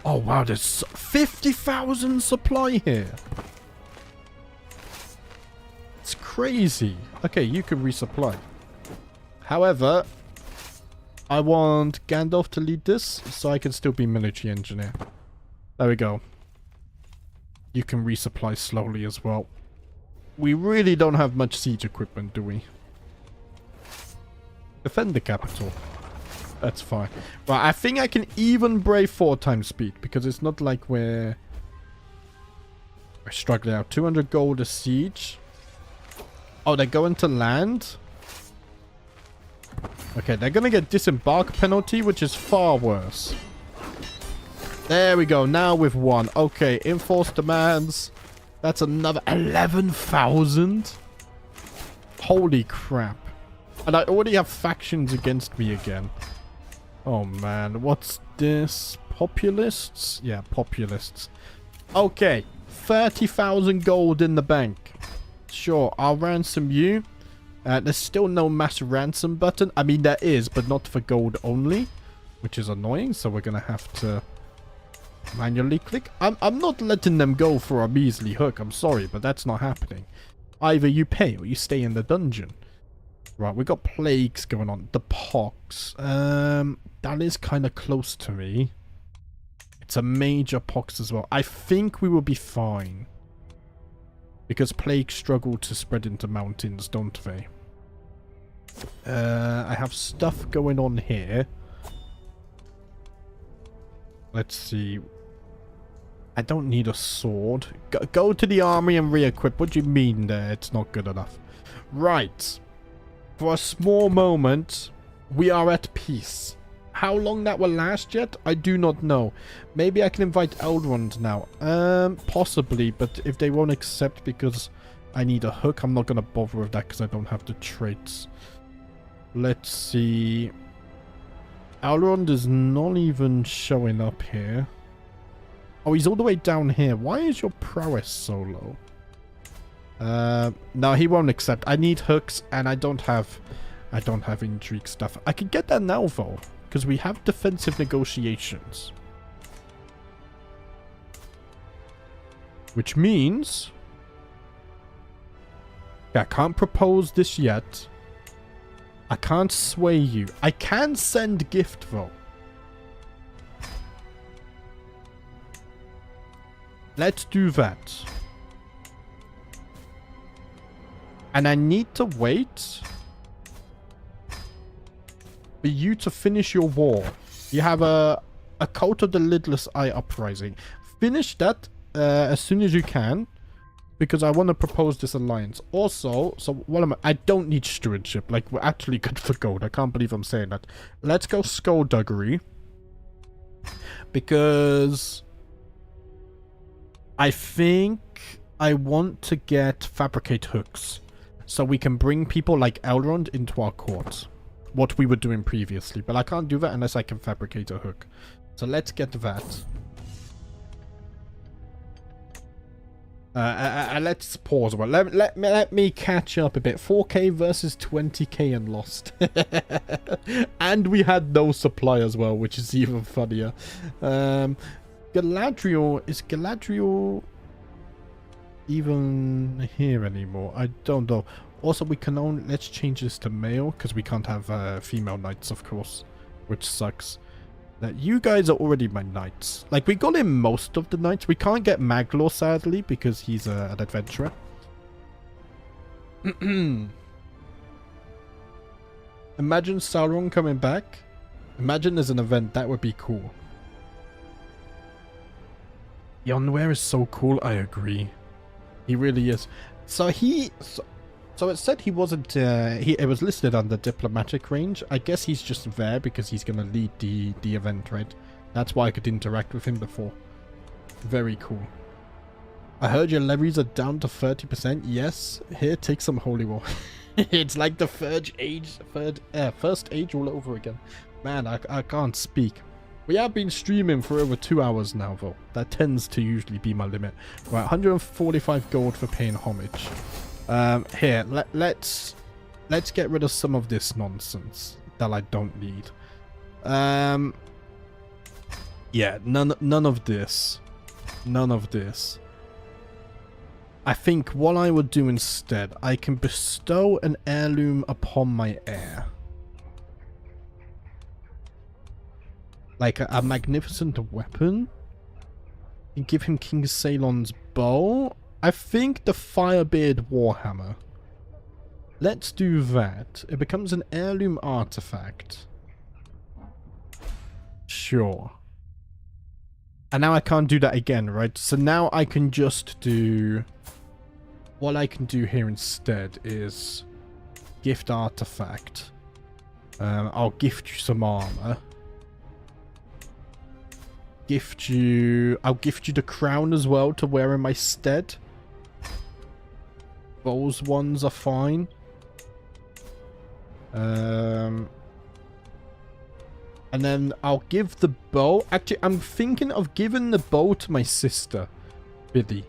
S1: Oh wow, there's 50,000 supply here. It's crazy. Okay, you can resupply. However, I want Gandalf to lead this so I can still be military engineer. There we go. You can resupply slowly as well. We really don't have much siege equipment, do we? Defend the capital. That's fine. Right, I think I can even brave 4 times speed because it's not like we're struggling out. 200 gold a siege. Oh, they're going to land? Okay, they're gonna get disembark penalty, which is far worse. There we go. Now we've won. Okay, enforce demands. That's another 11,000. Holy crap. And I already have factions against me again. Oh man, what's this? Populists? Yeah, populists. Okay, 30,000 gold in the bank. Sure, I'll ransom you. There's still no mass ransom button. I mean, there is, but not for gold only, which is annoying. So we're going to have to manually click. I'm not letting them go for a measly hook. I'm sorry, but that's not happening. Either you pay or you stay in the dungeon. Right, we got plagues going on. The pox. That is kind of close to me. It's a major pox as well. I think we will be fine. Because plagues struggle to spread into mountains, don't they? I have stuff going on here. Let's see. I don't need a sword. Go to the army and re-equip. What do you mean there? It's not good enough. Right. For a small moment, we are at peace. How long that will last yet, I do not know. Maybe I can invite Elrond now. Possibly, but if they won't accept because I need a hook, I'm not going to bother with that because I don't have the traits. Let's see. Elrond is not even showing up here. Oh, he's all the way down here. Why is your prowess so low? No, he won't accept. I need hooks and I don't have intrigue stuff. I can get that now though. Because we have defensive negotiations. Which means... I can't propose this yet. I can't sway you. I can send gift though. Let's do that. And I need to wait... for you to finish your war. You have a Cult of the Lidless Eye Uprising. Finish that as soon as you can, because I want to propose this alliance. Also, so what am I don't need stewardship. Like, we're actually good for gold. I can't believe I'm saying that. Let's go skullduggery, because I think I want to get fabricate hooks so we can bring people like Elrond into our court. What we were doing previously, but I can't do that unless I can fabricate a hook. So let's get that. Let's pause. Well, let me catch up a bit. 4k versus 20k and lost. And we had no supply as well, which is even funnier. Galadriel, is Galadriel even here anymore? I don't know. Also, we can only... let's change this to male, because we can't have female knights, of course. Which sucks. That you guys are already my knights. Like, we got in most of the knights. We can't get Maglor, sadly, because he's an adventurer. Imagine Sauron coming back. Imagine there's an event. That would be cool. Yonware is so cool. I agree. He really is. So he... So it said he wasn't, it was listed under diplomatic range. I guess he's just there because he's going to lead the event, right? That's why I could interact with him before. Very cool. I heard your levies are down to 30%. Yes. Here, take some holy war. It's like the first age all over again. Man, I can't speak. We have been streaming for over 2 hours now, though. That tends to usually be my limit. Right, 145 gold for paying homage. Here, let's get rid of some of this nonsense that I don't need. Yeah, none of this. None of this. I think what I would do instead, I can bestow an heirloom upon my heir. Like a magnificent weapon. And give him King Salon's bow. I think the Firebeard Warhammer. Let's do that. It becomes an heirloom artifact. Sure. And now I can't do that again, right? So now I can just do... what I can do here instead is... gift artifact. I'll gift you some armor. I'll gift you the crown as well to wear in my stead. Those ones are fine. And then I'll give the bow. Actually, I'm thinking of giving the bow to my sister, Billy.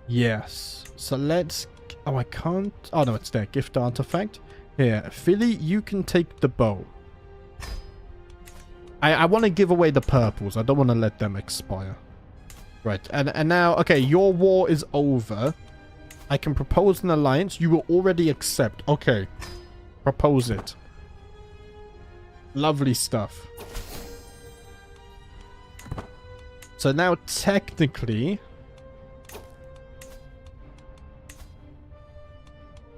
S1: Yes. So let's... Oh, I can't... Oh, no, it's there. Gift artifact. Here, Philly, you can take the bow. I want to give away the purples. I don't want to let them expire. Right, and now... Okay, your war is over. I can propose an alliance. You will already accept. Okay. Propose it. Lovely stuff. So now, technically...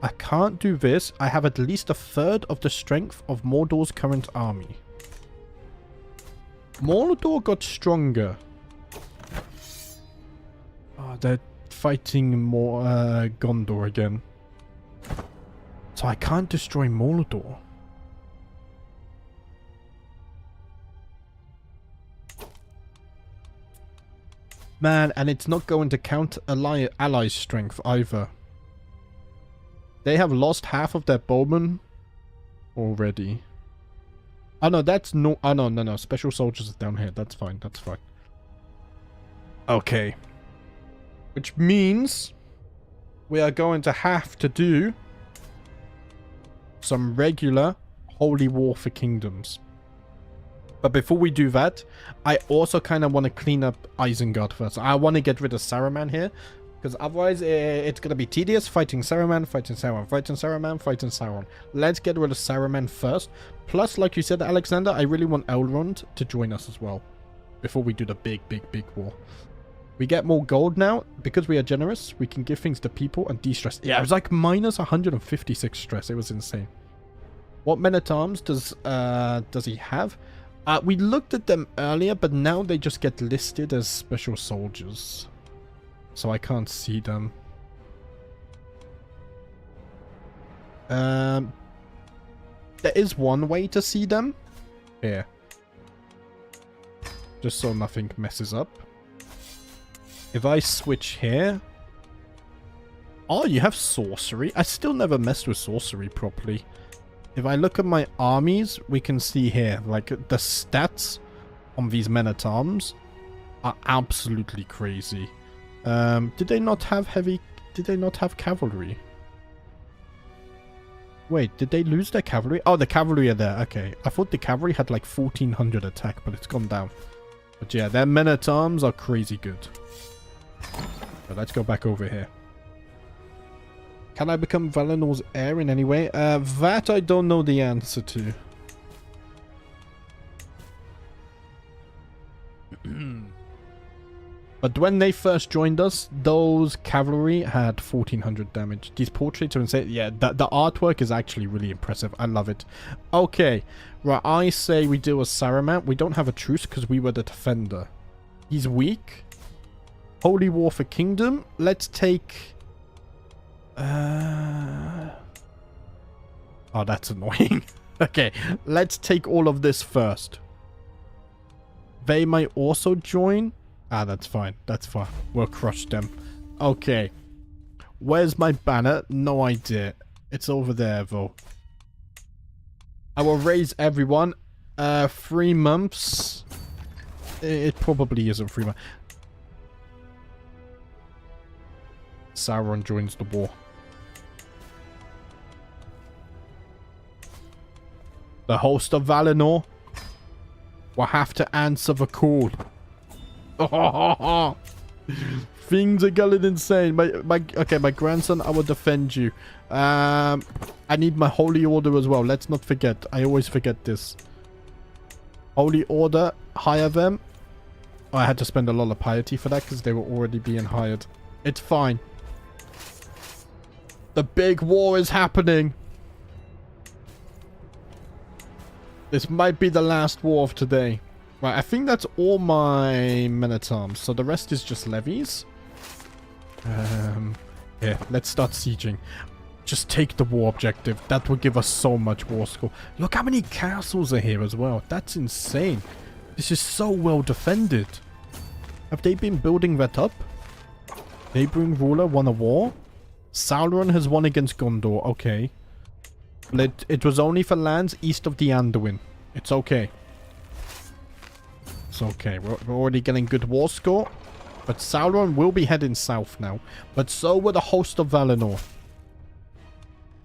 S1: I can't do this. I have at least a third of the strength of Mordor's current army. Mordor got stronger. Oh, they're fighting more Gondor again. So I can't destroy Mordor. Man, and it's not going to count ally strength either. They have lost half of their bowmen already. Oh no, that's no... Oh no. Special soldiers is down here. That's fine. That's fine. Okay. Which means we are going to have to do some regular Holy War for Kingdoms. But before we do that, I also kind of want to clean up Isengard first. I want to get rid of Saruman here. Because otherwise, it's going to be tedious fighting Saruman, fighting Sauron, fighting Saruman, fighting Sauron. Let's get rid of Saruman first. Plus, like you said, Alexander, I really want Elrond to join us as well. Before we do the big war. We get more gold now. Because we are generous, we can give things to people and de-stress. Yeah, it was like minus 156 stress. It was insane. What men-at-arms does he have? We looked at them earlier, but now they just get listed as special soldiers. So I can't see them. There is one way to see them. Here. Just so nothing messes up. If I switch here... Oh, you have sorcery. I still never messed with sorcery properly. If I look at my armies, we can see here, like, the stats on these men-at-arms are absolutely crazy. Did they not have cavalry? Wait, did they lose their cavalry? Oh, the cavalry are there. Okay. I thought the cavalry had like 1400 attack, but it's gone down. But yeah, their men-at-arms are crazy good. But let's go back over here. Can I become Valinor's heir in any way? That I don't know the answer to. But when they first joined us, those cavalry had 1400 damage. These portraits are insane. Yeah, the artwork is actually really impressive. I love it. Okay, right, I say we deal with Saruman. We don't have a truce because we were the defender. He's weak. Holy War for Kingdom. Let's take... Oh, that's annoying. Okay, let's take all of this first. They might also join... Ah, that's fine. That's fine. We'll crush them. Okay. Where's my banner? No idea. It's over there, though. I will raise everyone. 3 months. It probably isn't 3 months. Sauron joins the war. The host of Valinor will have to answer the call. Things are going insane. Okay, my grandson, I will defend you. I need my Holy Order as well. Let's not forget. I always forget this. Holy Order, hire them. Oh, I had to spend a lot of piety for that because they were already being hired. It's fine. The big war is happening. This might be the last war of today. Right, I think that's all my men-at-arms. So the rest is just levies. Yeah, let's start sieging. Just take the war objective. That will give us so much war score. Look how many castles are here as well. That's insane. This is so well defended. Have they been building that up? Neighboring ruler won a war. Sauron has won against Gondor. Okay. But it was only for lands east of the Anduin. It's okay. It's okay. We're already getting good war score. But Sauron will be heading south now. But so will the host of Valinor.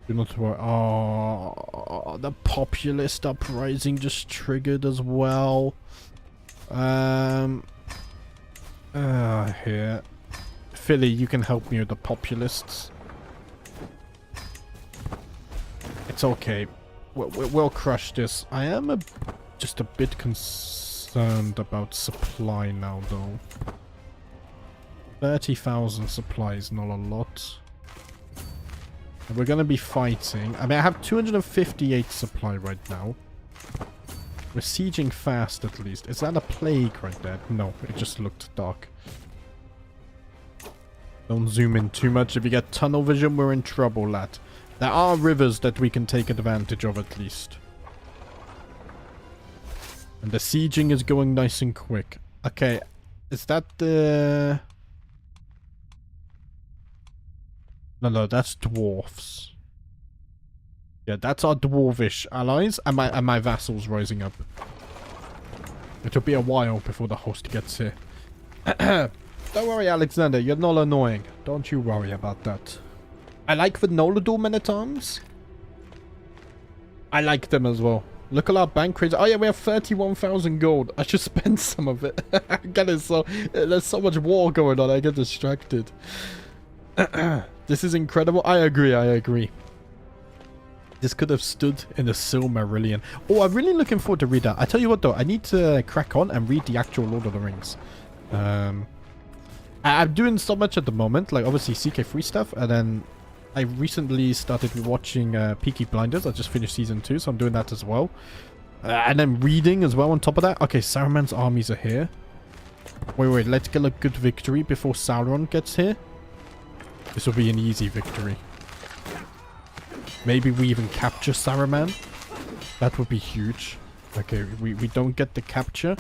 S1: Do not worry. Oh, the populist uprising just triggered as well. Here. Philly, you can help me with the populists. It's okay. We'll crush this. I am just a bit concerned about supply now, though. 30,000 supply is not a lot. And we're going to be fighting. I mean, I have 258 supply right now. We're sieging fast, at least. Is that a plague right there? No, it just looked dark. Don't zoom in too much. If you get tunnel vision, we're in trouble, lad. There are rivers that we can take advantage of, at least. And the sieging is going nice and quick. Okay, is that the... No, that's dwarfs. Yeah, that's our dwarvish allies and my vassals rising up. It'll be a while before the host gets here. Don't worry, Alexander, you're not annoying. Don't you worry about that. I like the Nolador men-at-arms. I like them as well. Look at our bank rates. Oh yeah, we have 31,000 gold. I should spend some of it. There's so much war going on, I get distracted. This is incredible. I agree. This could have stood in the Silmarillion. Oh, I'm really looking forward to read that. I tell you what though, I need to crack on and read the actual Lord of the Rings. I'm doing so much at the moment, like obviously CK3 stuff, and then I recently started watching Peaky Blinders. I just finished season 2, so I'm doing that as well. And then reading as well on top of that. Okay, Saruman's armies are here. Wait, let's get a good victory before Sauron gets here. This will be an easy victory. Maybe we even capture Saruman. That would be huge. Okay, we don't get the capture.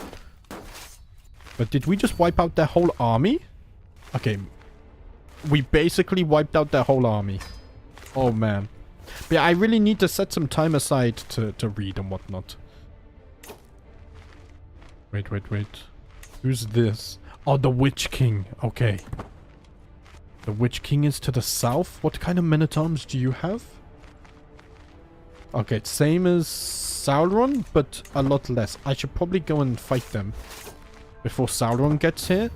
S1: But did we just wipe out their whole army? Okay. We basically wiped out their whole army. Oh, man. But yeah, I really need to set some time aside to read and whatnot. Wait. Who's this? Oh, the Witch King. Okay. The Witch King is to the south. What kind of men-at-arms do you have? Okay, it's same as Sauron, but a lot less. I should probably go and fight them before Sauron gets here.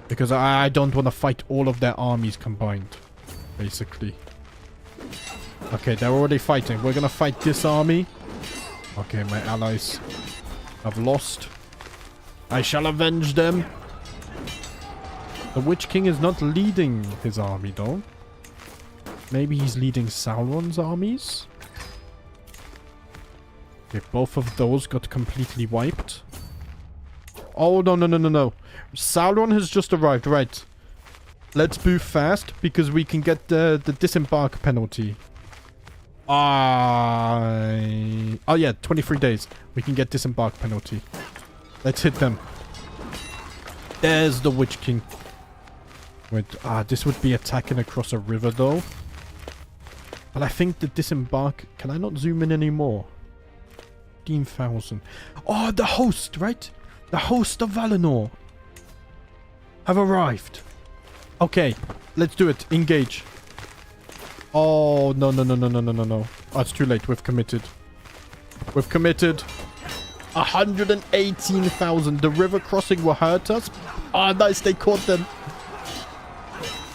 S1: Because I don't want to fight all of their armies combined, basically. Okay, they're already fighting. We're going to fight this army. Okay, my allies have lost. I shall avenge them. The Witch King is not leading his army, though. Maybe he's leading Sauron's armies? Okay, both of those got completely wiped. Oh, no. Sauron has just arrived, right. Let's move fast, because we can get the disembark penalty. Oh yeah, 23 days. We can get disembark penalty. Let's hit them. There's the Witch King. Wait, this would be attacking across a river, though. But I think the disembark... Can I not zoom in anymore? 15,000. Oh, the host, right? The host of Valinor have arrived. Okay, let's do it. Engage. Oh, no. Oh, it's too late. We've committed. 118,000. The river crossing will hurt us. Oh, nice. They caught them.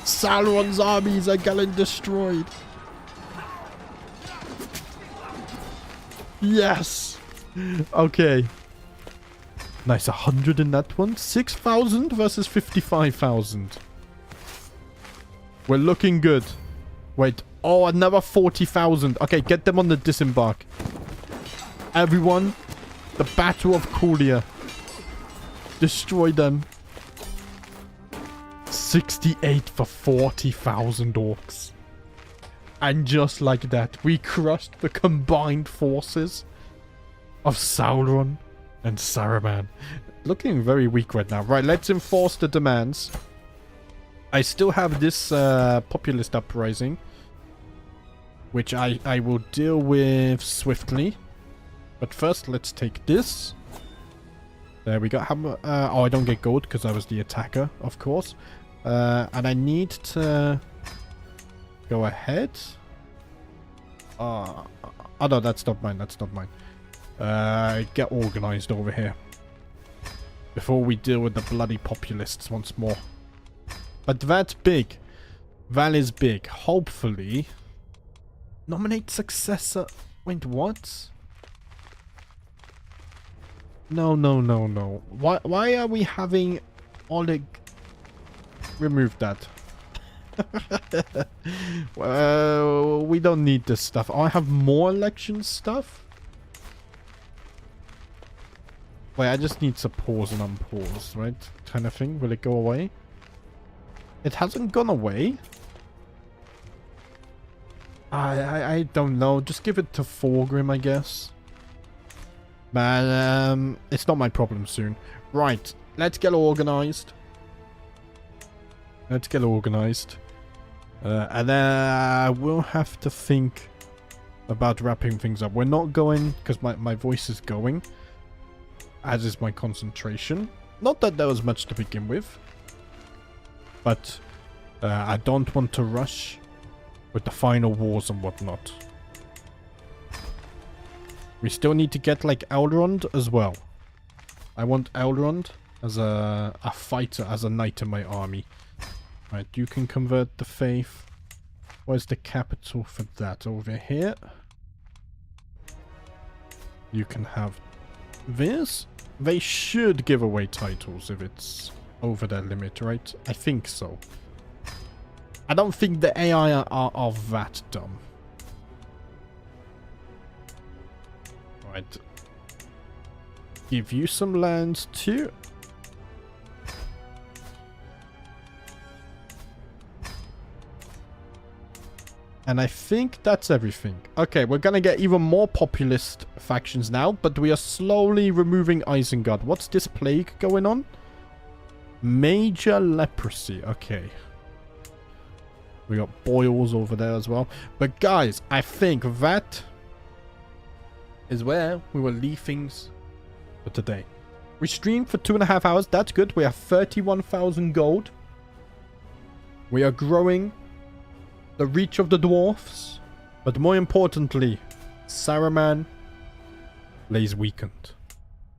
S1: Sauron's armies are getting destroyed. Yes. Okay. Nice. 100 in that one. 6,000 versus 55,000. We're looking good. Wait. Oh, another 40,000. Okay, get them on the disembark. Everyone. The Battle of Colia. Destroy them. 68 for 40,000 orcs. And just like that, we crushed the combined forces of Sauron and Saruman. Looking very weak right now. Right, let's enforce the demands. I still have this populist uprising, which I will deal with swiftly. But first, let's take this. There we go. Oh, I don't get gold because I was the attacker, of course. And I need to go ahead. Oh no, that's not mine. That's not mine. Get organized over here before we deal with the bloody populists once more. But that's big. That is big. Hopefully. Nominate successor. Wait, what? No. Why are we having Oleg remove that? Well, we don't need this stuff. I have more election stuff. Wait, I just need to pause and unpause, right? Kind of thing. Will it go away? It hasn't gone away. I don't know. Just give it to Forgrim, I guess. Man, it's not my problem soon. Right, let's get organized. Let's get organized. And then we'll have to think about wrapping things up. We're not going, because my voice is going, as is my concentration. Not that there was much to begin with. But I don't want to rush with the final wars and whatnot. We still need to get like Elrond as well. I want Elrond as a fighter, as a knight in my army. Right, you can convert the faith. Where's the capital for that? Over here. You can have this. They should give away titles if it's over their limit, right? I think so. I don't think the AI are that dumb. Right. Give you some lands too. And I think that's everything. Okay, we're gonna get even more populist factions now, but we are slowly removing Isengard. What's this plague going on? Major leprosy. Okay. We got boils over there as well. But guys, I think that is where we will leave things for today. We streamed for 2.5 hours. That's good. We have 31,000 gold. We are growing the reach of the dwarfs. But more importantly, Saruman lays weakened.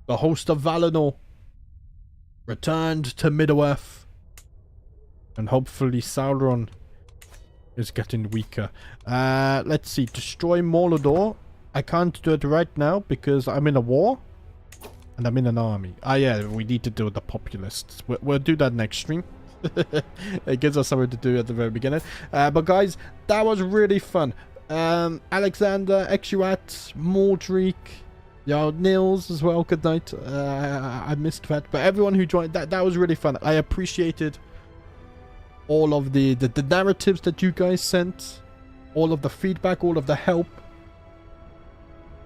S1: The host of Valinor returned to Middle-earth. And hopefully Sauron is getting weaker. Let's see. Destroy Mordor. I can't do it right now because I'm in a war. And I'm in an army. Ah, yeah. We need to deal with the populists. We'll do that next stream. It gives us something to do at the very beginning. But guys, that was really fun. Alexander, Exuat, Mordric, Nils as well. Good night. I missed that. But everyone who joined, that was really fun. I appreciated all of the narratives that you guys sent. All of the feedback, all of the help.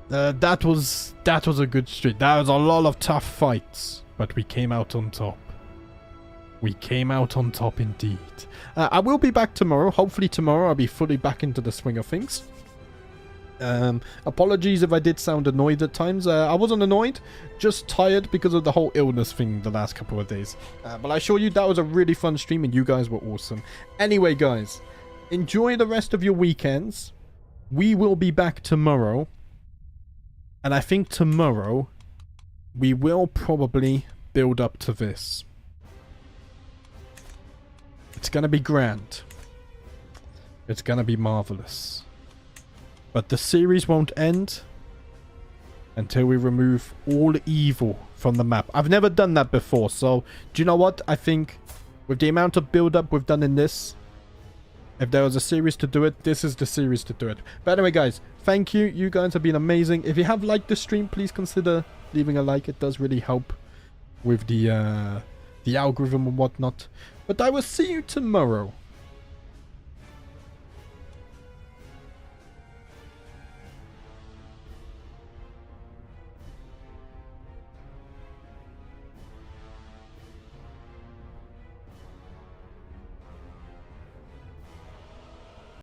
S1: That was a good stream. That was a lot of tough fights. But we came out on top. We came out on top indeed. I will be back tomorrow. Hopefully tomorrow I'll be fully back into the swing of things. Apologies if I did sound annoyed at times. I wasn't annoyed, just tired because of the whole illness thing the last couple of days. But I assure you that was a really fun stream and you guys were awesome. Anyway guys, enjoy the rest of your weekends. We will be back tomorrow. And I think tomorrow we will probably build up to this. It's gonna be grand. It's gonna be marvelous. But the series won't end until we remove all evil from the map. I've never done that before, so do you know what? I think with the amount of build-up we've done in this, if there was a series to do it, this is the series to do it. But anyway, guys, thank you. You guys have been amazing. If you have liked the stream, please consider leaving a like. It does really help with the algorithm and whatnot. But I will see you tomorrow